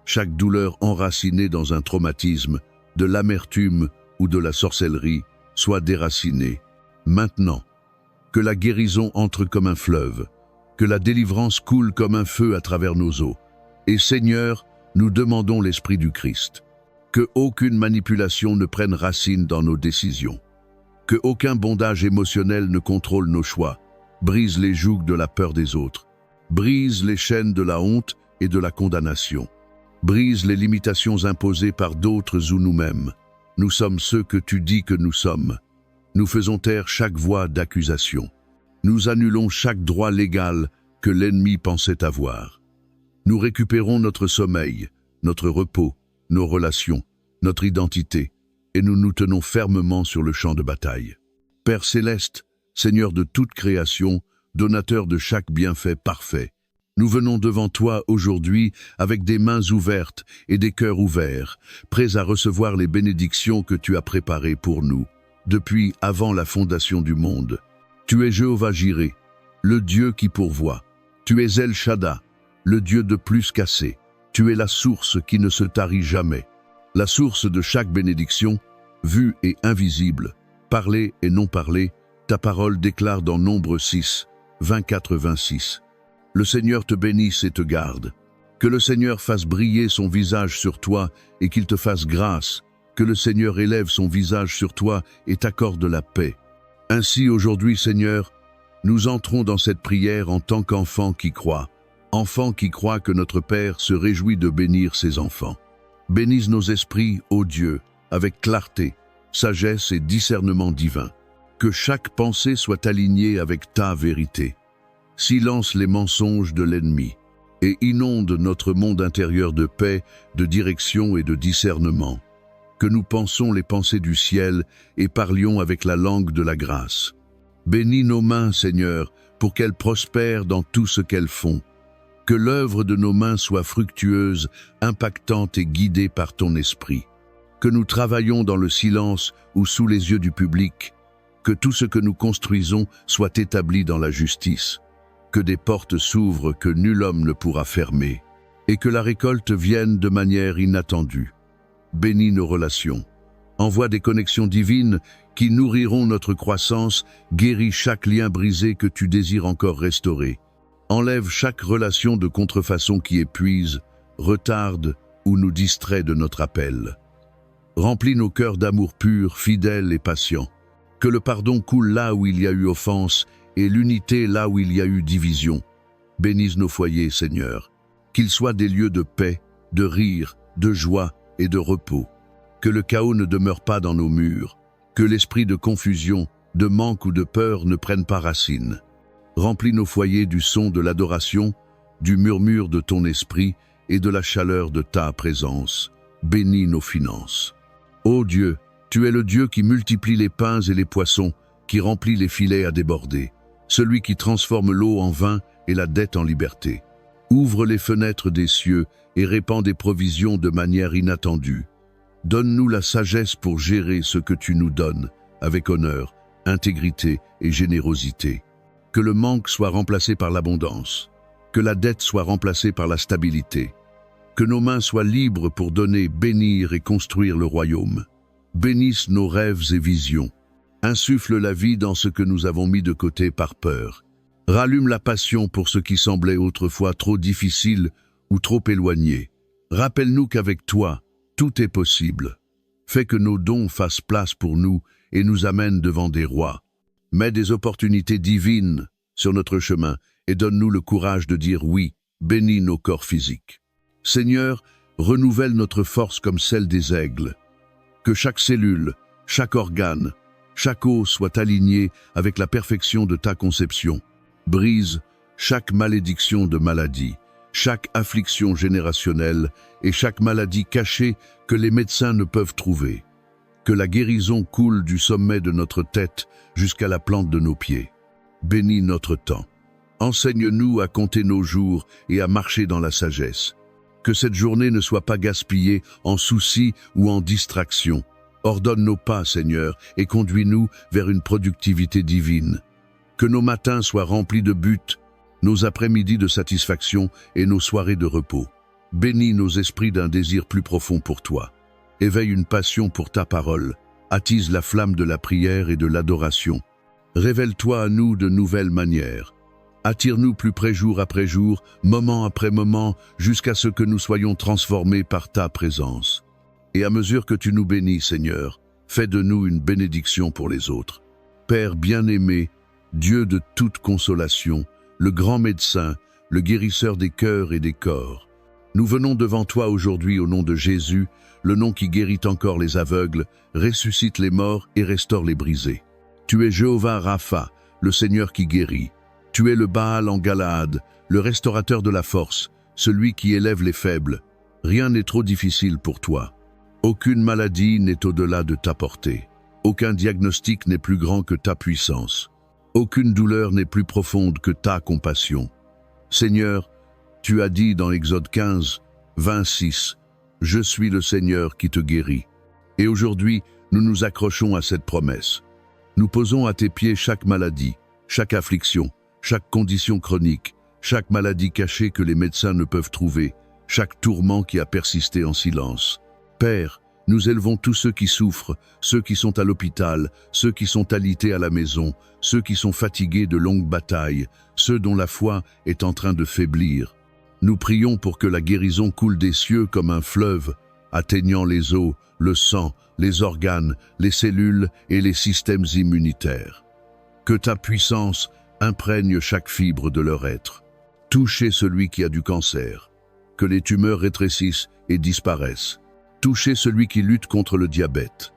chaque douleur enracinée dans un traumatisme, de l'amertume ou de la sorcellerie, soit déracinée. Maintenant, que la guérison entre comme un fleuve, que la délivrance coule comme un feu à travers nos os. Et Seigneur, nous demandons l'Esprit du Christ. Que aucune manipulation ne prenne racine dans nos décisions. Que aucun bondage émotionnel ne contrôle nos choix. Brise les jougs de la peur des autres. Brise les chaînes de la honte et de la condamnation. Brise les limitations imposées par d'autres ou nous-mêmes. Nous sommes ceux que tu dis que nous sommes. Nous faisons taire chaque voix d'accusation. Nous annulons chaque droit légal que l'ennemi pensait avoir. Nous récupérons notre sommeil, notre repos, nos relations, notre identité, et nous nous tenons fermement sur le champ de bataille. Père céleste, Seigneur de toute création, donateur de chaque bienfait parfait, nous venons devant toi aujourd'hui avec des mains ouvertes et des cœurs ouverts, prêts à recevoir les bénédictions que tu as préparées pour nous, depuis avant la fondation du monde. Tu es Jéhovah Jireh, le Dieu qui pourvoit. Tu es El Shaddai, le Dieu de plus qu'assez. Tu es la source qui ne se tarit jamais, la source de chaque bénédiction, vue et invisible, parlée et non parlée. Ta parole déclare dans Nombre 6, 24-26. Le Seigneur te bénisse et te garde. Que le Seigneur fasse briller son visage sur toi et qu'il te fasse grâce. Que le Seigneur élève son visage sur toi et t'accorde la paix. Ainsi aujourd'hui, Seigneur, nous entrons dans cette prière en tant qu'enfants qui croient que notre Père se réjouit de bénir ses enfants. Bénisse nos esprits, ô Dieu, avec clarté, sagesse et discernement divin. Que chaque pensée soit alignée avec ta vérité. Silence les mensonges de l'ennemi et inonde notre monde intérieur de paix, de direction et de discernement. que nous pensions les pensées du ciel et parlions avec la langue de la grâce. Bénis nos mains, Seigneur, pour qu'elles prospèrent dans tout ce qu'elles font. Que l'œuvre de nos mains soit fructueuse, impactante et guidée par ton esprit. Que nous travaillions dans le silence ou sous les yeux du public. Que tout ce que nous construisons soit établi dans la justice. Que des portes s'ouvrent que nul homme ne pourra fermer. Et que la récolte vienne de manière inattendue. Bénis nos relations. Envoie des connexions divines qui nourriront notre croissance, guéris chaque lien brisé que tu désires encore restaurer. Enlève chaque relation de contrefaçon qui épuise, retarde ou nous distrait de notre appel. Remplis nos cœurs d'amour pur, fidèle et patient. Que le pardon coule là où il y a eu offense et l'unité là où il y a eu division. Bénisse nos foyers, Seigneur. Qu'ils soient des lieux de paix, de rire, de joie et de repos. Que le chaos ne demeure pas dans nos murs. Que l'esprit de confusion, de manque ou de peur ne prenne pas racine. Remplis nos foyers du son de l'adoration, du murmure de ton esprit et de la chaleur de ta présence. Bénis nos finances. Ô Dieu, tu es le Dieu qui multiplie les pains et les poissons, qui remplit les filets à déborder, celui qui transforme l'eau en vin et la dette en liberté. Ouvre les fenêtres des cieux et répand des provisions de manière inattendue. Donne-nous la sagesse pour gérer ce que tu nous donnes, avec honneur, intégrité et générosité. Que le manque soit remplacé par l'abondance, que la dette soit remplacée par la stabilité, que nos mains soient libres pour donner, bénir et construire le royaume. Bénisse nos rêves et visions. Insuffle la vie dans ce que nous avons mis de côté par peur. Rallume la passion pour ce qui semblait autrefois trop difficile ou trop éloigné. Rappelle-nous qu'avec toi, tout est possible. Fais que nos dons fassent place pour nous et nous amènent devant des rois. Mets des opportunités divines sur notre chemin et donne-nous le courage de dire oui. Bénis nos corps physiques. Seigneur, renouvelle notre force comme celle des aigles. Que chaque cellule, chaque organe, chaque os soit aligné avec la perfection de ta conception. Brise chaque malédiction de maladie, chaque affliction générationnelle et chaque maladie cachée que les médecins ne peuvent trouver. Que la guérison coule du sommet de notre tête jusqu'à la plante de nos pieds. Bénis notre temps. Enseigne-nous à compter nos jours et à marcher dans la sagesse. Que cette journée ne soit pas gaspillée en soucis ou en distraction. Ordonne nos pas, Seigneur, et conduis-nous vers une productivité divine. Que nos matins soient remplis de buts, nos après-midi de satisfaction et nos soirées de repos. Bénis nos esprits d'un désir plus profond pour toi. Éveille une passion pour ta parole. Attise la flamme de la prière et de l'adoration. Révèle-toi à nous de nouvelles manières. Attire-nous plus près jour après jour, moment après moment, jusqu'à ce que nous soyons transformés par ta présence. Et à mesure que tu nous bénis, Seigneur, fais de nous une bénédiction pour les autres. Père bien-aimé, Dieu de toute consolation, le grand médecin, le guérisseur des cœurs et des corps. Nous venons devant toi aujourd'hui au nom de Jésus, le nom qui guérit encore les aveugles, ressuscite les morts et restaure les brisés. Tu es Jéhovah Rapha, le Seigneur qui guérit. Tu es le Baal en Galaad, le restaurateur de la force, celui qui élève les faibles. Rien n'est trop difficile pour toi. Aucune maladie n'est au-delà de ta portée. Aucun diagnostic n'est plus grand que ta puissance. Aucune douleur n'est plus profonde que ta compassion. Seigneur, tu as dit dans Exode 15, 26, « Je suis le Seigneur qui te guérit ». Et aujourd'hui, nous nous accrochons à cette promesse. Nous posons à tes pieds chaque maladie, chaque affliction, chaque condition chronique, chaque maladie cachée que les médecins ne peuvent trouver, chaque tourment qui a persisté en silence. Père, nous élevons tous ceux qui souffrent, ceux qui sont à l'hôpital, ceux qui sont alités à la maison, ceux qui sont fatigués de longues batailles, ceux dont la foi est en train de faiblir. Nous prions pour que la guérison coule des cieux comme un fleuve, atteignant les os, le sang, les organes, les cellules et les systèmes immunitaires. Que ta puissance imprègne chaque fibre de leur être. Touchez celui qui a du cancer. Que les tumeurs rétrécissent et disparaissent. Touchez celui qui lutte contre le diabète.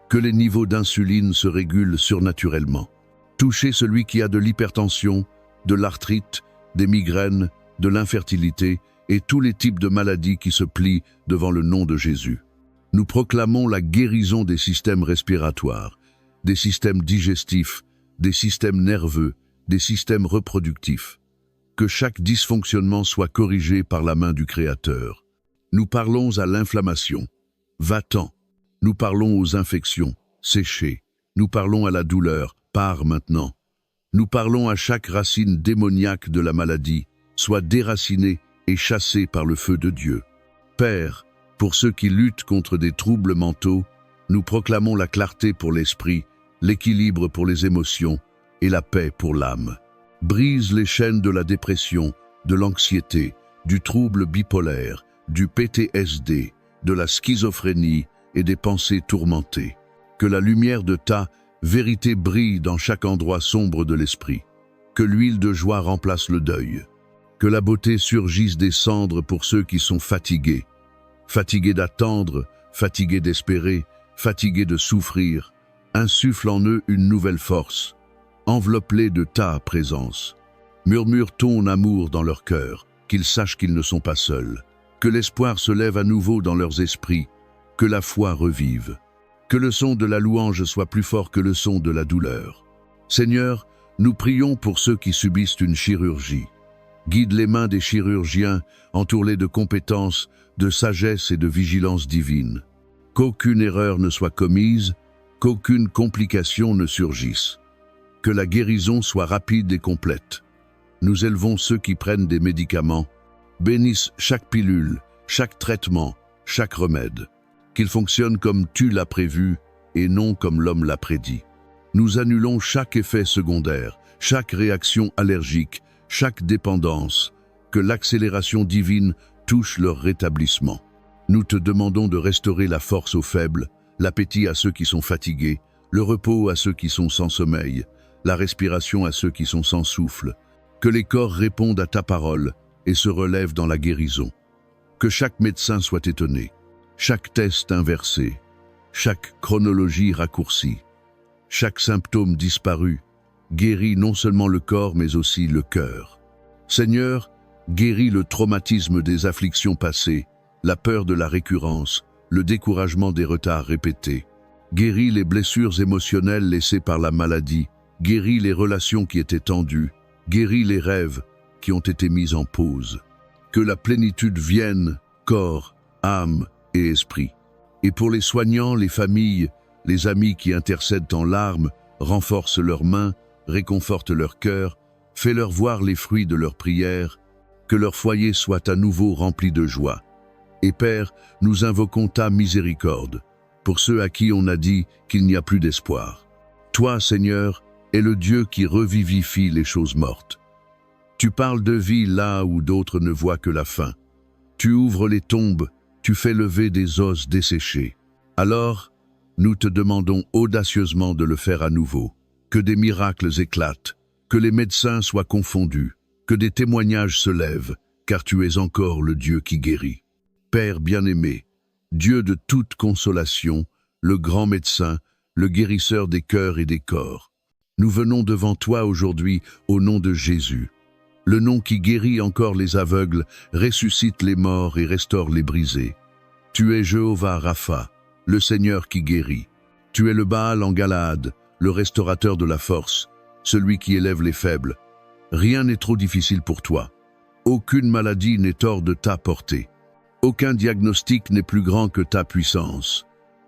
Que les niveaux d'insuline se régulent surnaturellement. Touchez celui qui a de l'hypertension, de l'arthrite, des migraines, de l'infertilité et tous les types de maladies qui se plient devant le nom de Jésus. Nous proclamons la guérison des systèmes respiratoires, des systèmes digestifs, des systèmes nerveux, des systèmes reproductifs. Que chaque dysfonctionnement soit corrigé par la main du Créateur. Nous parlons à l'inflammation. Va-t'en. Nous parlons aux infections. Séchez. Nous parlons à la douleur. Pars maintenant. Nous parlons à chaque racine démoniaque de la maladie. Sois déracinée et chassée par le feu de Dieu. Père, pour ceux qui luttent contre des troubles mentaux, nous proclamons la clarté pour l'esprit, l'équilibre pour les émotions et la paix pour l'âme. Brise les chaînes de la dépression, de l'anxiété, du trouble bipolaire, du PTSD, de la schizophrénie et des pensées tourmentées. Que la lumière de ta vérité brille dans chaque endroit sombre de l'esprit. Que l'huile de joie remplace le deuil. Que la beauté surgisse des cendres pour ceux qui sont fatigués. Fatigués d'attendre, fatigués d'espérer, fatigués de souffrir. Insuffle en eux une nouvelle force. Enveloppe-les de ta présence. Murmure ton amour dans leur cœur, qu'ils sachent qu'ils ne sont pas seuls. Que l'espoir se lève à nouveau dans leurs esprits, que la foi revive. Que le son de la louange soit plus fort que le son de la douleur. Seigneur, nous prions pour ceux qui subissent une chirurgie. Guide les mains des chirurgiens, entoure-les de compétences, de sagesse et de vigilance divine. Qu'aucune erreur ne soit commise, qu'aucune complication ne surgisse. Que la guérison soit rapide et complète. Nous élevons ceux qui prennent des médicaments, bénissent chaque pilule, chaque traitement, chaque remède. Qu'il fonctionne comme tu l'as prévu et non comme l'homme l'a prédit. Nous annulons chaque effet secondaire, chaque réaction allergique, chaque dépendance, que l'accélération divine touche leur rétablissement. Nous te demandons de restaurer la force aux faibles, l'appétit à ceux qui sont fatigués, le repos à ceux qui sont sans sommeil, la respiration à ceux qui sont sans souffle. Que les corps répondent à ta parole et se relèvent dans la guérison. Que chaque médecin soit étonné, chaque test inversé, chaque chronologie raccourcie, chaque symptôme disparu, guérit non seulement le corps mais aussi le cœur. Seigneur, guéris le traumatisme des afflictions passées, la peur de la récurrence, le découragement des retards répétés. Guéris les blessures émotionnelles laissées par la maladie, guéris les relations qui étaient tendues, guéris les rêves qui ont été mis en pause. Que la plénitude vienne, corps, âme et esprit. Et pour les soignants, les familles, les amis qui intercèdent en larmes, renforcent leurs mains, réconfortent leur cœur, fais-leur voir les fruits de leurs prières, que leur foyer soit à nouveau rempli de joie. Et Père, nous invoquons ta miséricorde, pour ceux à qui on a dit qu'il n'y a plus d'espoir. Toi, Seigneur, es le Dieu qui revivifie les choses mortes. Tu parles de vie là où d'autres ne voient que la fin. Tu ouvres les tombes, tu fais lever des os desséchés. Alors, nous te demandons audacieusement de le faire à nouveau. Que des miracles éclatent, que les médecins soient confondus, que des témoignages se lèvent, car tu es encore le Dieu qui guérit. Père bien-aimé, Dieu de toute consolation, le grand médecin, le guérisseur des cœurs et des corps. Nous venons devant toi aujourd'hui au nom de Jésus. Le nom qui guérit encore les aveugles, ressuscite les morts et restaure les brisés. Tu es Jéhovah Rapha, le Seigneur qui guérit. Tu es le Baal en Galaad, le restaurateur de la force, celui qui élève les faibles. Rien n'est trop difficile pour toi. Aucune maladie n'est hors de ta portée. Aucun diagnostic n'est plus grand que ta puissance.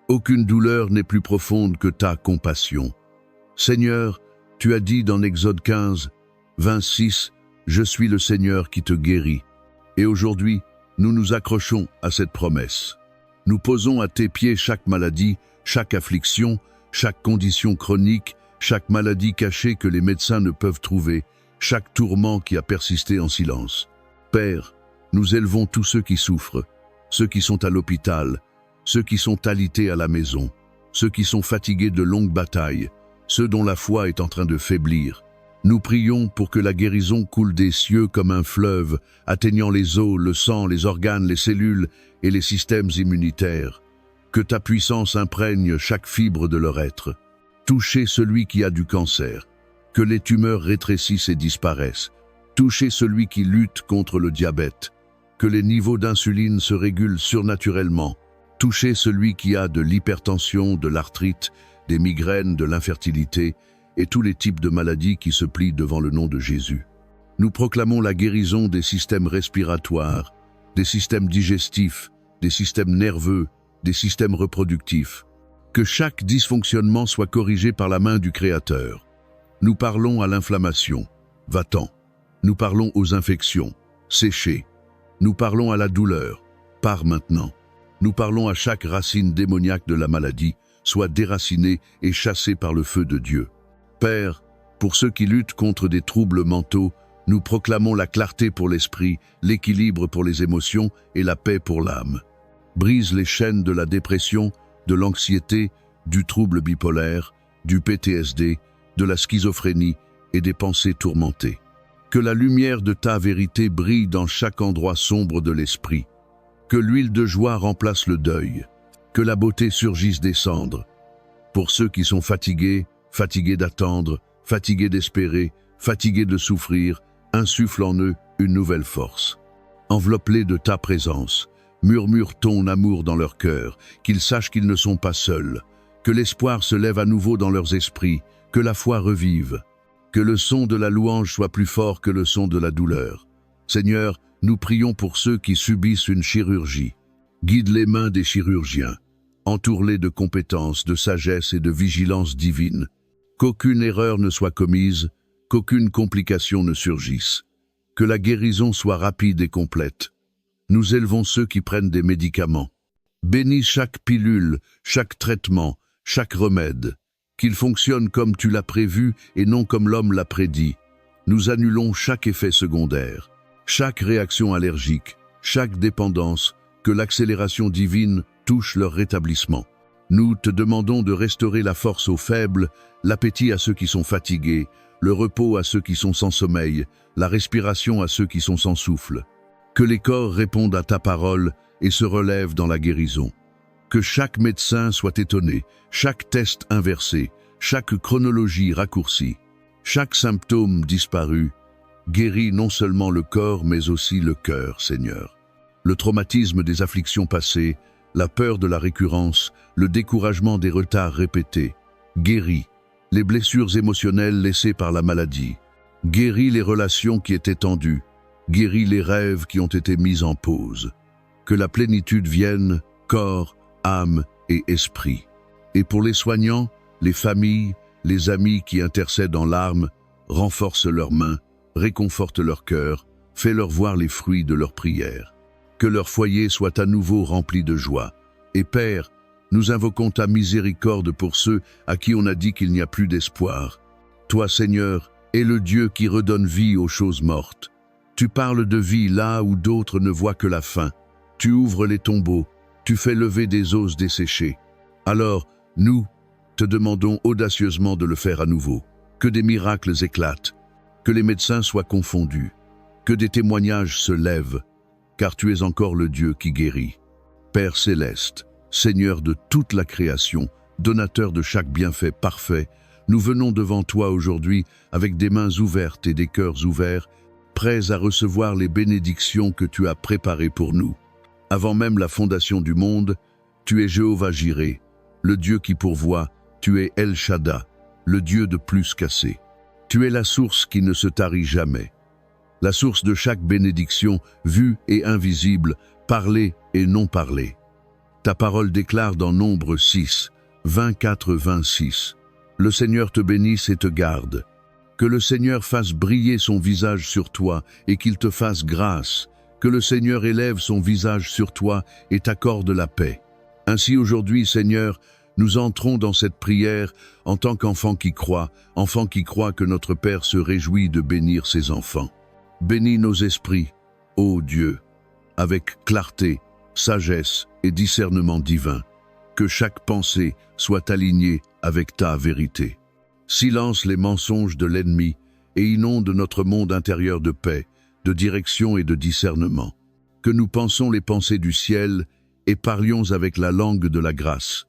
Aucune douleur n'est plus profonde que ta compassion. Seigneur, tu as dit dans Exode 15, 26, « Je suis le Seigneur qui te guérit ». Et aujourd'hui, nous nous accrochons à cette promesse. Nous posons à tes pieds chaque maladie, chaque affliction, chaque condition chronique, chaque maladie cachée que les médecins ne peuvent trouver, chaque tourment qui a persisté en silence. Père, nous élevons tous ceux qui souffrent, ceux qui sont à l'hôpital, ceux qui sont alités à la maison, ceux qui sont fatigués de longues batailles, ceux dont la foi est en train de faiblir. Nous prions pour que la guérison coule des cieux comme un fleuve, atteignant les os, le sang, les organes, les cellules et les systèmes immunitaires. Que ta puissance imprègne chaque fibre de leur être. Touchez celui qui a du cancer. Que les tumeurs rétrécissent et disparaissent. Touchez celui qui lutte contre le diabète. Que les niveaux d'insuline se régulent surnaturellement. Touchez celui qui a de l'hypertension, de l'arthrite, des migraines, de l'infertilité et tous les types de maladies qui se plient devant le nom de Jésus. Nous proclamons la guérison des systèmes respiratoires, des systèmes digestifs, des systèmes nerveux, des systèmes reproductifs. Que chaque dysfonctionnement soit corrigé par la main du Créateur. Nous parlons à l'inflammation, va-t'en. Nous parlons aux infections, séchez. Nous parlons à la douleur, pars maintenant. Nous parlons à chaque racine démoniaque de la maladie, soit déracinée et chassée par le feu de Dieu. Père, pour ceux qui luttent contre des troubles mentaux, nous proclamons la clarté pour l'esprit, l'équilibre pour les émotions et la paix pour l'âme. Brise les chaînes de la dépression, de l'anxiété, du trouble bipolaire, du PTSD, de la schizophrénie et des pensées tourmentées. Que la lumière de ta vérité brille dans chaque endroit sombre de l'esprit. Que l'huile de joie remplace le deuil. Que la beauté surgisse des cendres. Pour ceux qui sont fatigués, fatigués d'attendre, fatigués d'espérer, fatigués de souffrir, insuffle en eux une nouvelle force. Enveloppe-les de ta présence. Murmure ton amour dans leur cœur, qu'ils sachent qu'ils ne sont pas seuls. Que l'espoir se lève à nouveau dans leurs esprits, que la foi revive. Que le son de la louange soit plus fort que le son de la douleur. Seigneur, nous prions pour ceux qui subissent une chirurgie. Guide les mains des chirurgiens. Entoure-les de compétences, de sagesse et de vigilance divine. Qu'aucune erreur ne soit commise, qu'aucune complication ne surgisse. Que la guérison soit rapide et complète. Nous élevons ceux qui prennent des médicaments. Bénis chaque pilule, chaque traitement, chaque remède. Qu'il fonctionne comme tu l'as prévu et non comme l'homme l'a prédit. Nous annulons chaque effet secondaire, chaque réaction allergique, chaque dépendance, que l'accélération divine touche leur rétablissement. Nous te demandons de restaurer la force aux faibles, l'appétit à ceux qui sont fatigués, le repos à ceux qui sont sans sommeil, la respiration à ceux qui sont sans souffle. Que les corps répondent à ta parole et se relèvent dans la guérison. Que chaque médecin soit étonné, chaque test inversé, chaque chronologie raccourcie, chaque symptôme disparu, guérit non seulement le corps mais aussi le cœur, Seigneur. Le traumatisme des afflictions passées, la peur de la récurrence, le découragement des retards répétés, guérit les blessures émotionnelles laissées par la maladie, guérit les relations qui étaient tendues, guérit les rêves qui ont été mis en pause. Que la plénitude vienne, corps, âme et esprit. Et pour les soignants, les familles, les amis qui intercèdent en larmes, renforce leurs mains, réconforte leur cœur, fais-leur voir les fruits de leurs prières. Que leur foyer soit à nouveau rempli de joie. Et Père, nous invoquons ta miséricorde pour ceux à qui on a dit qu'il n'y a plus d'espoir. Toi, Seigneur, es le Dieu qui redonne vie aux choses mortes. Tu parles de vie là où d'autres ne voient que la fin. Tu ouvres les tombeaux, tu fais lever des os desséchés. Alors, nous te demandons audacieusement de le faire à nouveau. Que des miracles éclatent, que les médecins soient confondus, que des témoignages se lèvent, car tu es encore le Dieu qui guérit. Père céleste, Seigneur de toute la création, donateur de chaque bienfait parfait, nous venons devant toi aujourd'hui avec des mains ouvertes et des cœurs ouverts, prêts à recevoir les bénédictions que tu as préparées pour nous. Avant même la fondation du monde, tu es Jéhovah Jireh, le Dieu qui pourvoit, tu es El Shaddai, le Dieu de plus qu'assez. Tu es la source qui ne se tarit jamais, la source de chaque bénédiction, vue et invisible, parlée et non parlée. Ta parole déclare dans Nombre 6, 24-26, « Le Seigneur te bénisse et te garde. Que le Seigneur fasse briller son visage sur toi et qu'il te fasse grâce. Que le Seigneur élève son visage sur toi et t'accorde la paix. » Ainsi aujourd'hui, Seigneur, nous entrons dans cette prière en tant qu'enfants qui croient que notre Père se réjouit de bénir ses enfants. Bénis nos esprits, ô Dieu, avec clarté, sagesse et discernement divin. Que chaque pensée soit alignée avec ta vérité. Silence les mensonges de l'ennemi et inonde notre monde intérieur de paix, de direction et de discernement. Que nous pensons les pensées du ciel et parlions avec la langue de la grâce.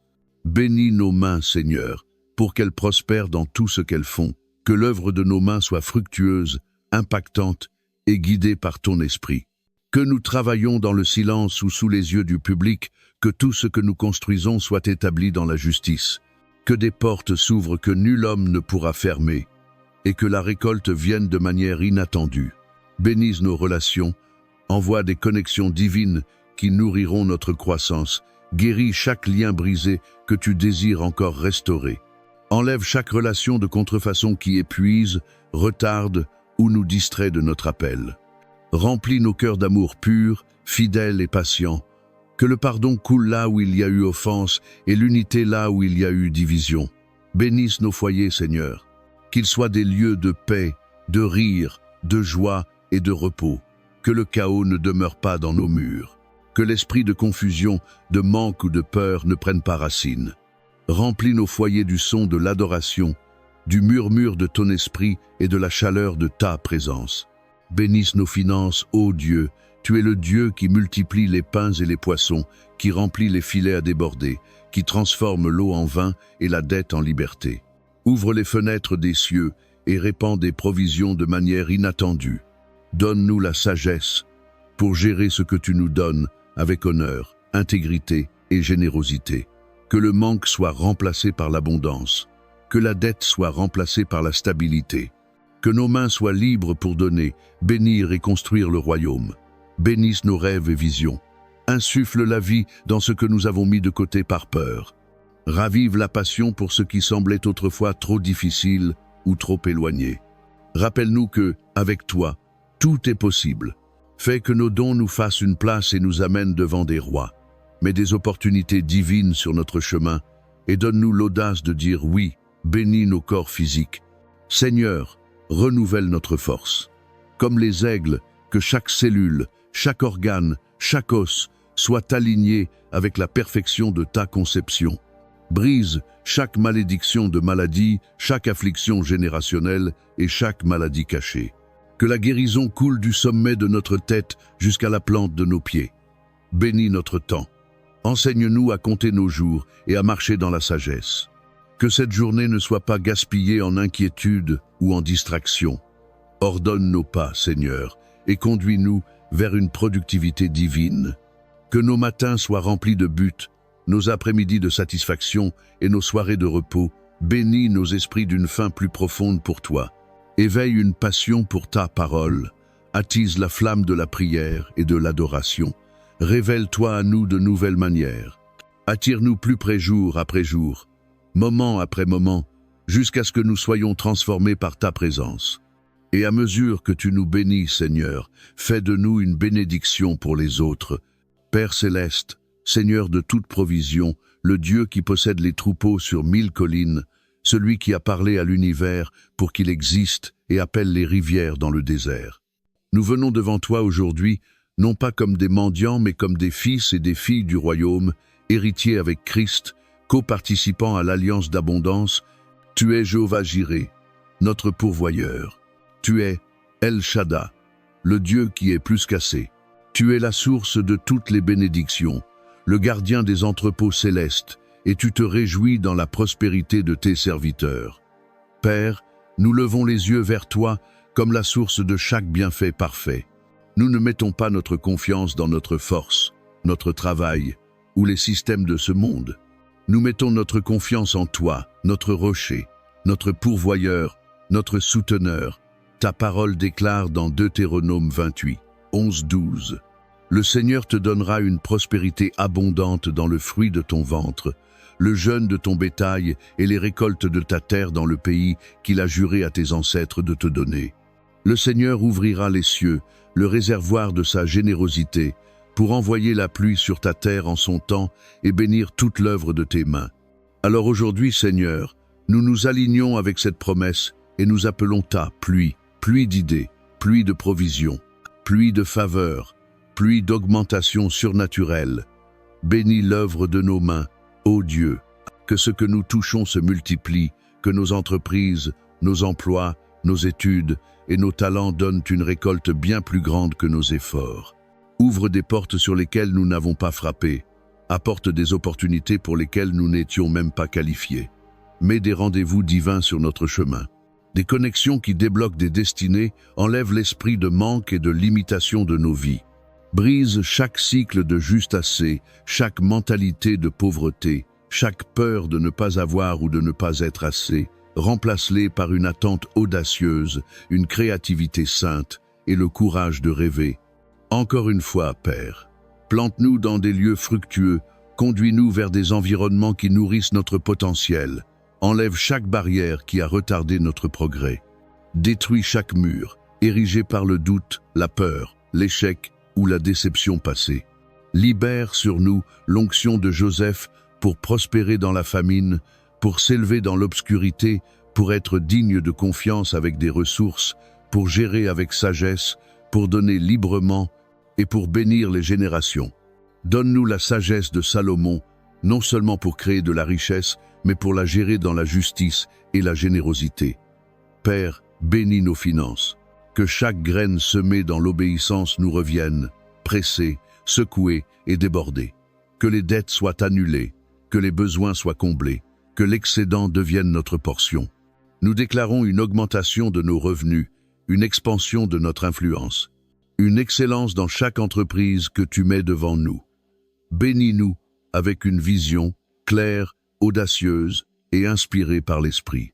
Bénis nos mains, Seigneur, pour qu'elles prospèrent dans tout ce qu'elles font. Que l'œuvre de nos mains soit fructueuse, impactante et guidée par ton esprit. Que nous travaillions dans le silence ou sous les yeux du public, que tout ce que nous construisons soit établi dans la justice. Que des portes s'ouvrent que nul homme ne pourra fermer, et que la récolte vienne de manière inattendue. Bénisse nos relations, envoie des connexions divines qui nourriront notre croissance, guéris chaque lien brisé que tu désires encore restaurer. Enlève chaque relation de contrefaçon qui épuise, retarde ou nous distrait de notre appel. Remplis nos cœurs d'amour pur, fidèle et patient. Que le pardon coule là où il y a eu offense et l'unité là où il y a eu division. Bénisse nos foyers, Seigneur. Qu'ils soient des lieux de paix, de rire, de joie et de repos. Que le chaos ne demeure pas dans nos murs. Que l'esprit de confusion, de manque ou de peur ne prenne pas racine. Remplis nos foyers du son de l'adoration, du murmure de ton esprit et de la chaleur de ta présence. Bénisse nos finances, ô Dieu. Tu es le Dieu qui multiplie les pains et les poissons, qui remplit les filets à déborder, qui transforme l'eau en vin et la dette en liberté. Ouvre les fenêtres des cieux et répand des provisions de manière inattendue. Donne-nous la sagesse pour gérer ce que tu nous donnes avec honneur, intégrité et générosité. Que le manque soit remplacé par l'abondance, que la dette soit remplacée par la stabilité, que nos mains soient libres pour donner, bénir et construire le royaume. Bénisse nos rêves et visions. Insuffle la vie dans ce que nous avons mis de côté par peur. Ravive la passion pour ce qui semblait autrefois trop difficile ou trop éloigné. Rappelle-nous que, avec toi, tout est possible. Fais que nos dons nous fassent une place et nous amènent devant des rois. Mets des opportunités divines sur notre chemin et donne-nous l'audace de dire oui. Bénis nos corps physiques. Seigneur, renouvelle notre force. Comme les aigles, que chaque cellule, chaque organe, chaque os soit aligné avec la perfection de ta conception. Brise chaque malédiction de maladie, chaque affliction générationnelle et chaque maladie cachée. Que la guérison coule du sommet de notre tête jusqu'à la plante de nos pieds. Bénis notre temps. Enseigne-nous à compter nos jours et à marcher dans la sagesse. Que cette journée ne soit pas gaspillée en inquiétude ou en distraction. Ordonne nos pas, Seigneur, et conduis-nous vers une productivité divine. Que nos matins soient remplis de buts, nos après-midi de satisfaction et nos soirées de repos. Bénis nos esprits d'une faim plus profonde pour toi. Éveille une passion pour ta parole. Attise la flamme de la prière et de l'adoration. Révèle-toi à nous de nouvelles manières. Attire-nous plus près jour après jour, moment après moment, jusqu'à ce que nous soyons transformés par ta présence. Et à mesure que tu nous bénis, Seigneur, fais de nous une bénédiction pour les autres. Père céleste, Seigneur de toute provision, le Dieu qui possède les troupeaux sur 1000 collines, celui qui a parlé à l'univers pour qu'il existe et appelle les rivières dans le désert. Nous venons devant toi aujourd'hui, non pas comme des mendiants, mais comme des fils et des filles du royaume, héritiers avec Christ, co-participants à l'alliance d'abondance. Tu es Jéhovah Jireh, notre pourvoyeur. Tu es El Shaddai, le Dieu qui est plus qu'assez. Tu es la source de toutes les bénédictions, le gardien des entrepôts célestes, et tu te réjouis dans la prospérité de tes serviteurs. Père, nous levons les yeux vers toi comme la source de chaque bienfait parfait. Nous ne mettons pas notre confiance dans notre force, notre travail ou les systèmes de ce monde. Nous mettons notre confiance en toi, notre rocher, notre pourvoyeur, notre souteneur. Ta parole déclare dans Deutéronome 28, 11-12. Le Seigneur te donnera une prospérité abondante dans le fruit de ton ventre, le jeûne de ton bétail et les récoltes de ta terre dans le pays qu'il a juré à tes ancêtres de te donner. Le Seigneur ouvrira les cieux, le réservoir de sa générosité, pour envoyer la pluie sur ta terre en son temps et bénir toute l'œuvre de tes mains. Alors aujourd'hui, Seigneur, nous nous alignons avec cette promesse et nous appelons ta pluie, pluie d'idées, pluie de provision, pluie de faveur, pluie d'augmentation surnaturelle. Bénis l'œuvre de nos mains, ô Dieu, que ce que nous touchons se multiplie, que nos entreprises, nos emplois, nos études et nos talents donnent une récolte bien plus grande que nos efforts. Ouvre des portes sur lesquelles nous n'avons pas frappé, apporte des opportunités pour lesquelles nous n'étions même pas qualifiés. Mets des rendez-vous divins sur notre chemin. Des connexions qui débloquent des destinées, enlèvent l'esprit de manque et de limitation de nos vies. Brise chaque cycle de juste assez, chaque mentalité de pauvreté, chaque peur de ne pas avoir ou de ne pas être assez. Remplace-les par une attente audacieuse, une créativité sainte et le courage de rêver. Encore une fois, Père, plante-nous dans des lieux fructueux, conduis-nous vers des environnements qui nourrissent notre potentiel, enlève chaque barrière qui a retardé notre progrès. Détruis chaque mur, érigé par le doute, la peur, l'échec ou la déception passée. Libère sur nous l'onction de Joseph pour prospérer dans la famine, pour s'élever dans l'obscurité, pour être digne de confiance avec des ressources, pour gérer avec sagesse, pour donner librement et pour bénir les générations. Donne-nous la sagesse de Salomon, non seulement pour créer de la richesse, mais pour la gérer dans la justice et la générosité. Père, bénis nos finances. Que chaque graine semée dans l'obéissance nous revienne, pressée, secouée et débordée. Que les dettes soient annulées, que les besoins soient comblés, que l'excédent devienne notre portion. Nous déclarons une augmentation de nos revenus, une expansion de notre influence, une excellence dans chaque entreprise que tu mets devant nous. Bénis-nous avec une vision claire, audacieuse et inspirée par l'Esprit.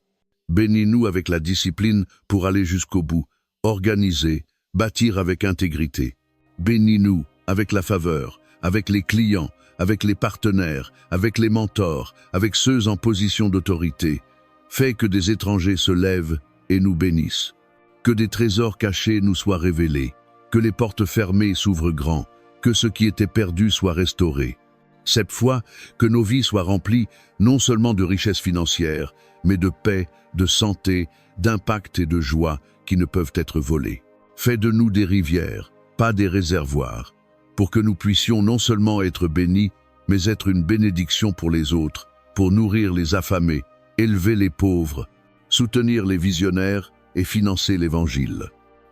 Bénis-nous avec la discipline pour aller jusqu'au bout, organiser, bâtir avec intégrité. Bénis-nous avec la faveur, avec les clients, avec les partenaires, avec les mentors, avec ceux en position d'autorité. Fais que des étrangers se lèvent et nous bénissent. Que des trésors cachés nous soient révélés, que les portes fermées s'ouvrent grand, que ce qui était perdu soit restauré. Cette fois, que nos vies soient remplies non seulement de richesses financières, mais de paix, de santé, d'impact et de joie qui ne peuvent être volées. Fais de nous des rivières, pas des réservoirs, pour que nous puissions non seulement être bénis, mais être une bénédiction pour les autres, pour nourrir les affamés, élever les pauvres, soutenir les visionnaires et financer l'Évangile.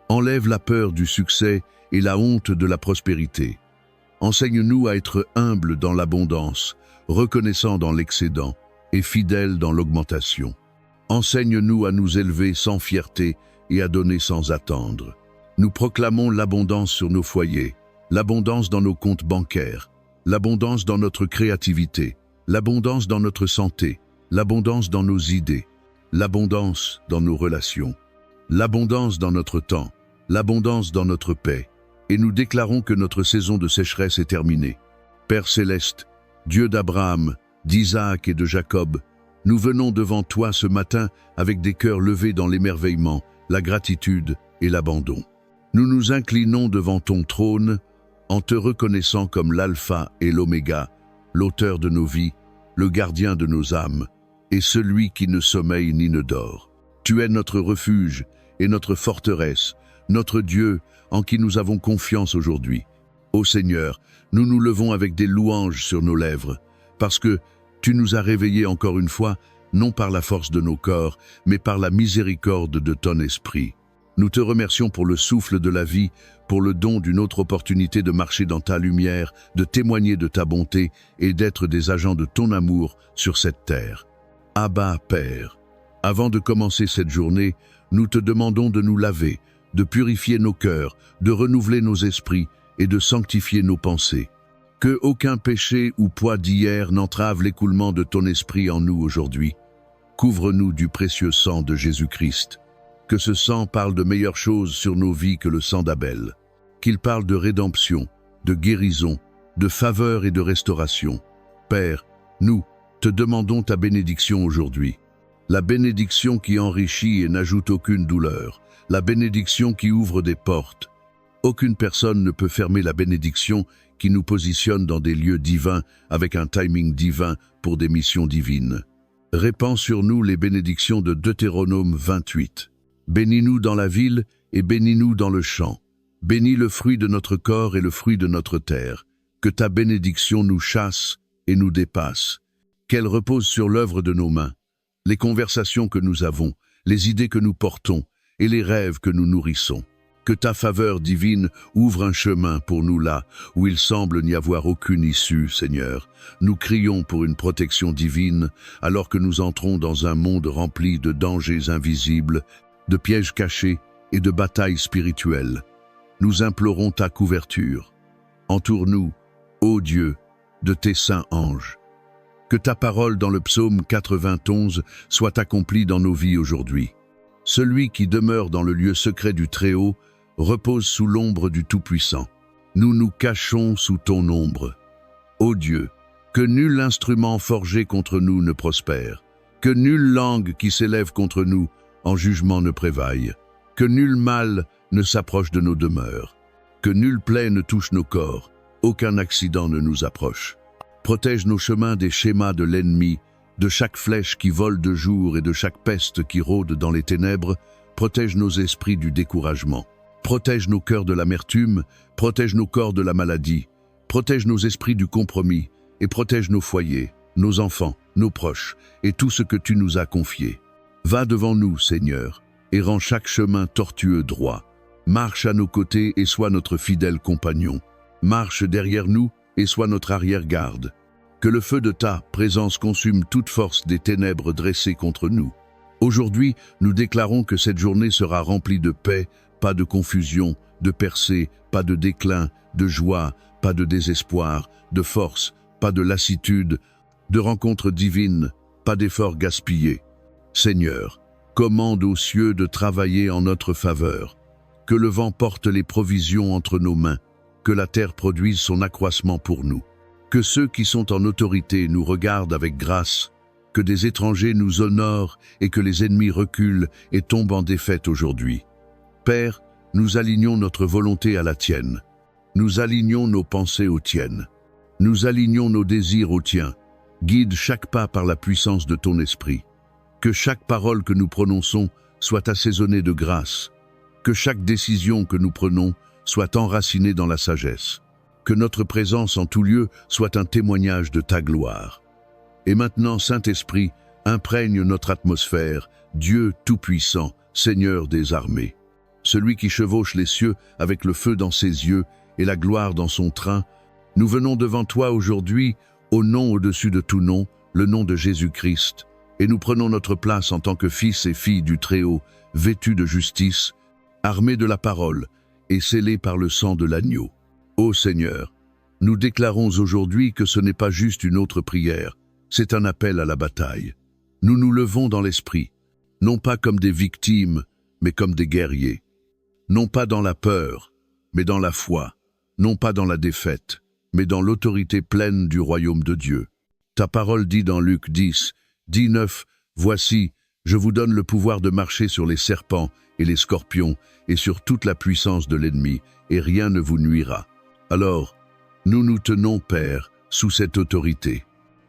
Enlève la peur du succès et la honte de la prospérité. Enseigne-nous à être humbles dans l'abondance, reconnaissants dans l'excédent et fidèles dans l'augmentation. Enseigne-nous à nous élever sans fierté et à donner sans attendre. Nous proclamons l'abondance sur nos foyers, l'abondance dans nos comptes bancaires, l'abondance dans notre créativité, l'abondance dans notre santé, l'abondance dans nos idées, l'abondance dans nos relations, l'abondance dans notre temps, l'abondance dans notre paix. Et nous déclarons que notre saison de sécheresse est terminée. Père céleste, Dieu d'Abraham, d'Isaac et de Jacob, nous venons devant toi ce matin avec des cœurs levés dans l'émerveillement, la gratitude et l'abandon. Nous nous inclinons devant ton trône en te reconnaissant comme l'alpha et l'oméga, l'auteur de nos vies, le gardien de nos âmes, et celui qui ne sommeille ni ne dort. Tu es notre refuge et notre forteresse, notre Dieu en qui nous avons confiance aujourd'hui. Ô Seigneur, nous nous levons avec des louanges sur nos lèvres, parce que tu nous as réveillés encore une fois, non par la force de nos corps, mais par la miséricorde de ton esprit. Nous te remercions pour le souffle de la vie, pour le don d'une autre opportunité de marcher dans ta lumière, de témoigner de ta bonté et d'être des agents de ton amour sur cette terre. Abba, Père, avant de commencer cette journée, nous te demandons de nous laver, de purifier nos cœurs, de renouveler nos esprits et de sanctifier nos pensées. Que aucun péché ou poids d'hier n'entrave l'écoulement de ton esprit en nous aujourd'hui. Couvre-nous du précieux sang de Jésus-Christ. Que ce sang parle de meilleures choses sur nos vies que le sang d'Abel. Qu'il parle de rédemption, de guérison, de faveur et de restauration. Père, nous te demandons ta bénédiction aujourd'hui. La bénédiction qui enrichit et n'ajoute aucune douleur. La bénédiction qui ouvre des portes. Aucune personne ne peut fermer la bénédiction qui nous positionne dans des lieux divins avec un timing divin pour des missions divines. Répands sur nous les bénédictions de Deutéronome 28. Bénis-nous dans la ville et bénis-nous dans le champ. Bénis le fruit de notre corps et le fruit de notre terre. Que ta bénédiction nous chasse et nous dépasse. Qu'elle repose sur l'œuvre de nos mains. Les conversations que nous avons, les idées que nous portons et les rêves que nous nourrissons. Que ta faveur divine ouvre un chemin pour nous là où il semble n'y avoir aucune issue, Seigneur. Nous crions pour une protection divine alors que nous entrons dans un monde rempli de dangers invisibles, de pièges cachés et de batailles spirituelles. Nous implorons ta couverture. Entoure-nous, ô Dieu, de tes saints anges. Que ta parole dans le psaume 91 soit accomplie dans nos vies aujourd'hui. Celui qui demeure dans le lieu secret du Très-Haut repose sous l'ombre du Tout-Puissant. Nous nous cachons sous ton ombre. Ô Dieu, que nul instrument forgé contre nous ne prospère, que nulle langue qui s'élève contre nous en jugement ne prévaille, que nul mal ne s'approche de nos demeures, que nulle plaie ne touche nos corps, aucun accident ne nous approche. Protège nos chemins des schémas de l'ennemi, de chaque flèche qui vole de jour et de chaque peste qui rôde dans les ténèbres. Protège nos esprits du découragement. Protège nos cœurs de l'amertume, protège nos corps de la maladie, protège nos esprits du compromis et protège nos foyers, nos enfants, nos proches et tout ce que tu nous as confié. Va devant nous, Seigneur, et rends chaque chemin tortueux droit. Marche à nos côtés et sois notre fidèle compagnon. Marche derrière nous et sois notre arrière-garde. Que le feu de ta présence consume toute force des ténèbres dressées contre nous. Aujourd'hui, nous déclarons que cette journée sera remplie de paix, pas de confusion, de percée, pas de déclin, de joie, pas de désespoir, de force, pas de lassitude, de rencontres divines, pas d'efforts gaspillés. Seigneur, commande aux cieux de travailler en notre faveur. Que le vent porte les provisions entre nos mains, que la terre produise son accroissement pour nous. Que ceux qui sont en autorité nous regardent avec grâce, que des étrangers nous honorent et que les ennemis reculent et tombent en défaite aujourd'hui. Père, nous alignons notre volonté à la tienne. Nous alignons nos pensées aux tiennes. Nous alignons nos désirs aux tiens. Guide chaque pas par la puissance de ton esprit. Que chaque parole que nous prononçons soit assaisonnée de grâce. Que chaque décision que nous prenons soit enracinée dans la sagesse. Que notre présence en tout lieu soit un témoignage de ta gloire. Et maintenant, Saint-Esprit, imprègne notre atmosphère, Dieu Tout-Puissant, Seigneur des armées. Celui qui chevauche les cieux avec le feu dans ses yeux et la gloire dans son train, nous venons devant toi aujourd'hui, au nom au-dessus de tout nom, le nom de Jésus-Christ, et nous prenons notre place en tant que fils et filles du Très-Haut, vêtus de justice, armés de la parole et scellés par le sang de l'agneau. Ô Seigneur, nous déclarons aujourd'hui que ce n'est pas juste une autre prière, c'est un appel à la bataille. Nous nous levons dans l'esprit, non pas comme des victimes, mais comme des guerriers. Non pas dans la peur, mais dans la foi, non pas dans la défaite, mais dans l'autorité pleine du royaume de Dieu. Ta parole dit dans Luc 10, 19, « Voici, je vous donne le pouvoir de marcher sur les serpents et les scorpions et sur toute la puissance de l'ennemi, et rien ne vous nuira. » Alors, nous nous tenons, Père, sous cette autorité,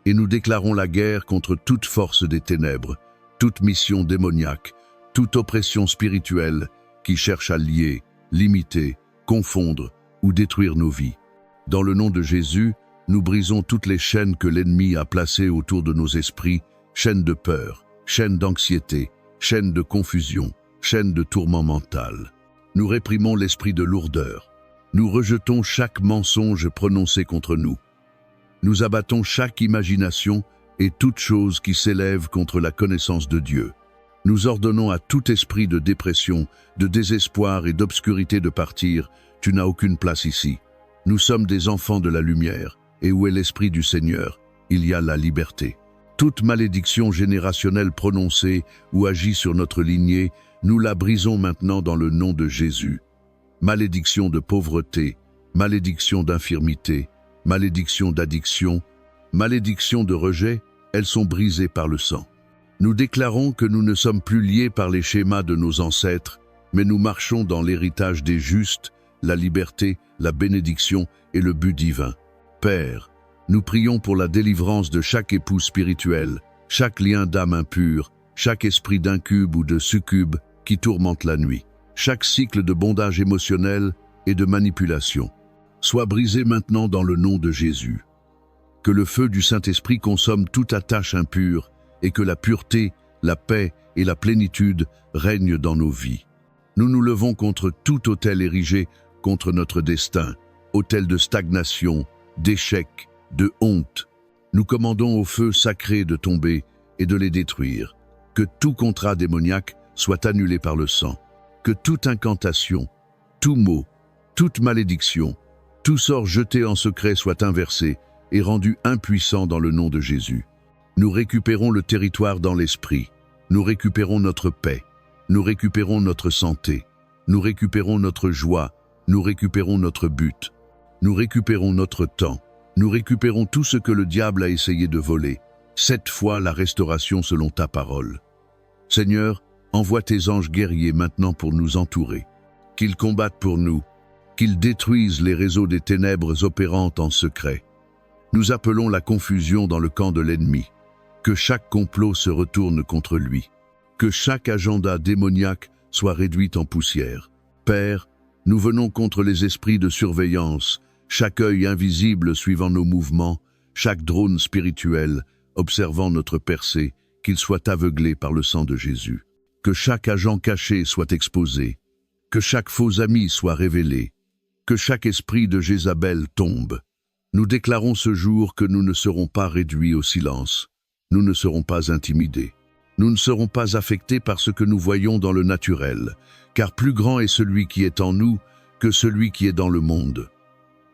et nous déclarons la guerre contre toute force des ténèbres, toute mission démoniaque, toute oppression spirituelle qui cherche à lier, limiter, confondre ou détruire nos vies. Dans le nom de Jésus, nous brisons toutes les chaînes que l'ennemi a placées autour de nos esprits, chaînes de peur, chaînes d'anxiété, chaînes de confusion, chaînes de tourment mental. Nous réprimons l'esprit de lourdeur. Nous rejetons chaque mensonge prononcé contre nous. Nous abattons chaque imagination et toute chose qui s'élève contre la connaissance de Dieu. Nous ordonnons à tout esprit de dépression, de désespoir et d'obscurité de partir. Tu n'as aucune place ici. Nous sommes des enfants de la lumière, et où est l'Esprit du Seigneur, il y a la liberté. Toute malédiction générationnelle prononcée ou agie sur notre lignée, nous la brisons maintenant dans le nom de Jésus. Malédiction de pauvreté, malédiction d'infirmité, malédiction d'addiction, malédiction de rejet, elles sont brisées par le sang. Nous déclarons que nous ne sommes plus liés par les schémas de nos ancêtres, mais nous marchons dans l'héritage des justes, la liberté, la bénédiction et le but divin. Père, nous prions pour la délivrance de chaque époux spirituel, chaque lien d'âme impure, chaque esprit d'incube ou de succube qui tourmente la nuit, chaque cycle de bondage émotionnel et de manipulation. Soit brisé maintenant dans le nom de Jésus. Que le feu du Saint-Esprit consomme toute attache impure et que la pureté, la paix et la plénitude règnent dans nos vies. Nous nous levons contre tout autel érigé contre notre destin, autel de stagnation, d'échec, de honte. Nous commandons au feu sacré de tomber et de les détruire. Que tout contrat démoniaque soit annulé par le sang. Que toute incantation, tout mot, toute malédiction, tout sort jeté en secret soit inversé et rendu impuissant dans le nom de Jésus. Nous récupérons le territoire dans l'esprit. Nous récupérons notre paix. Nous récupérons notre santé. Nous récupérons notre joie. Nous récupérons notre but. Nous récupérons notre temps. Nous récupérons tout ce que le diable a essayé de voler. Cette fois, la restauration selon ta parole. Seigneur, envoie tes anges guerriers maintenant pour nous entourer. Qu'ils combattent pour nous. Qu'ils détruisent les réseaux des ténèbres opérantes en secret. Nous appelons la confusion dans le camp de l'ennemi. Que chaque complot se retourne contre lui. Que chaque agenda démoniaque soit réduit en poussière. Père, nous venons contre les esprits de surveillance, chaque œil invisible suivant nos mouvements, chaque drone spirituel observant notre percée, qu'il soit aveuglé par le sang de Jésus. Que chaque agent caché soit exposé. Que chaque faux ami soit révélé. Que chaque esprit de Jézabel tombe. Nous déclarons ce jour que nous ne serons pas réduits au silence. Nous ne serons pas intimidés. Nous ne serons pas affectés par ce que nous voyons dans le naturel, car plus grand est celui qui est en nous que celui qui est dans le monde.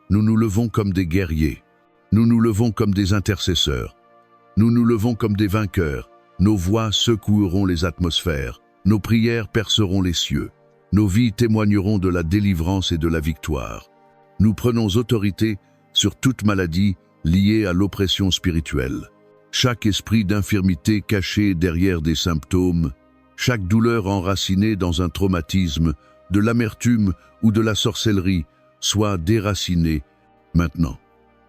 Nous nous levons comme des guerriers. Nous nous levons comme des intercesseurs. Nous nous levons comme des vainqueurs. Nos voix secoueront les atmosphères. Nos prières perceront les cieux. Nos vies témoigneront de la délivrance et de la victoire. Nous prenons autorité sur toute maladie liée à l'oppression spirituelle. Chaque esprit d'infirmité caché derrière des symptômes, chaque douleur enracinée dans un traumatisme, de l'amertume ou de la sorcellerie, soit déracinée maintenant.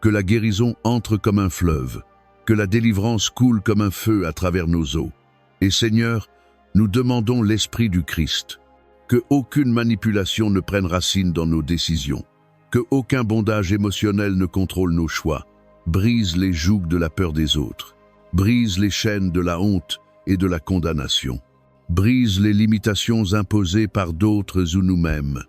Que la guérison entre comme un fleuve, que la délivrance coule comme un feu à travers nos os. Et Seigneur, nous demandons l'Esprit du Christ. Que aucune manipulation ne prenne racine dans nos décisions. Que aucun bondage émotionnel ne contrôle nos choix. Brise les jougs de la peur des autres. Brise les chaînes de la honte et de la condamnation. Brise les limitations imposées par d'autres ou nous-mêmes.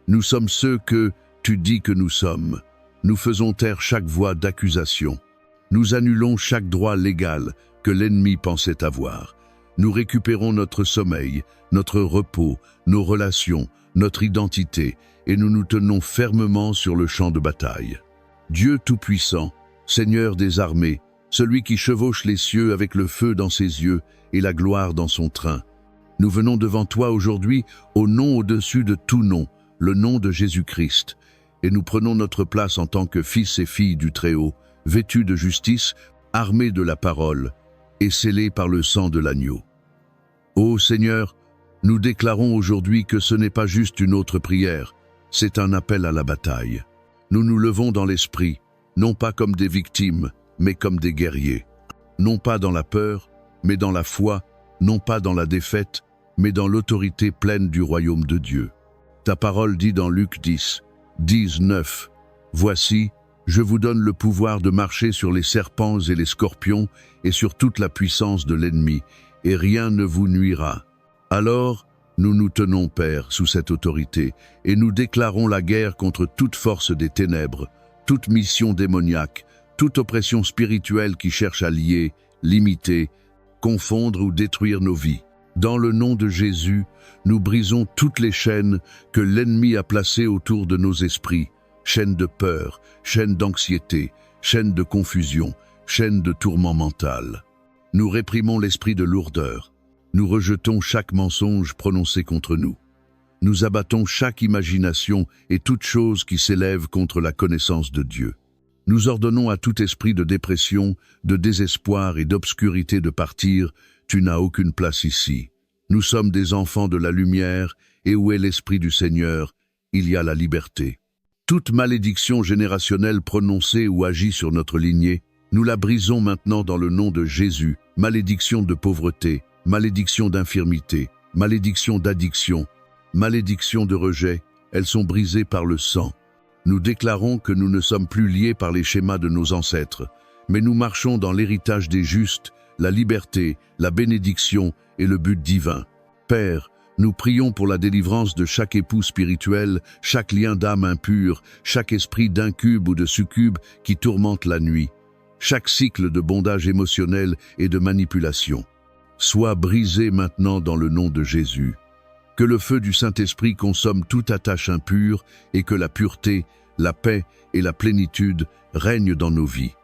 Nous sommes ceux que tu dis que nous sommes. Nous faisons taire chaque voix d'accusation. Nous annulons chaque droit légal que l'ennemi pensait avoir. Nous récupérons notre sommeil, notre repos, nos relations, notre identité, et nous nous tenons fermement sur le champ de bataille. Dieu Tout-Puissant, Seigneur des armées, celui qui chevauche les cieux avec le feu dans ses yeux et la gloire dans son train. Nous venons devant toi aujourd'hui au nom au-dessus de tout nom, le nom de Jésus-Christ, et nous prenons notre place en tant que fils et filles du Très-Haut, vêtus de justice, armés de la parole, et scellés par le sang de l'agneau. Ô Seigneur, nous déclarons aujourd'hui que ce n'est pas juste une autre prière, c'est un appel à la bataille. Nous nous levons dans l'esprit, non pas comme des victimes, mais comme des guerriers. Non pas dans la peur, mais dans la foi, non pas dans la défaite, mais dans l'autorité pleine du royaume de Dieu. Ta parole dit dans Luc 10, 19, « Voici, je vous donne le pouvoir de marcher sur les serpents et les scorpions et sur toute la puissance de l'ennemi, et rien ne vous nuira. » Alors, nous nous tenons, Père, sous cette autorité, et nous déclarons la guerre contre toute force des ténèbres, toute mission démoniaque, toute oppression spirituelle qui cherche à lier, limiter, confondre ou détruire nos vies. Dans le nom de Jésus, nous brisons toutes les chaînes que l'ennemi a placées autour de nos esprits, chaînes de peur, chaînes d'anxiété, chaînes de confusion, chaînes de tourment mental. Nous réprimons l'esprit de lourdeur. Nous rejetons chaque mensonge prononcé contre nous. Nous abattons chaque imagination et toute chose qui s'élève contre la connaissance de Dieu. Nous ordonnons à tout esprit de dépression, de désespoir et d'obscurité de partir. Tu n'as aucune place ici. Nous sommes des enfants de la lumière, et où est l'Esprit du Seigneur, il y a la liberté. Toute malédiction générationnelle prononcée ou agie sur notre lignée, nous la brisons maintenant dans le nom de Jésus. Malédiction de pauvreté, malédiction d'infirmité, malédiction d'addiction, malédiction de rejet, elles sont brisées par le sang. Nous déclarons que nous ne sommes plus liés par les schémas de nos ancêtres, mais nous marchons dans l'héritage des justes, la liberté, la bénédiction et le but divin. Père, nous prions pour la délivrance de chaque époux spirituel, chaque lien d'âme impur, chaque esprit d'incube ou de succube qui tourmente la nuit, chaque cycle de bondage émotionnel et de manipulation. Sois brisé maintenant dans le nom de Jésus. Que le feu du Saint-Esprit consomme toute attache impure et que la pureté, la paix et la plénitude règnent dans nos vies.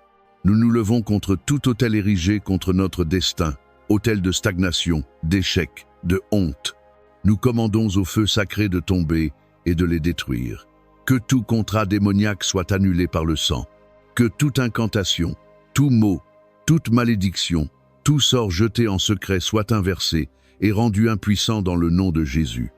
Nous nous levons contre tout autel érigé contre notre destin, autel de stagnation, d'échec, de honte. Nous commandons au feu sacré de tomber et de les détruire. Que tout contrat démoniaque soit annulé par le sang. Que toute incantation, tout mot, toute malédiction, tout sort jeté en secret soit inversé et rendu impuissant dans le nom de Jésus.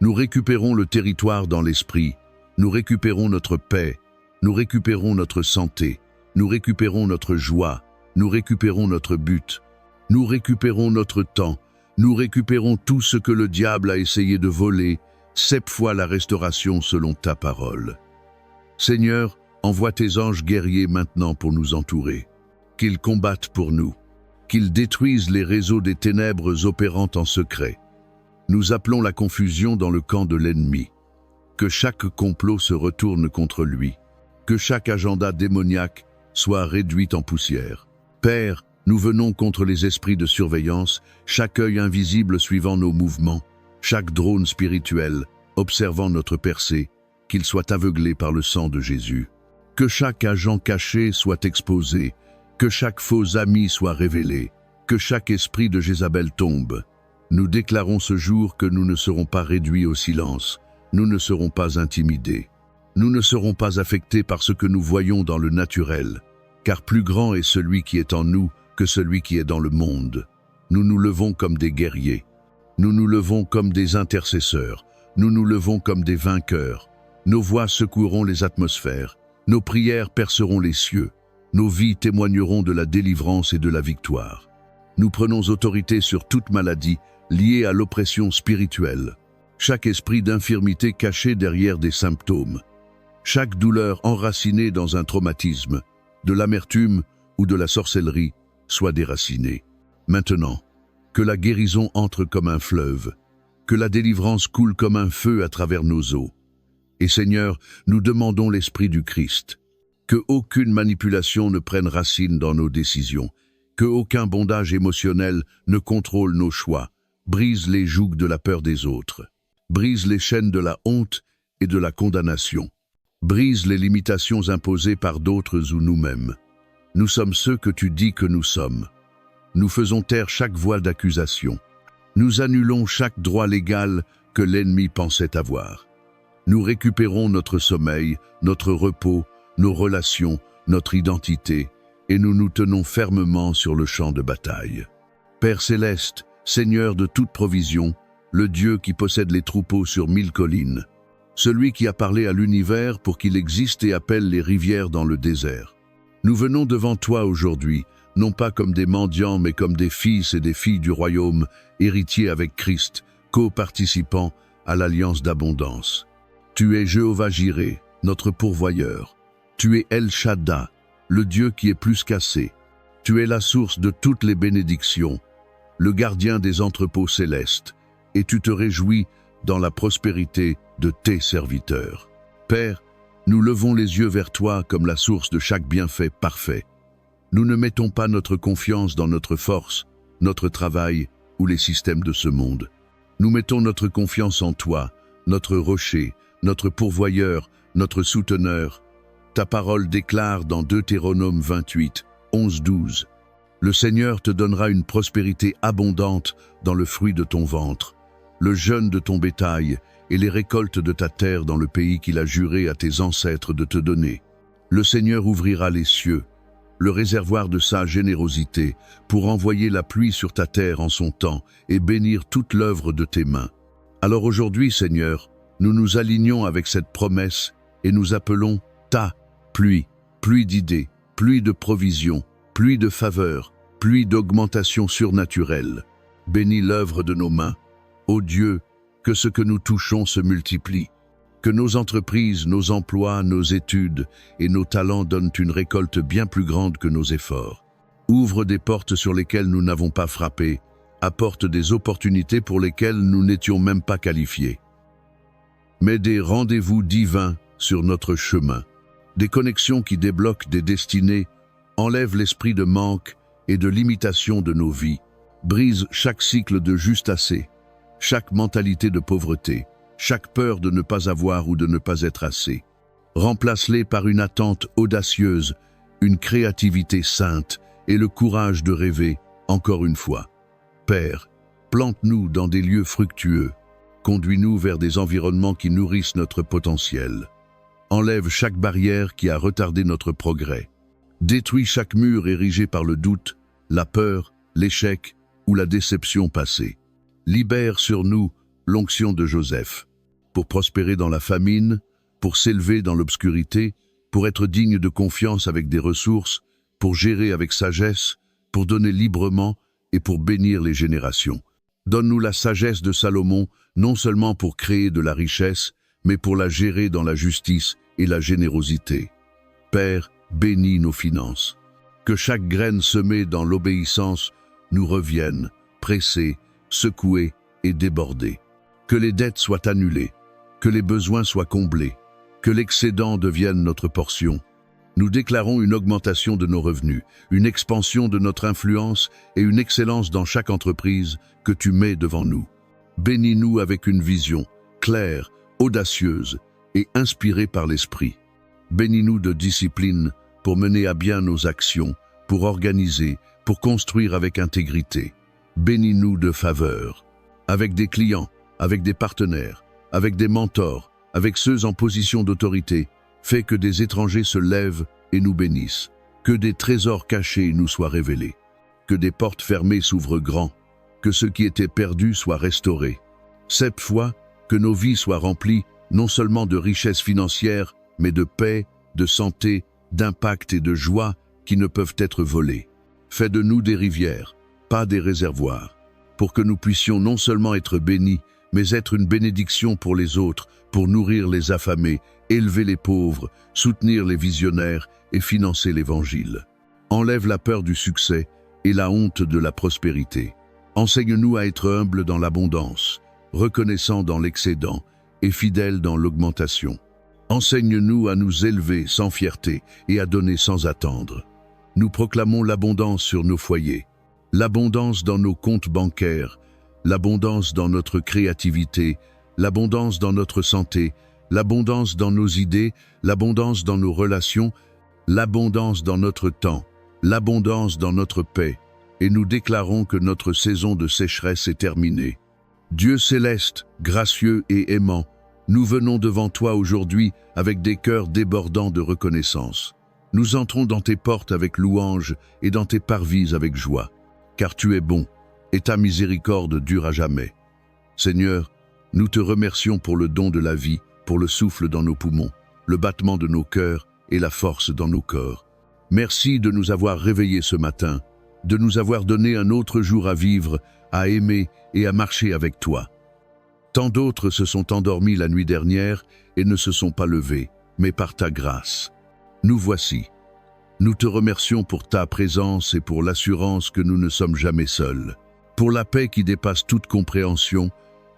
Nous récupérons le territoire dans l'esprit, nous récupérons notre paix, nous récupérons notre santé, nous récupérons notre joie, nous récupérons notre but, nous récupérons notre temps, nous récupérons tout ce que le diable a essayé de voler, 7 fois la restauration selon ta parole. Seigneur, envoie tes anges guerriers maintenant pour nous entourer, qu'ils combattent pour nous, qu'ils détruisent les réseaux des ténèbres opérant en secret. Nous appelons la confusion dans le camp de l'ennemi. Que chaque complot se retourne contre lui, que chaque agenda démoniaque soit réduit en poussière. Père, nous venons contre les esprits de surveillance, chaque œil invisible suivant nos mouvements, chaque drone spirituel observant notre percée, qu'il soit aveuglé par le sang de Jésus. Que chaque agent caché soit exposé, que chaque faux ami soit révélé, que chaque esprit de Jézabel tombe. Nous déclarons ce jour que nous ne serons pas réduits au silence, nous ne serons pas intimidés. Nous ne serons pas affectés par ce que nous voyons dans le naturel, car plus grand est celui qui est en nous que celui qui est dans le monde. Nous nous levons comme des guerriers. Nous nous levons comme des intercesseurs. Nous nous levons comme des vainqueurs. Nos voix secoueront les atmosphères. Nos prières perceront les cieux. Nos vies témoigneront de la délivrance et de la victoire. Nous prenons autorité sur toute maladie liée à l'oppression spirituelle. Chaque esprit d'infirmité caché derrière des symptômes. Chaque douleur enracinée dans un traumatisme, de l'amertume ou de la sorcellerie, soit déracinée. Maintenant, que la guérison entre comme un fleuve, que la délivrance coule comme un feu à travers nos os. Et Seigneur, nous demandons l'Esprit du Christ, que aucune manipulation ne prenne racine dans nos décisions, que aucun bondage émotionnel ne contrôle nos choix, brise les jougs de la peur des autres, brise les chaînes de la honte et de la condamnation. Brise les limitations imposées par d'autres ou nous-mêmes. Nous sommes ceux que tu dis que nous sommes. Nous faisons taire chaque voix d'accusation. Nous annulons chaque droit légal que l'ennemi pensait avoir. Nous récupérons notre sommeil, notre repos, nos relations, notre identité, et nous nous tenons fermement sur le champ de bataille. Père céleste, Seigneur de toute provision, le Dieu qui possède les troupeaux sur 1000 collines, celui qui a parlé à l'univers pour qu'il existe et appelle les rivières dans le désert. Nous venons devant toi aujourd'hui, non pas comme des mendiants, mais comme des fils et des filles du royaume, héritiers avec Christ, co-participants à l'alliance d'abondance. Tu es Jéhovah Jireh, notre pourvoyeur. Tu es El Shaddai, le Dieu qui est plus qu'assez. Tu es la source de toutes les bénédictions, le gardien des entrepôts célestes, et tu te réjouis dans la prospérité de tes serviteurs. Père, nous levons les yeux vers toi comme la source de chaque bienfait parfait. Nous ne mettons pas notre confiance dans notre force, notre travail ou les systèmes de ce monde. Nous mettons notre confiance en toi, notre rocher, notre pourvoyeur, notre souteneur. Ta parole déclare dans Deutéronome 28, 11-12. Le Seigneur te donnera une prospérité abondante dans le fruit de ton ventre, le jeûne de ton bétail et les récoltes de ta terre dans le pays qu'il a juré à tes ancêtres de te donner. Le Seigneur ouvrira les cieux, le réservoir de sa générosité, pour envoyer la pluie sur ta terre en son temps et bénir toute l'œuvre de tes mains. Alors aujourd'hui, Seigneur, nous nous alignons avec cette promesse et nous appelons ta pluie, pluie d'idées, pluie de provision, pluie de faveur, pluie d'augmentation surnaturelle. Bénis l'œuvre de nos mains. Ô Dieu, que ce que nous touchons se multiplie, que nos entreprises, nos emplois, nos études et nos talents donnent une récolte bien plus grande que nos efforts. Ouvre des portes sur lesquelles nous n'avons pas frappé, apporte des opportunités pour lesquelles nous n'étions même pas qualifiés. Mets des rendez-vous divins sur notre chemin, des connexions qui débloquent des destinées, enlèvent l'esprit de manque et de limitation de nos vies, brise chaque cycle de juste assez, chaque mentalité de pauvreté, chaque peur de ne pas avoir ou de ne pas être assez. Remplace-les par une attente audacieuse, une créativité sainte et le courage de rêver, encore une fois. Père, plante-nous dans des lieux fructueux. Conduis-nous vers des environnements qui nourrissent notre potentiel. Enlève chaque barrière qui a retardé notre progrès. Détruis chaque mur érigé par le doute, la peur, l'échec ou la déception passée. Libère sur nous l'onction de Joseph, pour prospérer dans la famine, pour s'élever dans l'obscurité, pour être digne de confiance avec des ressources, pour gérer avec sagesse, pour donner librement et pour bénir les générations. Donne-nous la sagesse de Salomon, non seulement pour créer de la richesse, mais pour la gérer dans la justice et la générosité. Père, bénis nos finances. Que chaque graine semée dans l'obéissance nous revienne, pressée, secouée et débordée. Que les dettes soient annulées, que les besoins soient comblés, que l'excédent devienne notre portion. Nous déclarons une augmentation de nos revenus, une expansion de notre influence et une excellence dans chaque entreprise que tu mets devant nous. Bénis-nous avec une vision claire, audacieuse et inspirée par l'Esprit. Bénis-nous de discipline pour mener à bien nos actions, pour organiser, pour construire avec intégrité. Bénis-nous de faveur, avec des clients, avec des partenaires, avec des mentors, avec ceux en position d'autorité. Fais que des étrangers se lèvent et nous bénissent, que des trésors cachés nous soient révélés, que des portes fermées s'ouvrent grand, que ce qui était perdu soit restauré. Cette fois, que nos vies soient remplies non seulement de richesses financières, mais de paix, de santé, d'impact et de joie qui ne peuvent être volées. Fais de nous des rivières, pas des réservoirs, pour que nous puissions non seulement être bénis, mais être une bénédiction pour les autres, pour nourrir les affamés, élever les pauvres, soutenir les visionnaires et financer l'Évangile. Enlève la peur du succès et la honte de la prospérité. Enseigne-nous à être humbles dans l'abondance, reconnaissants dans l'excédent et fidèles dans l'augmentation. Enseigne-nous à nous élever sans fierté et à donner sans attendre. Nous proclamons l'abondance sur nos foyers, l'abondance dans nos comptes bancaires, l'abondance dans notre créativité, l'abondance dans notre santé, l'abondance dans nos idées, l'abondance dans nos relations, l'abondance dans notre temps, l'abondance dans notre paix, et nous déclarons que notre saison de sécheresse est terminée. Dieu céleste, gracieux et aimant, nous venons devant toi aujourd'hui avec des cœurs débordants de reconnaissance. Nous entrons dans tes portes avec louange et dans tes parvis avec joie, car tu es bon, et ta miséricorde dure à jamais. Seigneur, nous te remercions pour le don de la vie, pour le souffle dans nos poumons, le battement de nos cœurs et la force dans nos corps. Merci de nous avoir réveillés ce matin, de nous avoir donné un autre jour à vivre, à aimer et à marcher avec toi. Tant d'autres se sont endormis la nuit dernière et ne se sont pas levés, mais par ta grâce. Nous voici. Nous te remercions pour ta présence et pour l'assurance que nous ne sommes jamais seuls, pour la paix qui dépasse toute compréhension,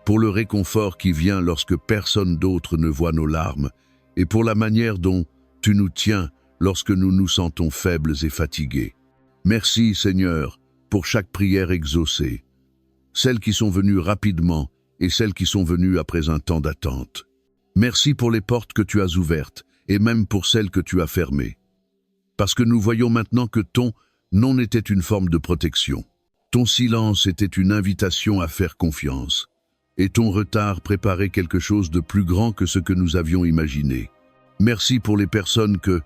pour le réconfort qui vient lorsque personne d'autre ne voit nos larmes, et pour la manière dont tu nous tiens lorsque nous nous sentons faibles et fatigués. Merci, Seigneur, pour chaque prière exaucée, celles qui sont venues rapidement et celles qui sont venues après un temps d'attente. Merci pour les portes que tu as ouvertes, et même pour celles que tu as fermées. Parce que nous voyons maintenant que ton non était une forme de protection. Ton silence était une invitation à faire confiance. Et ton retard préparait quelque chose de plus grand que ce que nous avions imaginé. Merci pour les personnes que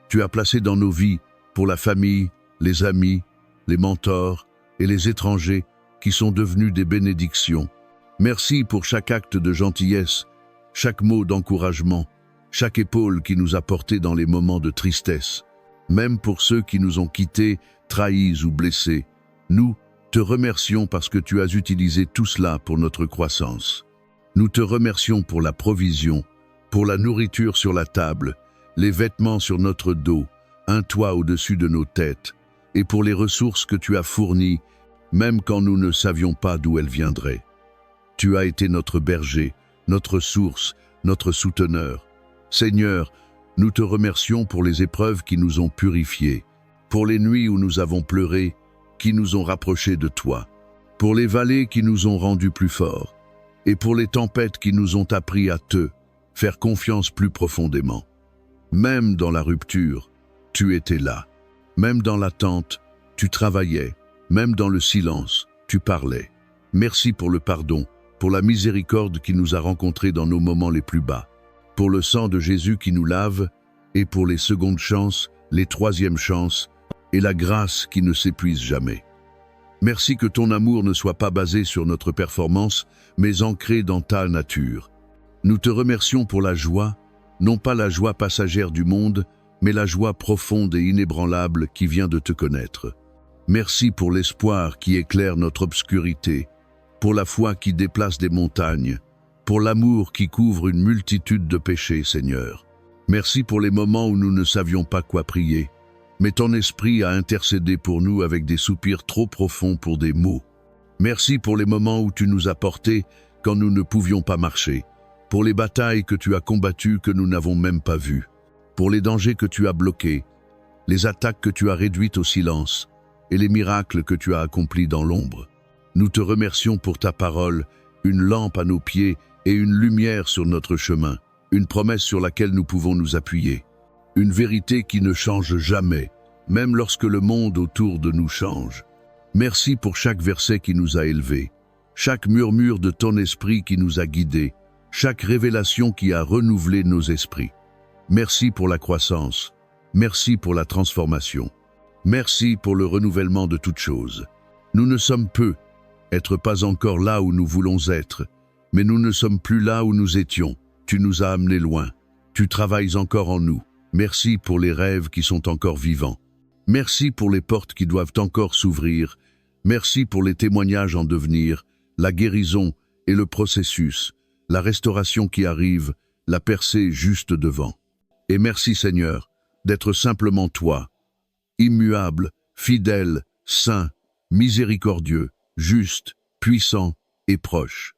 tu as placées dans nos vies, pour la famille, les amis, les mentors et les étrangers qui sont devenus des bénédictions. Merci pour chaque acte de gentillesse, chaque mot d'encouragement, chaque épaule qui nous a portés dans les moments de tristesse. Même pour ceux qui nous ont quittés, trahis ou blessés, nous te remercions parce que tu as utilisé tout cela pour notre croissance. Nous te remercions pour la provision, pour la nourriture sur la table, les vêtements sur notre dos, un toit au-dessus de nos têtes, et pour les ressources que tu as fournies, même quand nous ne savions pas d'où elles viendraient. Tu as été notre berger, notre source, notre souteneur. Seigneur, nous te remercions pour les épreuves qui nous ont purifiés, pour les nuits où nous avons pleuré, qui nous ont rapprochés de toi, pour les vallées qui nous ont rendus plus forts, et pour les tempêtes qui nous ont appris à te faire confiance plus profondément. Même dans la rupture, tu étais là. Même dans l'attente, tu travaillais. Même dans le silence, tu parlais. Merci pour le pardon, pour la miséricorde qui nous a rencontrés dans nos moments les plus bas, pour le sang de Jésus qui nous lave, et pour les secondes chances, les troisièmes chances, et la grâce qui ne s'épuise jamais. Merci que ton amour ne soit pas basé sur notre performance, mais ancré dans ta nature. Nous te remercions pour la joie, non pas la joie passagère du monde, mais la joie profonde et inébranlable qui vient de te connaître. Merci pour l'espoir qui éclaire notre obscurité, pour la foi qui déplace des montagnes, pour l'amour qui couvre une multitude de péchés, Seigneur. Merci pour les moments où nous ne savions pas quoi prier, mais ton esprit a intercédé pour nous avec des soupirs trop profonds pour des mots. Merci pour les moments où tu nous as portés quand nous ne pouvions pas marcher, pour les batailles que tu as combattues que nous n'avons même pas vues, pour les dangers que tu as bloqués, les attaques que tu as réduites au silence et les miracles que tu as accomplis dans l'ombre. Nous te remercions pour ta parole, une lampe à nos pieds et une lumière sur notre chemin, une promesse sur laquelle nous pouvons nous appuyer. Une vérité qui ne change jamais, même lorsque le monde autour de nous change. Merci pour chaque verset qui nous a élevés, chaque murmure de ton esprit qui nous a guidés, chaque révélation qui a renouvelé nos esprits. Merci pour la croissance, merci pour la transformation, merci pour le renouvellement de toutes choses. Nous ne sommes peu, être pas encore là où nous voulons être, mais nous ne sommes plus là où nous étions. Tu nous as amenés loin, tu travailles encore en nous. Merci pour les rêves qui sont encore vivants. Merci pour les portes qui doivent encore s'ouvrir. Merci pour les témoignages en devenir, la guérison et le processus, la restauration qui arrive, la percée juste devant. Et merci Seigneur, d'être simplement toi, immuable, fidèle, saint, miséricordieux, juste, puissant et proche.